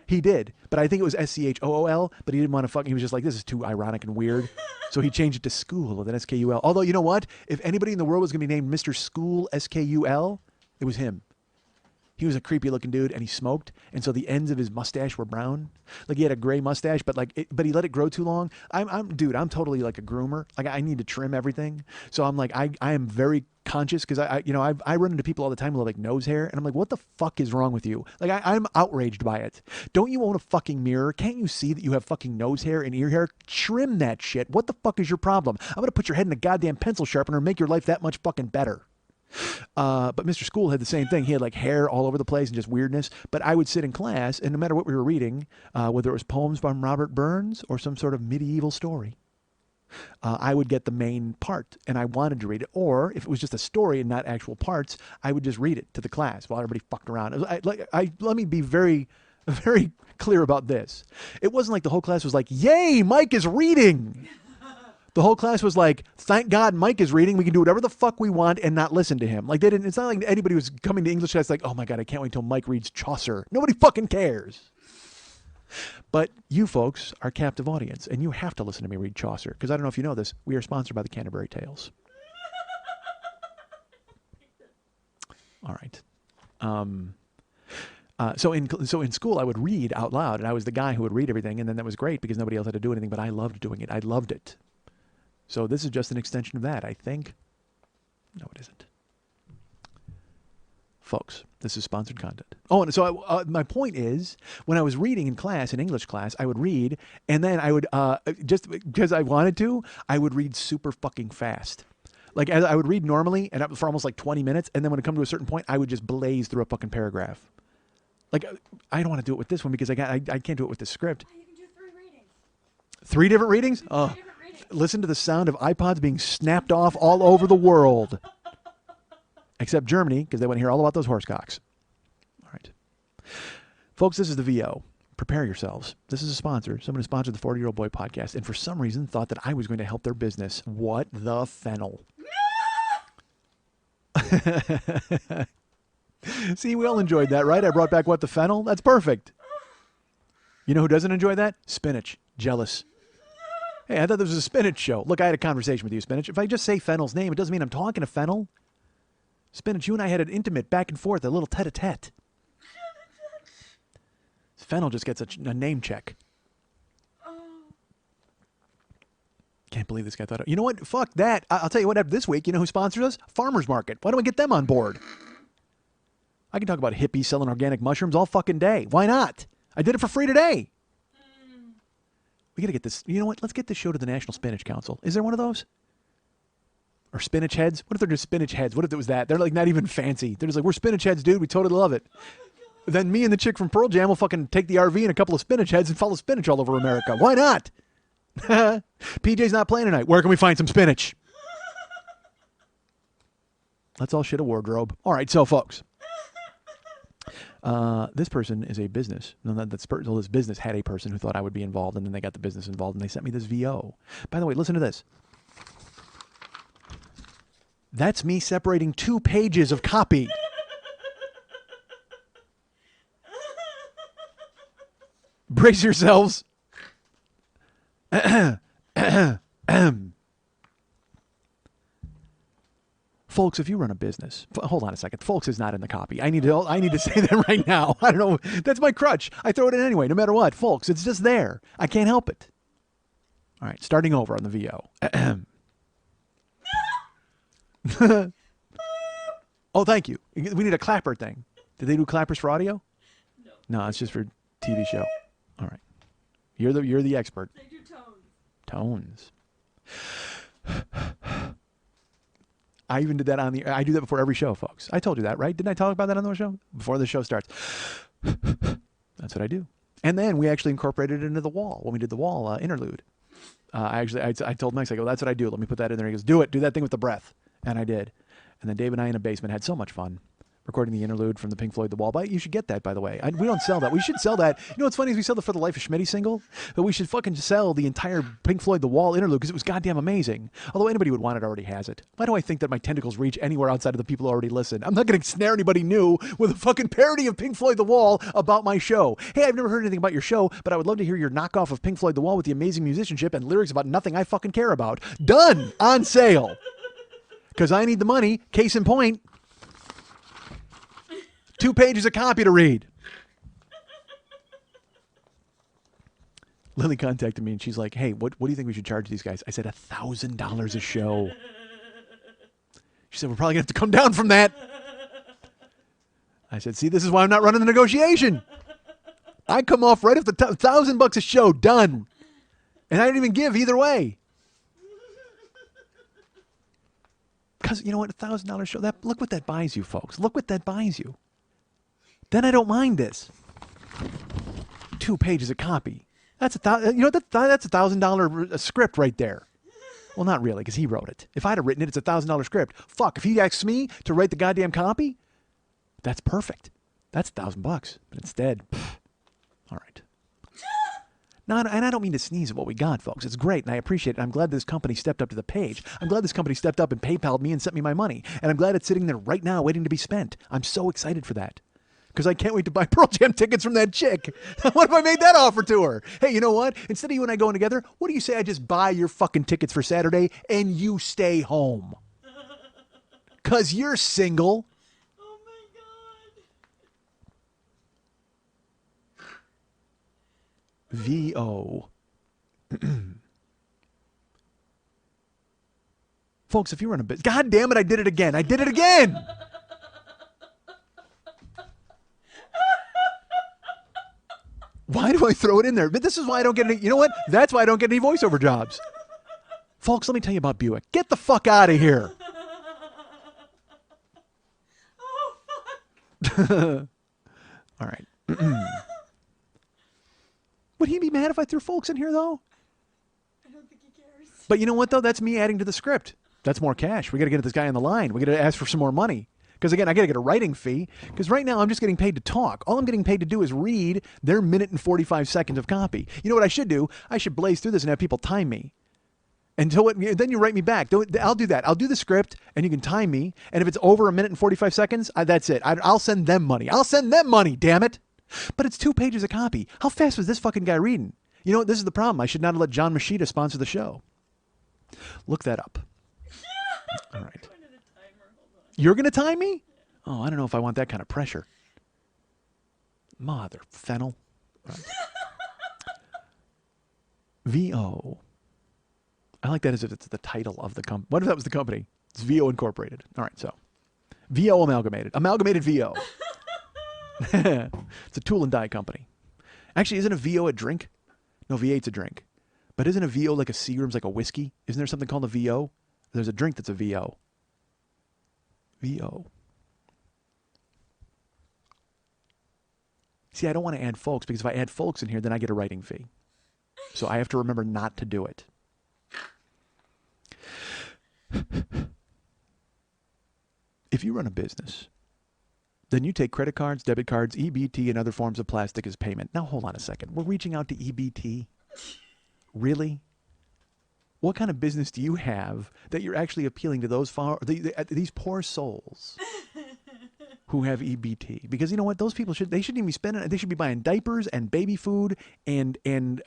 S1: He did, but I think it was S-C-H-O-O-L, but he didn't want to fucking, he was just like, this is too ironic and weird. So he changed it to School with an S-K-U-L. Although, you know what? If anybody in the world was going to be named Mr. School S-K-U-L, it was him. He was a creepy looking dude, and he smoked, and so the ends of his mustache were brown. Like he had a gray mustache, but but he let it grow too long. I'm totally like a groomer. Like I need to trim everything. So I'm like, I am very conscious because I run into people all the time who have like nose hair, and I'm like, what the fuck is wrong with you? Like I'm outraged by it. Don't you own a fucking mirror? Can't you see that you have fucking nose hair and ear hair? Trim that shit. What the fuck is your problem? I'm gonna put your head in a goddamn pencil sharpener and make your life that much fucking better. But Mr. School had the same thing. He had like hair all over the place and just weirdness. But I would sit in class, and no matter what we were reading, whether it was poems from Robert Burns or some sort of medieval story, I would get the main part, and I wanted to read it. Or if it was just a story and not actual parts, I would just read it to the class while everybody fucked around. Let me be very, very clear about this. It wasn't like the whole class was like, "Yay, Mike is reading." The whole class was like, thank God Mike is reading. We can do whatever the fuck we want and not listen to him. Like they didn't, it's not like anybody was coming to English class like, oh my God, I can't wait till Mike reads Chaucer. Nobody fucking cares. But you folks are captive audience, and you have to listen to me read Chaucer. Because I don't know if you know this, we are sponsored by the Canterbury Tales. All right. So in school, I would read out loud, and I was the guy who would read everything, and then that was great because nobody else had to do anything, but I loved doing it. I loved it. So this is just an extension of that, I think. No, it isn't. Folks, this is sponsored content. Oh, and so my point is, when I was reading in class, in English class, I would read, and then I would, just because I wanted to, I would read super fucking fast. Like, as I would read normally, and for almost like 20 minutes, and then when it come to a certain point, I would just blaze through a fucking paragraph. Like, I don't want to do it with this one because I can't do it with the script.
S2: You can do 3 readings.
S1: 3 different readings? Oh. Listen to the sound of iPods being snapped off all over the world. Except Germany, because they want to hear all about those horse cocks. All right. Folks, this is the VO. Prepare yourselves. This is a sponsor. Someone who sponsored the 40-Year-Old Boy podcast, and for some reason thought that I was going to help their business. What the fennel? See, we all enjoyed that, right? I brought back What the Fennel. That's perfect. You know who doesn't enjoy that? Spinach. Jealous. Hey, I thought this was a Spinach show. Look, I had a conversation with you, Spinach. If I just say Fennel's name, it doesn't mean I'm talking to Fennel. Spinach, you and I had an intimate back and forth, a little tete-a-tete. Fennel just gets a name check. Can't believe this guy thought, you know what? Fuck that. I'll tell you what happened this week. You know who sponsors us? Farmer's Market. Why don't we get them on board? I can talk about hippies selling organic mushrooms all fucking day. Why not? I did it for free today. We got to get this. You know what? Let's get this show to the National Spinach Council. Is there one of those? Or spinach heads? What if they're just spinach heads? What if it was that? They're like not even fancy. They're just like, we're spinach heads, dude. We totally love it. Then me and the chick from Pearl Jam will fucking take the RV and a couple of spinach heads and follow spinach all over America. Why not? PJ's not playing tonight. Where can we find some spinach? Let's all shit a wardrobe. All right, so folks. This person is a business. This business had a person who thought I would be involved, and then they got the business involved, and they sent me this VO. By the way, listen to this. That's me separating 2 pages of copy. Brace yourselves. Folks, if you run a business, hold on a second. Folks is not in the copy. I need to say that right now. I don't know. That's my crutch. I throw it in anyway, no matter what. Folks, it's just there. I can't help it. All right, starting over on the VO. Oh, thank you. We need a clapper thing. Did they do clappers for audio? No, it's just for TV show. All right. You're the expert.
S2: They do
S1: Tones.
S2: tones.
S1: I even did that I do that before every show, folks. I told you that, right? Didn't I talk about that on the show? Before the show starts. That's what I do. And then we actually incorporated it into the wall when we did the wall interlude. I told Max, I go, that's what I do. Let me put that in there. He goes, do it. Do that thing with the breath. And I did. And then Dave and I in a basement had so much fun recording the interlude from the Pink Floyd The Wall. But you should get that, by the way. We don't sell that. We should sell that. You know what's funny is we sell the For the Life of Schmitty single, but we should fucking sell the entire Pink Floyd The Wall interlude because it was goddamn amazing. Although anybody who would want it already has it. Why do I think that my tentacles reach anywhere outside of the people who already listen? I'm not going to snare anybody new with a fucking parody of Pink Floyd The Wall about my show. Hey, I've never heard anything about your show, but I would love to hear your knockoff of Pink Floyd The Wall with the amazing musicianship and lyrics about nothing I fucking care about. Done! On sale! Because I need the money. Case in point. 2 pages of copy to read. Lily contacted me and she's like, hey, what do you think we should charge these guys? I said $1,000 a show. She said, we're probably going to have to come down from that. I said, see, this is why I'm not running the negotiation. I come off right off the top, $1,000 a show, done. And I didn't even give either way. Because you know what, $1,000 show, look what that buys you, folks. Look what that buys you. Then I don't mind this. 2 pages of copy. That's that's $1,000 script right there. Well, not really, because he wrote it. If I'd have written it, it's $1,000 script. Fuck, if he asks me to write the goddamn copy, that's perfect. That's $1,000. But instead, all right. No, and I don't mean to sneeze at what we got, folks. It's great, and I appreciate it. I'm glad this company stepped up to the page. I'm glad this company stepped up and PayPal'd me and sent me my money. And I'm glad it's sitting there right now waiting to be spent. I'm so excited for that. Because I can't wait to buy Pearl Jam tickets from that chick. What if I made that offer to her? Hey, you know what? Instead of you and I going together, what do you say I just buy your fucking tickets for Saturday and you stay home? Because you're single.
S2: Oh my God.
S1: VO. Folks, if you run a business, God damn it, I did it again. I did it again. Why do I throw it in there? But this is why I don't get any, you know what? That's why I don't get any voiceover jobs. Folks, let me tell you about Buick. Get the fuck out of here.
S2: Oh, fuck.
S1: All right. Would he be mad if I threw folks in here, though?
S2: I don't think he cares.
S1: But you know what, though? That's me adding to the script. That's more cash. We got to get this guy on the line. We got to ask for some more money. Because, again, I got to get a writing fee. Because right now I'm just getting paid to talk. All I'm getting paid to do is read their minute and 45 seconds of copy. You know what I should do? I should blaze through this and have people time me. Then you write me back. I'll do that. I'll do the script, and you can time me. And if it's over a minute and 45 seconds, that's it. I'll send them money. I'll send them money, damn it. But it's 2 pages of copy. How fast was this fucking guy reading? You know what? This is the problem. I should not have let John Machida sponsor the show. Look that up. All right. You're going to time me? Oh, I don't know if I want that kind of pressure. Mother fennel. Right. VO. I like that as if it's the title of the company. What if that was the company? It's VO Incorporated. All right, so VO Amalgamated. Amalgamated VO. It's a tool and die company. Actually, isn't a VO a drink? No, V8's a drink. But isn't a VO like a Seagram's, like a whiskey? Isn't there something called a VO? There's a drink that's a VO. VO. See, I don't want to add folks because if I add folks in here, then I get a writing fee. So I have to remember not to do it. If you run a business, then you take credit cards, debit cards, EBT, and other forms of plastic as payment. Now, hold on a second. We're reaching out to EBT? Really? What kind of business do you have that you're actually appealing to these poor souls who have EBT? Because you know what? Those people shouldn't even be spending. They should be buying diapers and baby food and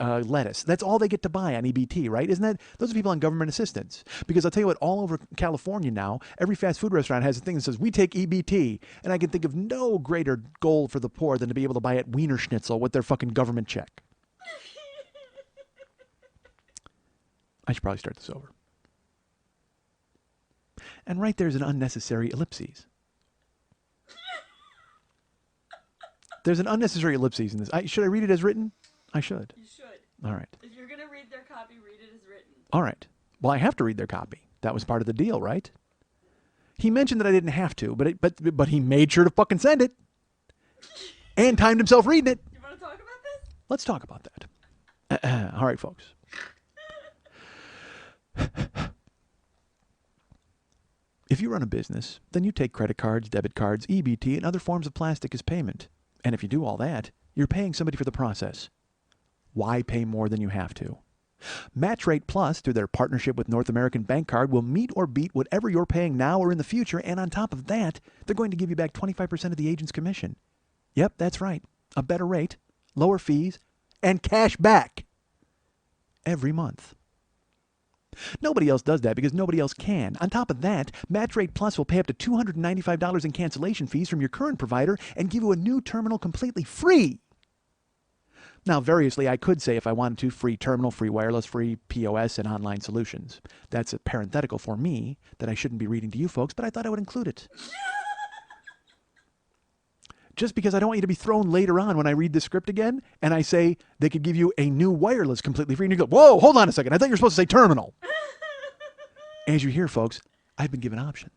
S1: lettuce. That's all they get to buy on EBT, right? Isn't that? Those are people on government assistance. Because I'll tell you what, all over California now, every fast food restaurant has a thing that says, we take EBT. And I can think of no greater goal for the poor than to be able to buy at Wiener Schnitzel with their fucking government check. I should probably start this over. And right there's an unnecessary ellipses. There's an unnecessary ellipses in this. Should I read it as written? I should.
S2: You should.
S1: All right.
S2: If you're going to read their copy, read it as written.
S1: All right. Well, I have to read their copy. That was part of the deal, right? He mentioned that I didn't have to, but he made sure to fucking send it. And timed himself reading it.
S2: You want to talk about this?
S1: Let's talk about that. All right, folks. If you run a business, then you take credit cards, debit cards, EBT, and other forms of plastic as payment. And if you do all that, you're paying somebody for the process. Why pay more than you have to? Match Rate Plus, through their partnership with North American Bank Card, will meet or beat whatever you're paying now or in the future, and on top of that, they're going to give you back 25% of the agent's commission. Yep, that's right. A better rate, lower fees, and cash back every month. Nobody else does that because nobody else can. On top of that, Match Rate Plus will pay up to $295 in cancellation fees from your current provider and give you a new terminal completely free. Now, variously, I could say if I wanted to, free terminal, free wireless, free POS, and online solutions. That's a parenthetical for me that I shouldn't be reading to you folks, but I thought I would include it. Just because I don't want you to be thrown later on when I read the script again and I say they could give you a new wireless completely free. And you go, whoa, hold on a second. I thought you were supposed to say terminal. As you hear, folks, I've been given options.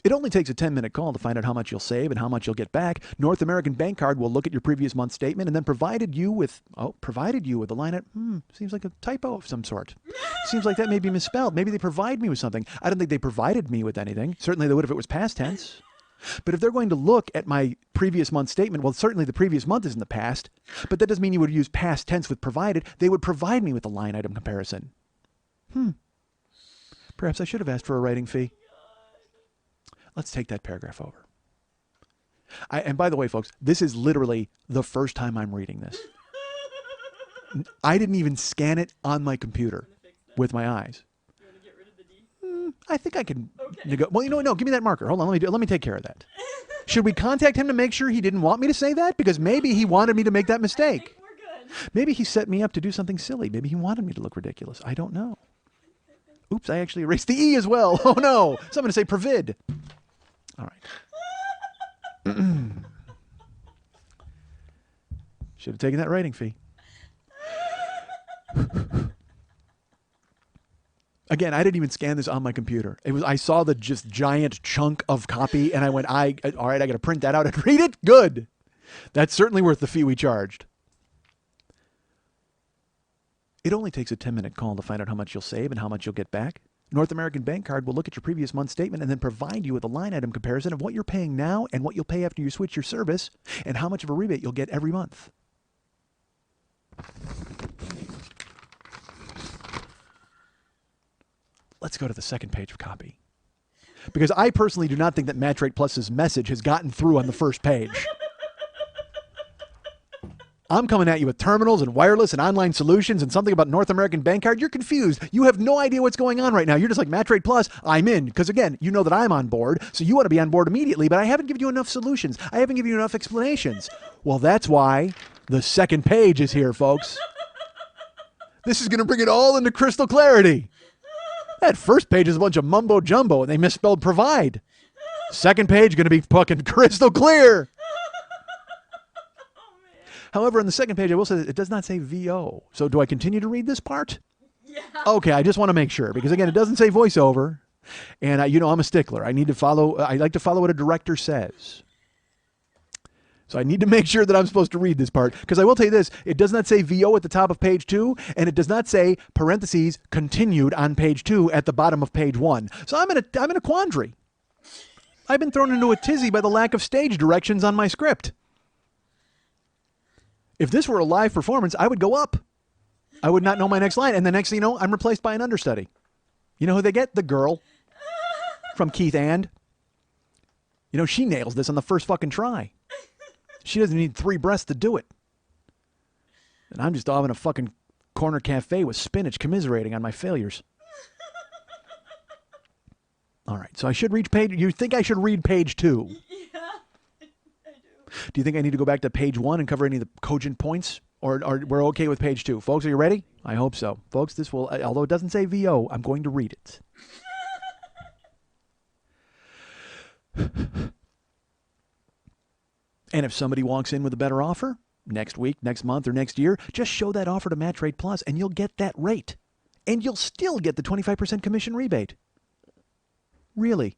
S1: It only takes a 10-minute call to find out how much you'll save and how much you'll get back. North American Bank Card will look at your previous month's statement and then provided you with a line at, seems like a typo of some sort. Seems like that may be misspelled. Maybe they provide me with something. I don't think they provided me with anything. Certainly they would if it was past tense. But if they're going to look at my previous month's statement, well, certainly the previous month is in the past, but that doesn't mean you would use past tense with provided. They would provide me with a line item comparison. Perhaps I should have asked for a writing fee. Let's take that paragraph over. And by the way, folks, this is literally the first time I'm reading this. I didn't even scan it on my computer with my eyes.
S2: You want to get rid of the D?
S1: I think I can.
S2: Okay.
S1: Well, no, give me that marker. Hold on, let me take care of that. Should we contact him to make sure he didn't want me to say that? Because maybe he wanted me to make that
S2: I
S1: mistake.
S2: think we're good.
S1: Maybe he set me up to do something silly. Maybe he wanted me to look ridiculous. I don't know. Oops, I actually erased the E as well. Oh no. So I'm going to say provid. All right. Should have taken that writing fee. Again, I didn't even scan this on my computer. I saw the just giant chunk of copy and I went, all right, I got to print that out and read it. Good. That's certainly worth the fee we charged. It only takes a 10-minute call to find out how much you'll save and how much you'll get back. North American Bank Card will look at your previous month's statement and then provide you with a line item comparison of what you're paying now and what you'll pay after you switch your service and how much of a rebate you'll get every month. Let's go to the second page of copy. Because I personally do not think that Match Rate Plus's message has gotten through on the first page. I'm coming at you with terminals and wireless and online solutions and something about North American Bank Card. You're confused. You have no idea what's going on right now. You're just like, Match Rate Plus, I'm in. Because again, you know that I'm on board, so you want to be on board immediately, but I haven't given you enough solutions. I haven't given you enough explanations. Well, that's why the second page is here, folks. This is going to bring it all into crystal clarity. That first page is a bunch of mumbo jumbo and they misspelled provide. Second page going to be fucking crystal clear. However, on the second page, I will say that it does not say VO. So do I continue to read this part?
S2: Yeah.
S1: Okay, I just want to make sure. Because again, it doesn't say voiceover. And I'm a stickler. I like to follow what a director says. So I need to make sure that I'm supposed to read this part. Because I will tell you this, it does not say VO at the top of page 2. And it does not say parentheses continued on page 2 at the bottom of page 1. So I'm in a quandary. I've been thrown into a tizzy by the lack of stage directions on my script. If this were a live performance, I would go up. I would not know my next line. And the next thing you know, I'm replaced by an understudy. You know who they get? The girl from Keith And. You know, she nails this on the first fucking try. She doesn't need 3 breaths to do it. And I'm just off in a fucking corner cafe with spinach commiserating on my failures. All right, so I should reach page... You think I should read page 2?
S2: Yeah, I do.
S1: Do you think I need to go back to page 1 and cover any of the cogent points? Or we're okay with page 2? Folks, are you ready? I hope so. Folks, this will... Although it doesn't say VO, I'm going to read it. And if somebody walks in with a better offer, next week, next month, or next year, just show that offer to Match Rate Plus and you'll get that rate. And you'll still get the 25% commission rebate. Really.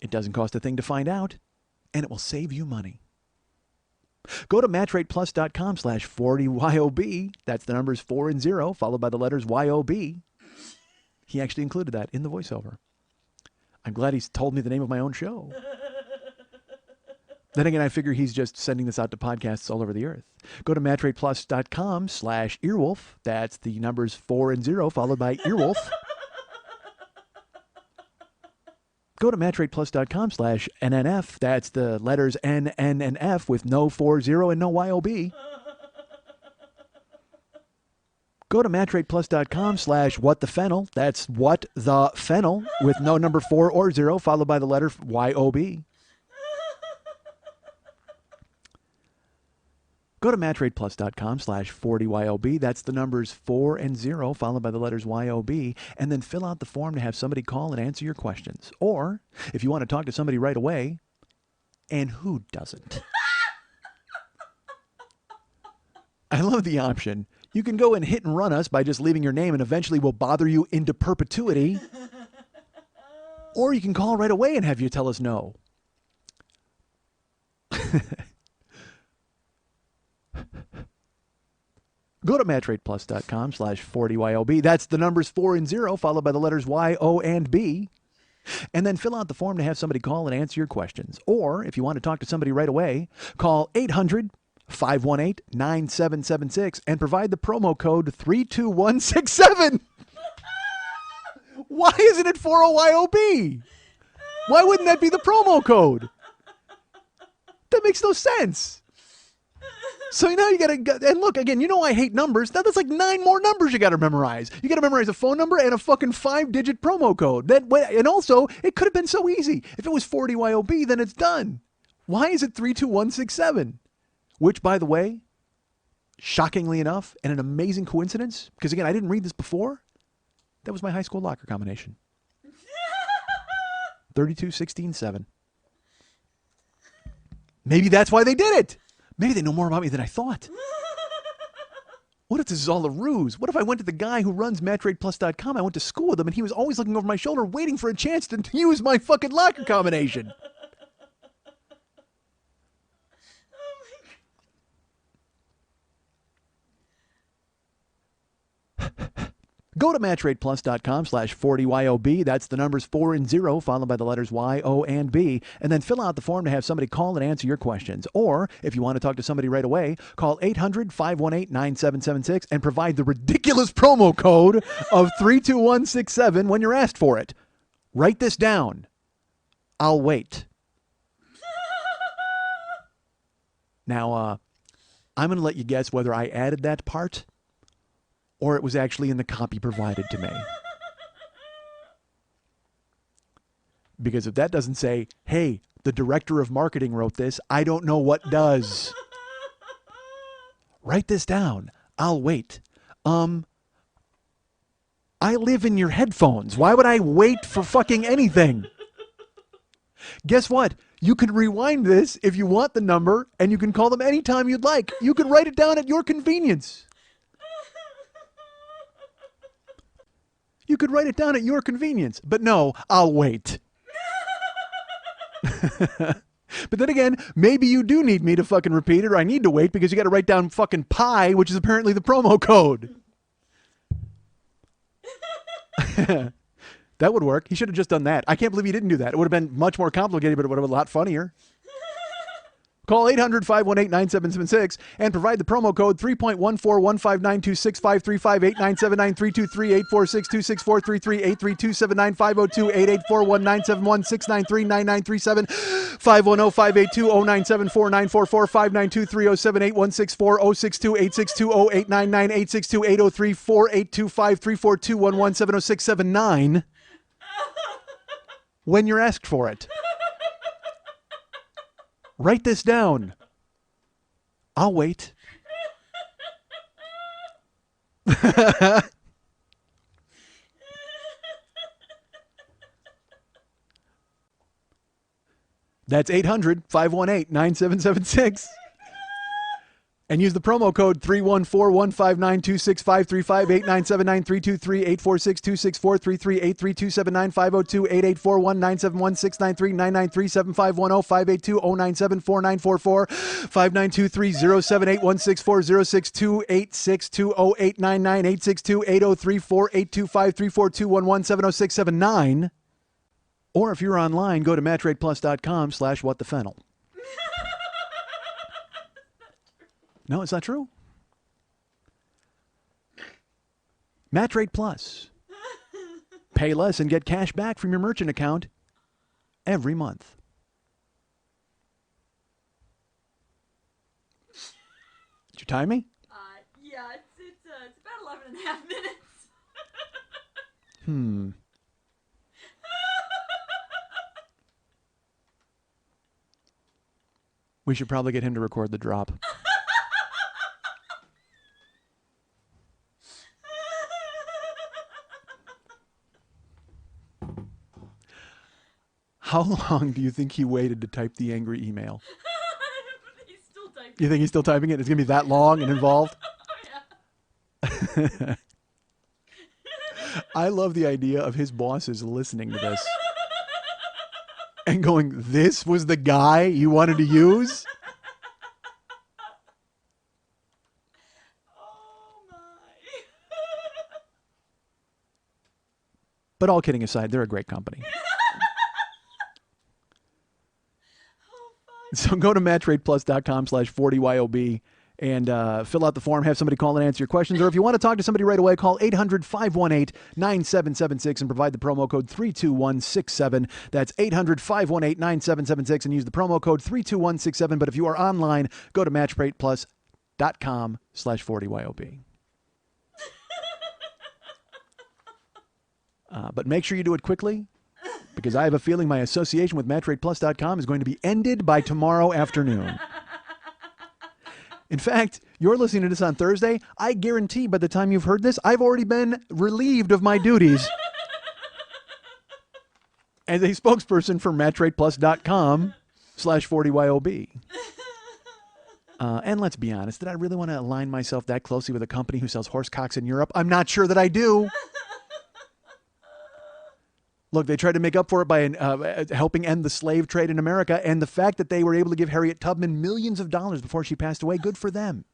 S1: It doesn't cost a thing to find out, and it will save you money. Go to matchrateplus.com/40YOB. That's the numbers 4 and 0, followed by the letters YOB. He actually included that in the voiceover. I'm glad he's told me the name of my own show. Then again, I figure he's just sending this out to podcasts all over the earth. Go to matchrateplus.com/earwolf. That's the numbers 4 and 0, followed by earwolf. Go to matchrateplus.com/NNF. That's the letters N, N, and F with no 40 and no YOB. Go to matchrateplus.com/whatthefennel. That's what the fennel with no number 4 or 0 followed by the letter YOB. Go to matchrateplus.com/40YOB. That's the numbers 4 and 0 followed by the letters YOB. And then fill out the form to have somebody call and answer your questions. Or if you want to talk to somebody right away, and who doesn't? I love the option. You can go and hit and run us by just leaving your name and eventually we'll bother you into perpetuity. Or you can call right away and have you tell us no. Go to matchrateplus.com/40YOB. That's the numbers 4 and 0 followed by the letters Y, O, and B. And then fill out the form to have somebody call and answer your questions. Or if you want to talk to somebody right away, call 800-518-9776 and provide the promo code 32167. Why isn't it 40YOB? Why wouldn't that be the promo code? That makes no sense. So now you got to, and look, again, you know I hate numbers. That's like 9 more numbers you got to memorize. You got to memorize a phone number and a fucking 5-digit promo code. And also, it could have been so easy. If it was 40YOB, then it's done. Why is it 32167? Which, by the way, shockingly enough, and an amazing coincidence, because again, I didn't read this before, that was my high school locker combination. 32-16-7. Maybe that's why they did it. Maybe they know more about me than I thought. What if this is all a ruse? What if I went to the guy who runs matchrateplus.com? I went to school with him and he was always looking over my shoulder waiting for a chance to use my fucking locker combination. Go to matchrateplus.com/40YOB. That's the numbers 4 and 0 followed by the letters Y, O, and B. And then fill out the form to have somebody call and answer your questions. Or if you want to talk to somebody right away, call 800-518-9776 and provide the ridiculous promo code of 32167 when you're asked for it. Write this down. I'll wait. Now, I'm going to let you guess whether I added that part or it was actually in the copy provided to me. Because if that doesn't say, hey, the director of marketing wrote this, I don't know what does. Write this down. I'll wait. I live in your headphones. Why would I wait for fucking anything? Guess what? You can rewind this if you want the number, and you can call them anytime you'd like. You can write it down at your convenience. You could write it down at your convenience. But no, I'll wait. But then again, maybe you do need me to fucking repeat it, or I need to wait because you got to write down fucking pie, which is apparently the promo code. That would work. He should have just done that. I can't believe he didn't do that. It would have been much more complicated, but it would have been a lot funnier. Call 800-518-9776 and provide the promo code 3.14-159-2653-834-627-939-322-38462-862-883-278-164-062-863-809-862-803-482-534-211-706-709 when you're asked for it. Write this down. I'll wait. That's 800-518-9776. And use the promo code 314-159-2653-897-932-38462-8620-899-862-803-482-534-219-706-709. Or if you're online, go to matchrateplus.com/whatthefennel. No, it's not true. Match Rate Plus. Pay less and get cash back from your merchant account every month. Did you time me?
S2: Yeah, it's about 11 and a half minutes.
S1: We should probably get him to record the drop. How long do you think he waited to type the angry email?
S2: He's still typing.
S1: You think he's still typing it? It's going to be that long and involved?
S2: Yeah.
S1: I love the idea of his bosses listening to this and going, this was the guy you wanted to use?
S2: Oh my.
S1: But all kidding aside, they're a great company.
S2: Oh fuck.
S1: So go to matchrateplus.com/40YOB and fill out the form, have somebody call and answer your questions. Or if you want to talk to somebody right away, call 800-518-9776 and provide the promo code 32167. That's 800-518-9776 and use the promo code 32167. But if you are online, go to matchrateplus.com/40YOB. But make sure you do it quickly, because I have a feeling my association with matchrateplus.com is going to be ended by tomorrow afternoon. In fact, you're listening to this on Thursday. I guarantee by the time you've heard this, I've already been relieved of my duties as a spokesperson for matchrateplus.com/40YOB. And let's be honest, did I really want to align myself that closely with a company who sells horse cocks in Europe? I'm not sure that I do. Look, they tried to make up for it by helping end the slave trade in America, and the fact that they were able to give Harriet Tubman millions of dollars before she passed away, good for them.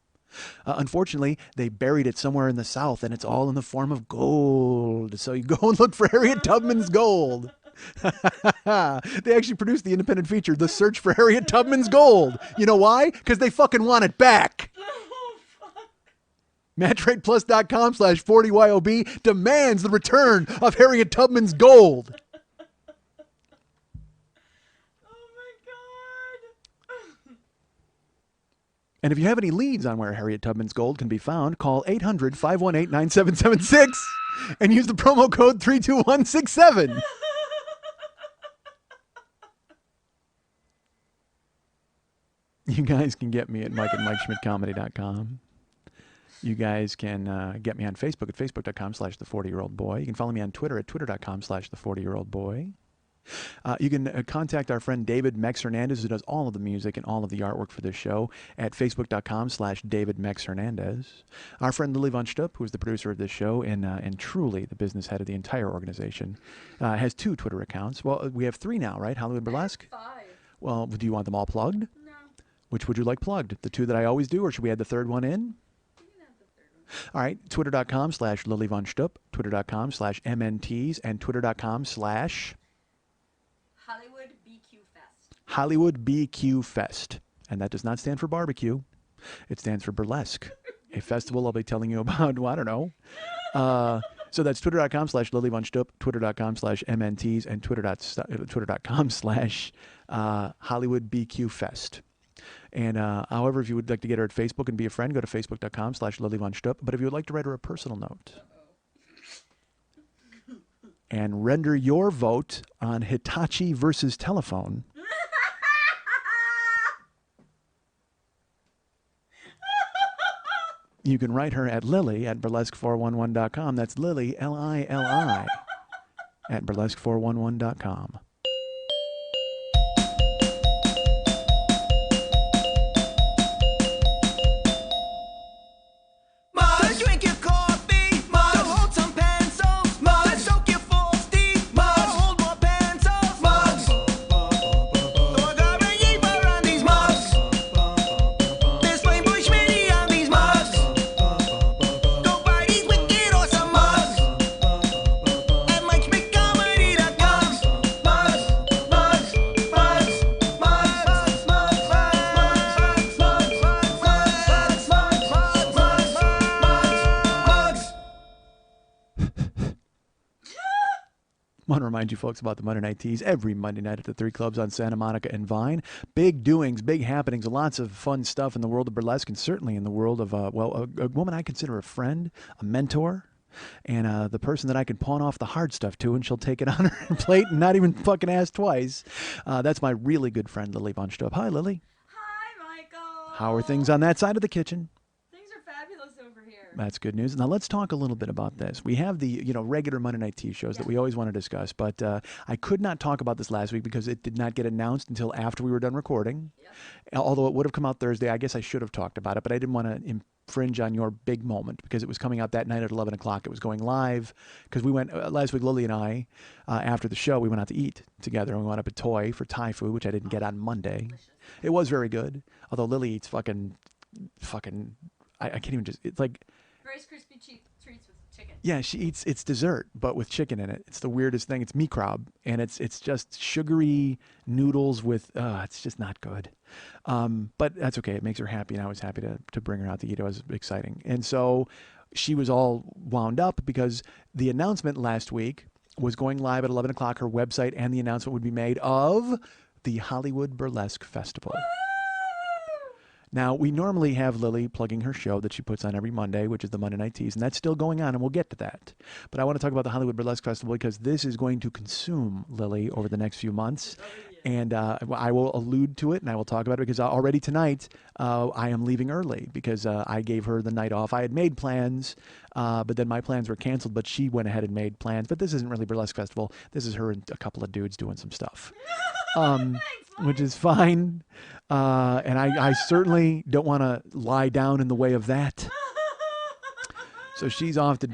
S1: Unfortunately, they buried it somewhere in the South, and it's all in the form of gold. So you go and look for Harriet Tubman's gold. They actually produced the independent feature, The Search for Harriet Tubman's Gold. You know why? Because they fucking want it back. MatchRatePlus.com/40YOB demands the return of Harriet Tubman's gold.
S2: Oh my god.
S1: And if you have any leads on where Harriet Tubman's gold can be found, call 800-518-9776 and use the promo code 32167. You guys can get me at Mike at MikeSchmidtComedy.com. You guys can get me on Facebook at Facebook.com/the40year-old-boy. You can follow me on Twitter at Twitter.com/the40year-old-boy. You can contact our friend David Mex Hernandez, who does all of the music and all of the artwork for this show, at Facebook.com/David Mex Hernandez. Our friend Lily Von Stupp, who is the producer of this show and truly the business head of the entire organization, has 2 Twitter accounts. Well, we have 3 now, right? Hollywood Burlesque?
S2: 5.
S1: Well, do you want them all plugged?
S2: No.
S1: Which would you like plugged? The 2 that I always do, or should we add the 3rd one in? All right, Twitter.com/Lily Von Stupp, Twitter.com/MNTs, and Twitter.com/
S2: Hollywood BQ Fest.
S1: Hollywood BQ Fest. And that does not stand for barbecue. It stands for burlesque, a festival I'll be telling you about, well, I don't know. So that's Twitter.com/Lily Von Stupp, Twitter.com/MNTs, and Twitter.com/Hollywood BQ Fest. And however, if you would like to get her at Facebook and be a friend, go to Facebook.com/Lily Von Stupp. But if you would like to write her a personal note and render your vote on Hitachi versus telephone, you can write her at Lily at burlesque411.com. That's Lily, Lili, at burlesque411.com.
S3: Drink your coffee, don't hold some pencils. Let's soak your false teeth, don't hold more pencils. Throw a garbage heaper on these mugs. There's Rainbow Schmitty on these mugs. Go buy these wicked awesome mugs at MikeSchmidtComedy.com.
S1: Want to remind you folks about the Monday Night Teas every Monday night at the 3 clubs on Santa Monica and Vine. Big doings, big happenings, lots of fun stuff in the world of burlesque and certainly in the world of, a woman I consider a friend, a mentor, and the person that I can pawn off the hard stuff to, and she'll take it on her plate and not even fucking ask twice. That's my really good friend, Lily Von Stupp. Hi, Lily.
S2: Hi, Michael.
S1: How are things on that side of the kitchen?
S2: Things are fabulous over here.
S1: That's good news. Now let's talk a little bit about this. We have the regular Monday Night Tea shows that we always want to discuss, but I could not talk about this last week because it did not get announced until after we were done recording.
S2: Yep.
S1: Although it would have come out Thursday, I guess I should have talked about it, but I didn't want to infringe on your big moment because it was coming out that night at 11 o'clock. It was going live because we went last week. Lily and I, after the show, we went out to eat together, and we went up at Toy for Thai food, which I didn't get on Monday.
S2: Delicious.
S1: It was very good. Although Lily eats fucking. I can't even just. It's like.
S2: Rice Krispie treats with chicken.
S1: Yeah, she eats it's dessert, but with chicken in it. It's the weirdest thing. It's mikrob, and it's just sugary noodles with. It's just not good. But that's okay. It makes her happy, and I was happy to bring her out to eat. It was exciting, and so she was all wound up because the announcement last week was going live at 11 o'clock. Her website and the announcement would be made of the Hollywood Burlesque Festival. Now, we normally have Lily plugging her show that she puts on every Monday, which is the Monday Night Teas, and that's still going on, and we'll get to that. But I want to talk about the Hollywood Burlesque Festival because this is going to consume Lily over the next few months. And I will allude to it, and I will talk about it because already tonight I am leaving early because I gave her the night off. I had made plans, but then my plans were canceled, but she went ahead and made plans. But this isn't really Burlesque Festival. This is her and a couple of dudes doing some stuff. Which is fine. And I certainly don't want to lie down in the way of that. So she's off to,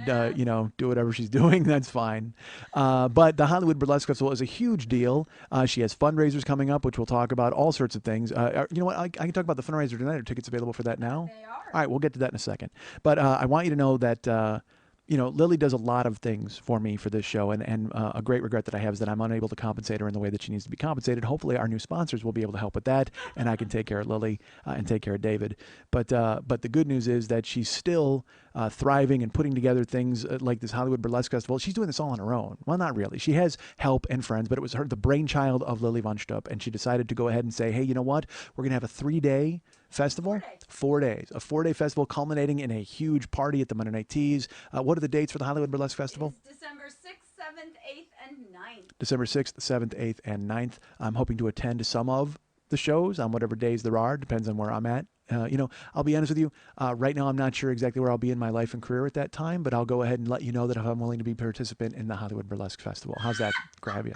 S1: do whatever she's doing. That's fine. But the Hollywood Burlesque Festival is a huge deal. She has fundraisers coming up, which we'll talk about, all sorts of things. You know what? I can talk about the fundraiser tonight. Are tickets available for that now?
S2: They are.
S1: All right, we'll get to that in a second. But I want you to know that... Lily does a lot of things for me for this show, and a great regret that I have is that I'm unable to compensate her in the way that she needs to be compensated. Hopefully, our new sponsors will be able to help with that, and I can take care of Lily and take care of David. But the good news is that she's still thriving and putting together things like this Hollywood Burlesque Festival. She's doing this all on her own. Well, not really. She has help and friends, but it was the brainchild of Lily Von Stupp, and she decided to go ahead and say, hey, you know what? We're going to have a 3-day festival. 4 days. A 4-day festival culminating in a huge party at the Monday Night Teas. What are the dates for the Hollywood Burlesque Festival?
S2: It's December 6th, 7th, 8th, and 9th.
S1: December 6th, 7th, 8th, and 9th. I'm hoping to attend some of the shows on whatever days there are. Depends on where I'm at. I'll be honest with you. Right now, I'm not sure exactly where I'll be in my life and career at that time, but I'll go ahead and let you know that if I'm willing to be a participant in the Hollywood Burlesque Festival. How's that grab you?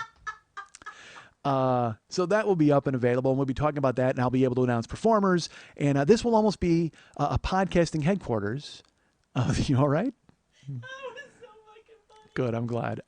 S1: So that will be up and available, and we'll be talking about that, and I'll be able to announce performers. And this will almost be a podcasting headquarters. You all right? Good, I'm glad.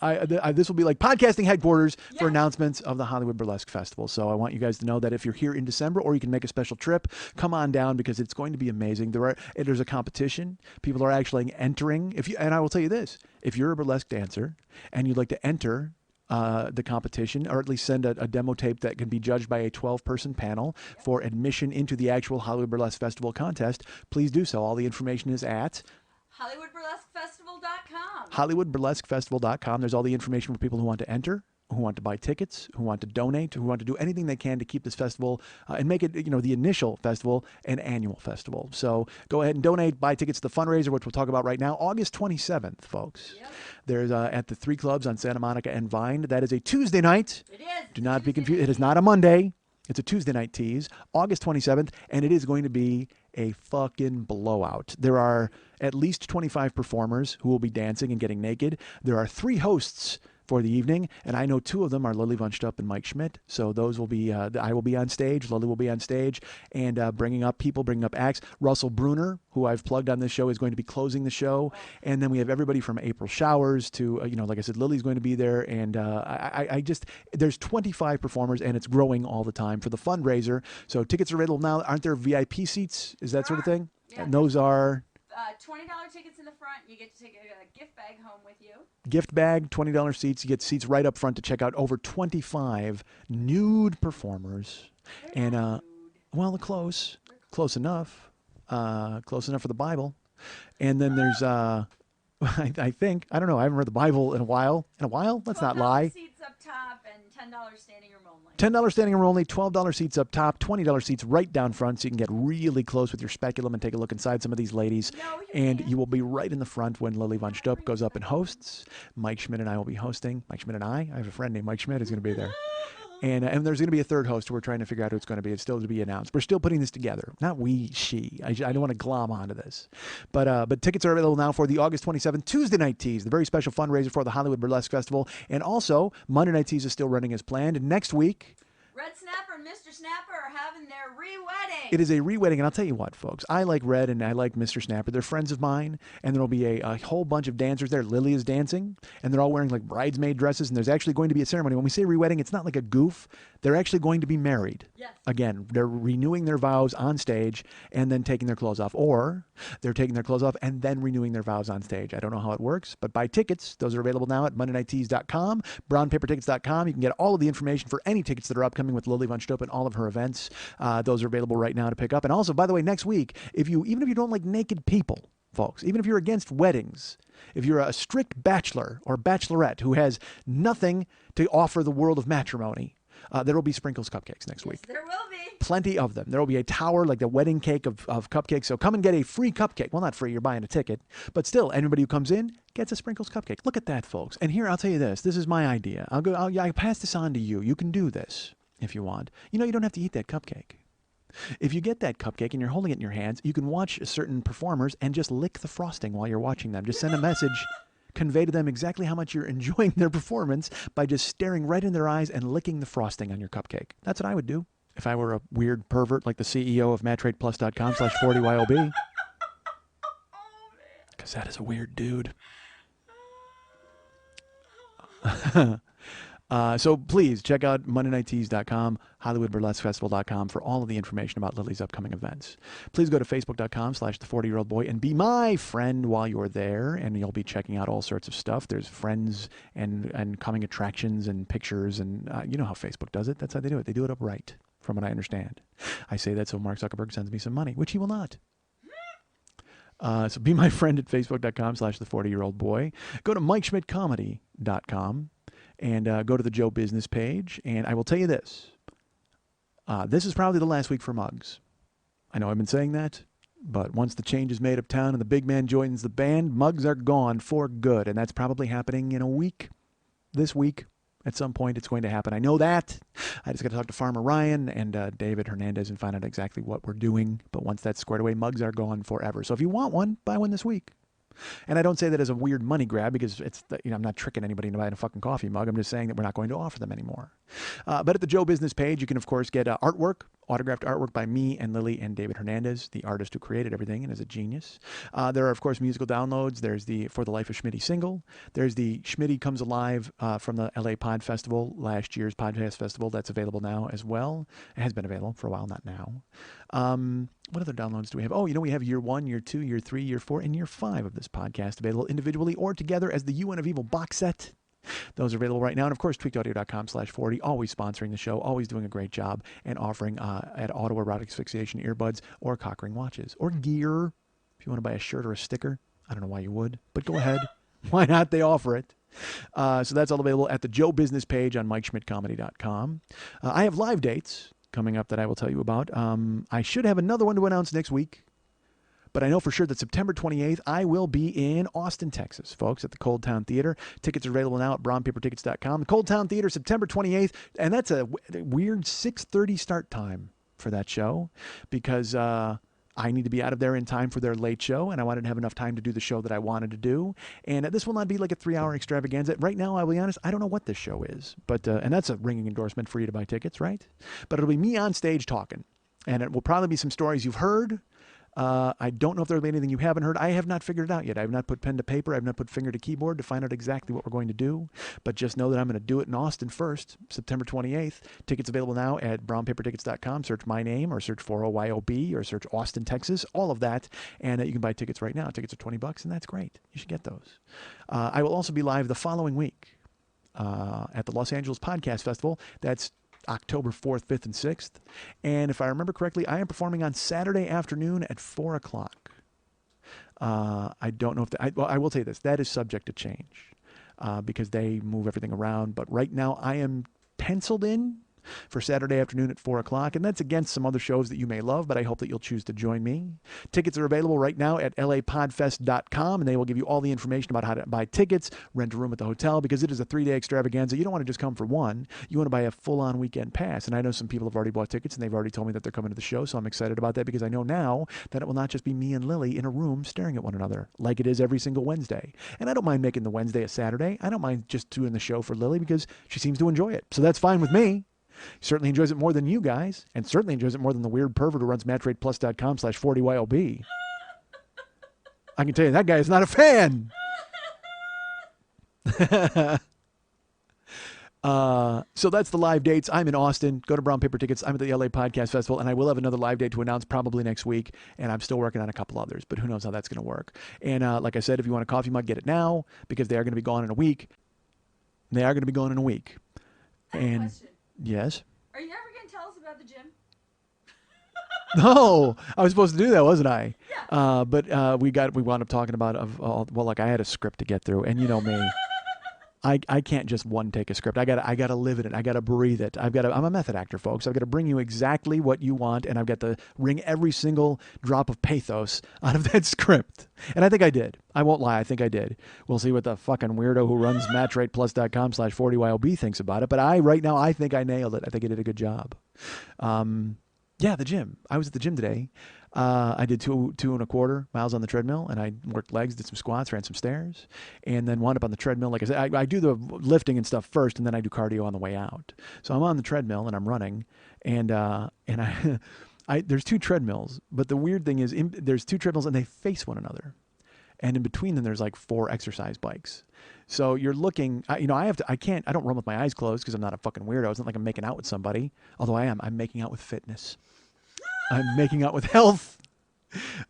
S1: This will be like podcasting headquarters for announcements of the Hollywood Burlesque Festival. So I want you guys to know that if you're here in December, or you can make a special trip, come on down because it's going to be amazing. There's a competition. People are actually entering. And I will tell you this: if you're a burlesque dancer and you'd like to enter the competition, or at least send a demo tape that can be judged by a 12-person panel for admission into the actual Hollywood Burlesque Festival contest, please do so. All the information is at
S2: HollywoodBurlesqueFestival.com.
S1: HollywoodBurlesqueFestival.com. There's all the information for people who want to enter, who want to buy tickets, who want to donate, who want to do anything they can to keep this festival and make it, the initial festival an annual festival. So go ahead and donate, buy tickets to the fundraiser, which we'll talk about right now, August 27th, folks.
S2: Yep.
S1: There's at the 3 clubs on Santa Monica and Vine. That is a Tuesday night.
S2: It is.
S1: Do not be confused. It is not a Monday. It's a Tuesday night tease, August 27th, and it is going to be a fucking blowout. There are at least 25 performers who will be dancing and getting naked. There are 3 hosts for the evening, and I know 2 of them are Lily Von Stupp and Mike Schmidt. So those will be, I will be on stage, Lily will be on stage, and bringing up acts. Russell Bruner, who I've plugged on this show, is going to be closing the show. And then we have everybody from April Showers to, like I said, Lily's going to be there. And there's 25 performers, and it's growing all the time for the fundraiser. So tickets are available now. Aren't there VIP seats? Is that sort of thing?
S2: Yeah.
S1: And those are...
S2: $20 tickets in the front. You get to take a gift bag home with you.
S1: Gift bag, $20 seats. You get seats right up front to check out over 25 nude performers.
S2: They're not nude.
S1: Close enough for the Bible. And then there's I think. I don't know. I haven't read the Bible in a while. Let's not lie.
S2: Seats up top and $10 standing room only.
S1: $10 standing room only, $12 seats up top, $20 seats right down front, so you can get really close with your speculum and take a look inside some of these ladies.
S2: No,
S1: And you will be right in the front when Lily Von Stupp goes up and hosts. Mike Schmidt and I will be hosting. Mike Schmidt and I have a friend named Mike Schmidt who's going to be there. And there's going to be a third host. We're trying to figure out who it's going to be. It's still to be announced. We're still putting this together. Not we, she. I don't want to glom onto this. But tickets are available now for the August 27th Tuesday Night Tease, the very special fundraiser for the Hollywood Burlesque Festival. And also, Monday Night Tease is still running as planned. And next week,
S2: Red Snapper and Mr. Snapper are having their re-wedding.
S1: it is a re-wedding, and I'll tell you what, folks. I like Red and I like Mr. Snapper. They're friends of mine, and there will be a whole bunch of dancers there. Lily is dancing, and they're all wearing like bridesmaid dresses, and there's actually going to be a ceremony. When we say re-wedding, it's not like a goof. They're actually going to be married.
S2: Yes.
S1: Again, they're renewing their vows on stage and then taking their clothes off, or they're taking their clothes off and then renewing their vows on stage. I don't know how it works, but buy tickets. Those are available now at MondayNightTees.com, BrownPaperTickets.com. You can get all of the information for any tickets that are upcoming with Lily Von Stupp and all of her events. Those are available right now to pick up. And also, by the way, next week, even if you don't like naked people, folks, even if you're against weddings, if you're a strict bachelor or bachelorette who has nothing to offer the world of matrimony, there will be Sprinkles cupcakes next week.
S2: There will be.
S1: Plenty of them. There will be a tower, like the wedding cake of cupcakes. So come and get a free cupcake. Well, not free, you're buying a ticket. But still, anybody who comes in gets a Sprinkles cupcake. Look at that, folks. And here, I'll tell you this. This is my idea. I'll pass this on to you. You can do this if you want. You don't have to eat that cupcake. If you get that cupcake and you're holding it in your hands, you can watch certain performers and just lick the frosting while you're watching them. Just send a message. Convey to them exactly how much you're enjoying their performance by just staring right in their eyes and licking the frosting on your cupcake. That's what I would do if I were a weird pervert like the CEO of MatchRatePlus.com/40YOB. Because that is a weird dude. So please check out MondayNightTees.com, HollywoodBurlesqueFestival.com for all of the information about Lily's upcoming events. Please go to Facebook.com/The40YearOldBoy and be my friend while you're there, and you'll be checking out all sorts of stuff. There's friends and coming attractions and pictures, and you know how Facebook does it. That's how they do it. They do it upright, from what I understand. I say that so Mark Zuckerberg sends me some money, which he will not. So be my friend at Facebook.com/The40YearOldBoy. Go to MikeSchmidtComedy.com. And go to the Joe Business page. And I will tell you this. This is probably the last week for Muggs. I know I've been saying that, but once the change is made uptown and the big man joins the band, Muggs are gone for good. And that's probably happening in a week. This week. At some point, it's going to happen. I know that. I just got to talk to Farmer Ryan and David Hernandez and find out exactly what we're doing. But once that's squared away, Muggs are gone forever. So if you want one, buy one this week. And I don't say that as a weird money grab because I'm not tricking anybody into buying a fucking coffee mug. I'm just saying that we're not going to offer them anymore. But at the Joe Business page, you can, of course, get artwork, autographed artwork by me and Lily and David Hernandez, the artist who created everything and is a genius. There are, of course, musical downloads. There's the For the Life of Schmitty single. There's the Schmitty Comes Alive from the LA Pod Festival, last year's podcast festival. That's available now as well. It has been available for a while, not now. What other downloads do we have? Oh, we have year 1, year 2, year 3, year 4, and year 5 of this podcast available individually or together as the UN of Evil box set. Those are available right now. And of course, tweakedaudio.com/40, always sponsoring the show, always doing a great job, and offering at autoerotic asphyxiation earbuds or cock ring watches or gear. If you want to buy a shirt or a sticker, I don't know why you would, but go ahead. Why not? They offer it. So that's all available at the Joe Business page on MikeSchmidtComedy.com. I have live dates coming up that I will tell you about. I should have another one to announce next week, but I know for sure that September 28th, I will be in Austin, Texas, folks, at the Cold Town Theater. Tickets are available now at brownpapertickets.com. The Cold Town Theater, September 28th, and that's a weird 6:30 start time for that show because I need to be out of there in time for their late show, and I wanted to have enough time to do the show that I wanted to do. And this will not be like a 3-hour extravaganza. Right now, I'll be honest, I don't know what this show is, but and that's a ringing endorsement for you to buy tickets, right? But it'll be me on stage talking, and it will probably be some stories you've heard. I don't know if there'll be anything you haven't heard. I have not figured it out yet. I have not put pen to paper. I have not put finger to keyboard to find out exactly what we're going to do. But just know that I'm going to do it in Austin first, September 28th. Tickets available now at brownpapertickets.com. Search my name or search 40YOB or search Austin, Texas, all of that. And you can buy tickets right now. Tickets are $20, and that's great. You should get those. I will also be live the following week at the Los Angeles Podcast Festival. That's October 4th, 5th, and 6th. And if I remember correctly, I am performing on Saturday afternoon at 4 o'clock. I don't know if well, I will tell you this. That is subject to change because they move everything around. But right now I am penciled in for Saturday afternoon at 4 o'clock. And that's against some other shows that you may love, but I hope that you'll choose to join me. Tickets are available right now at lapodfest.com, and they will give you all the information about how to buy tickets, rent a room at the hotel, because it is a 3-day extravaganza. You don't want to just come for one. You want to buy a full-on weekend pass. And I know some people have already bought tickets, and they've already told me that they're coming to the show, so I'm excited about that because I know now that it will not just be me and Lily in a room staring at one another like it is every single Wednesday. And I don't mind making the Wednesday a Saturday. I don't mind just doing the show for Lily because she seems to enjoy it. So that's fine with me. He certainly enjoys it more than you guys, and certainly enjoys it more than the weird pervert who runs matchrateplus.com/40YLB. I can tell you that guy is not a fan. So that's the live dates. I'm in Austin. Go to Brown Paper Tickets. I'm at the LA Podcast Festival, and I will have another live date to announce probably next week, and I'm still working on a couple others, but who knows how that's going to work. And like I said, if you want a coffee mug, get it now, because they are going to be gone in a week. They are going to be gone in a week.
S2: I have a
S1: And
S2: question.
S1: yes.
S2: Are you ever going to tell us about the gym?
S1: No, I was supposed to do that, wasn't I?
S2: Yeah.
S1: But we wound up talking about well, like I had a script to get through, and you know me, I can't just one take a script. I gotta live in it. I gotta breathe it. I'm a method actor, folks. I've got to bring you exactly what you want, and I've got to wring every single drop of pathos out of that script. And I think I did. I won't lie. I think I did. We'll see what the fucking weirdo who runs matchrateplus.com/40YLB thinks about it. But right now, I think I nailed it. I think I did a good job. Yeah, the gym. I was at the gym today. I did 2.25 miles on the treadmill, and I worked legs, did some squats, ran some stairs, and then wound up on the treadmill. Like I said, I do the lifting and stuff first, and then I do cardio on the way out. So I'm on the treadmill and I'm running, and there's 2 treadmills. But the weird thing is, there's 2 treadmills and they face one another, and in between them there's like 4 exercise bikes. So you're looking, I don't run with my eyes closed because I'm not a fucking weirdo. It's not like I'm making out with somebody, although I am. I'm making out with fitness. I'm making out with health.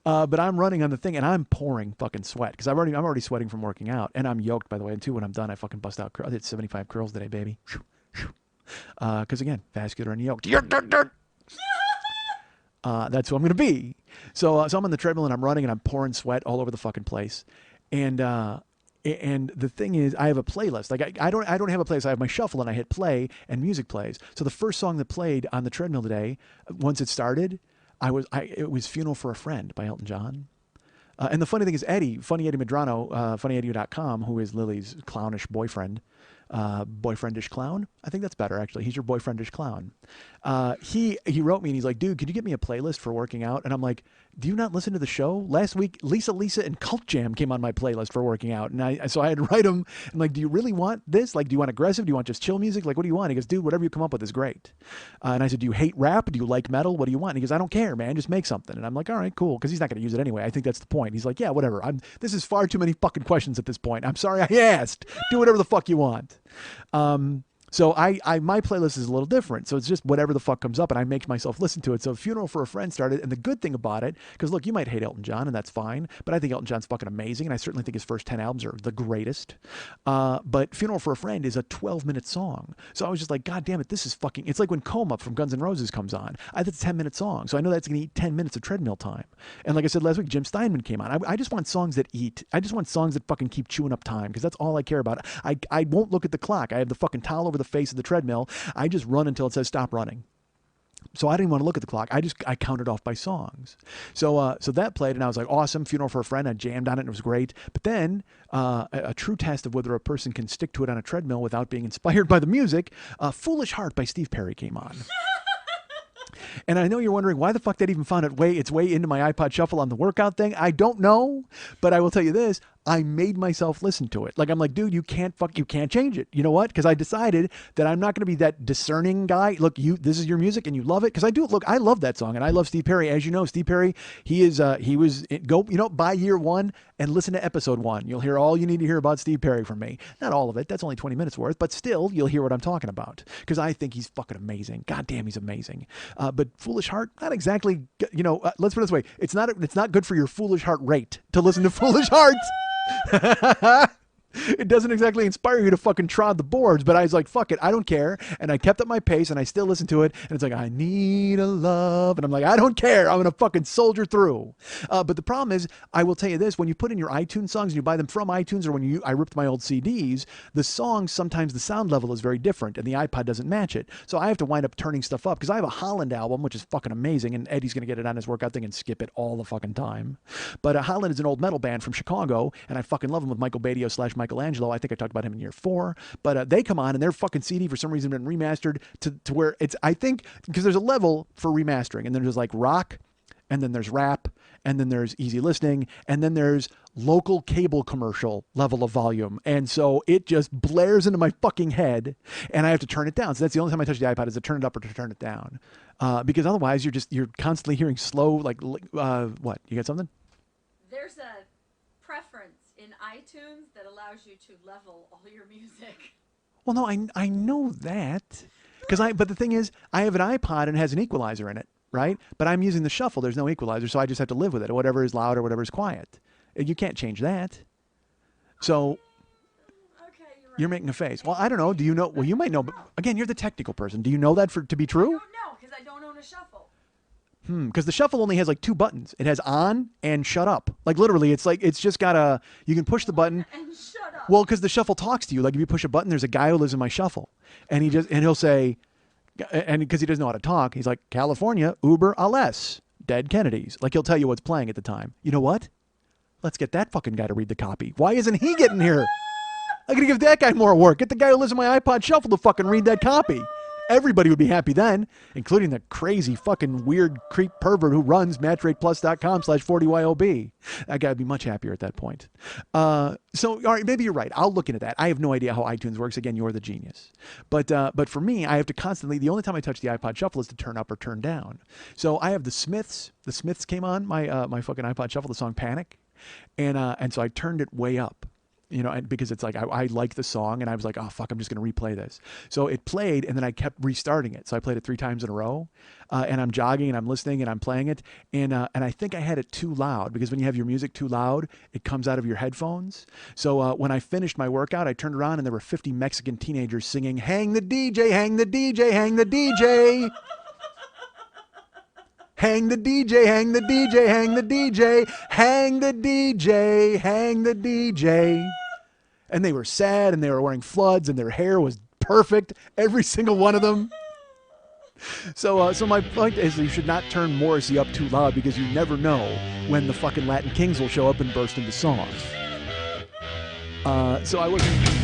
S1: But I'm running on the thing, and I'm pouring fucking sweat because I'm already sweating from working out, and I'm yoked, by the way. And too, when I'm done, I fucking bust out. I did 75 curls today, baby. Because again, vascular and yoked. That's who I'm gonna be. So I'm on the treadmill and I'm running and I'm pouring sweat all over the fucking place, and the thing is, I have a playlist. Like I don't have a playlist. I have my shuffle and I hit play and music plays. So the first song that played on the treadmill today, once it started, it was "Funeral for a Friend" by Elton John. And the funny thing is, Funny Eddie Medrano, funnyeddie.com, who is Lily's clownish boyfriend, boyfriendish clown. I think that's better, actually. He's your boyfriendish clown. He wrote me and he's like, dude, could you get me a playlist for working out? And I'm like, do you not listen to the show? Last week, Lisa and Cult Jam came on my playlist for working out. And so I had to write him. I'm like, do you really want this? Like, do you want aggressive? Do you want just chill music? Like, what do you want? He goes, dude, whatever you come up with is great. And I said, do you hate rap? Do you like metal? What do you want? And he goes, I don't care, man. Just make something. And I'm like, all right, cool. Because he's not going to use it anyway. I think that's the point. He's like, yeah, whatever. This is far too many fucking questions at this point. I'm sorry I asked. Do whatever the fuck you want. So my playlist is a little different. So it's just whatever the fuck comes up, and I make myself listen to it. So Funeral for a Friend started, and the good thing about it, because look, you might hate Elton John, and that's fine, but I think Elton John's fucking amazing, and I certainly think his first 10 albums are the greatest. But Funeral for a Friend is a 12-minute song. So I was just like, God damn it, this is fucking, it's like when Coma from Guns N' Roses comes on. It's a 10-minute song, so I know that's going to eat 10 minutes of treadmill time. And like I said last week, Jim Steinman came on. I just want songs that eat. I just want songs that fucking keep chewing up time, because that's all I care about. I won't look at the clock. I have the fucking towel over the face of the treadmill. I just run until it says stop running. So I didn't want to look at the clock. I counted off by songs. So that played, and I was like, awesome, Funeral for a Friend. I jammed on it, and it was great. But then a true test of whether a person can stick to it on a treadmill without being inspired by the music, Foolish Heart by Steve Perry came on. And I know you're wondering why the fuck that even found its way into my iPod Shuffle on the workout thing. I don't know, but I will tell you this. I made myself listen to it. Like, I'm like, dude, you can't change it. You know what? Because I decided that I'm not going to be that discerning guy. Look, this is your music and you love it. Because I love that song and I love Steve Perry. As you know, Steve Perry, by year 1 and listen to episode 1. You'll hear all you need to hear about Steve Perry from me. Not all of it. That's only 20 minutes worth, but still you'll hear what I'm talking about. Because I think he's fucking amazing. God damn, he's amazing. But Foolish Heart, not exactly, let's put it this way. It's not good for your Foolish Heart rate to listen to Foolish Heart. It doesn't exactly inspire you to fucking trod the boards, but I was like, fuck it, I don't care. And I kept up my pace and I still listen to it. And it's like, I need a love. And I'm like, I don't care. I'm going to fucking soldier through. But the problem is, I will tell you this, when you put in your iTunes songs and you buy them from iTunes, or when I ripped my old CDs, the songs, sometimes the sound level is very different and the iPod doesn't match it. So I have to wind up turning stuff up because I have a Holland album, which is fucking amazing. And Eddie's going to get it on his workout thing and skip it all the fucking time. But Holland is an old metal band from Chicago. And I fucking love them with Michael Badio / Michelangelo. I think I talked about him in year 4, but they come on and their fucking CD for some reason been remastered to where it's, I think, because there's a level for remastering, and then there's like rock, and then there's rap, and then there's easy listening, and then there's local cable commercial level of volume. And so it just blares into my fucking head and I have to turn it down. So that's the only time I touch the iPod is to turn it up or to turn it down. Because otherwise you're constantly hearing slow, what? You got something?
S2: There's a preference in iTunes that allows you to level all your music.
S1: Well, no, I know that. But the thing is, I have an iPod and it has an equalizer in it, right? But I'm using the shuffle. There's no equalizer, so I just have to live with it. Whatever is loud or whatever is quiet. You can't change that. So
S2: Okay, you're right.
S1: you're making a face. Well, I don't know. Do you know? Well, you might know. But again, you're the technical person. Do you know that to be
S2: I
S1: true?
S2: don't know because I don't own a shuffle.
S1: Because the shuffle only has like 2 buttons. It has on and shut up. Like literally, it's just got you can push the button.
S2: And shut up.
S1: Well, because the shuffle talks to you. Like if you push a button, there's a guy who lives in my shuffle, and he'll say, and because he doesn't know how to talk, he's like, California, Uber, alles, Dead Kennedys. Like he'll tell you what's playing at the time. You know what? Let's get that fucking guy to read the copy. Why isn't he getting here? I'm gonna give that guy more work. Get the guy who lives in my iPod shuffle to fucking read that copy. Everybody would be happy then, including the crazy fucking weird creep pervert who runs matchrateplus.com/40YOB. That guy would be much happier at that point. So, all right, maybe you're right. I'll look into that. I have no idea how iTunes works. Again, you're the genius. But for me, I have to constantly, the only time I touch the iPod shuffle is to turn up or turn down. So I have the Smiths. The Smiths came on my fucking iPod shuffle, the song Panic. And so I turned it way up. And because it's like, I like the song and I was like, oh, fuck, I'm just going to replay this. So it played and then I kept restarting it. So I played it 3 times in a row and I'm jogging and I'm listening and I'm playing it. And I think I had it too loud because when you have your music too loud, it comes out of your headphones. So when I finished my workout, I turned around and there were 50 Mexican teenagers singing, hang the DJ, hang the DJ, hang the DJ. Hang the DJ, hang the DJ, hang the DJ, hang the DJ, hang the DJ. And they were sad and they were wearing floods and their hair was perfect, every single one of them. So my point is that you should not turn Morrissey up too loud because you never know when the fucking Latin Kings will show up and burst into song. So I wasn't...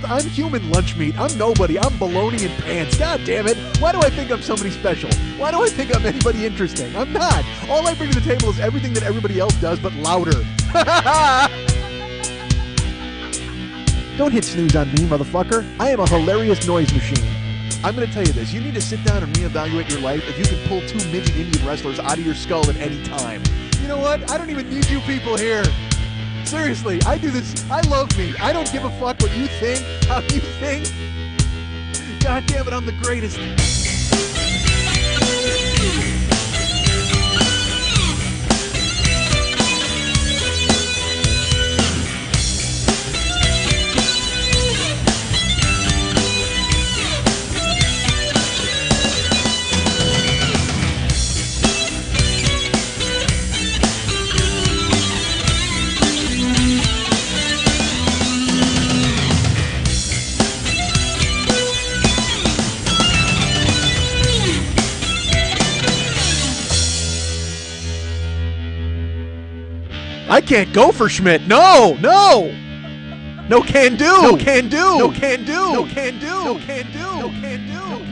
S1: I'm human lunch meat. I'm nobody. I'm baloney in pants. God damn it. Why do I think I'm somebody special? Why do I think I'm anybody interesting? I'm not. All I bring to the table is everything that everybody else does, but louder. Don't hit snooze on me, motherfucker. I am a hilarious noise machine. I'm going to tell you this. You need to sit down and reevaluate your life if you can pull 2 midget Indian wrestlers out of your skull at any time. You know what? I don't even need you people here. Seriously, I do this. I love me. I don't give a fuck what you think, how you think. God damn it, I'm the greatest. I can't go for Schmidt. No, no. No can do. No can do. No can do. No can do. No can do. No can do.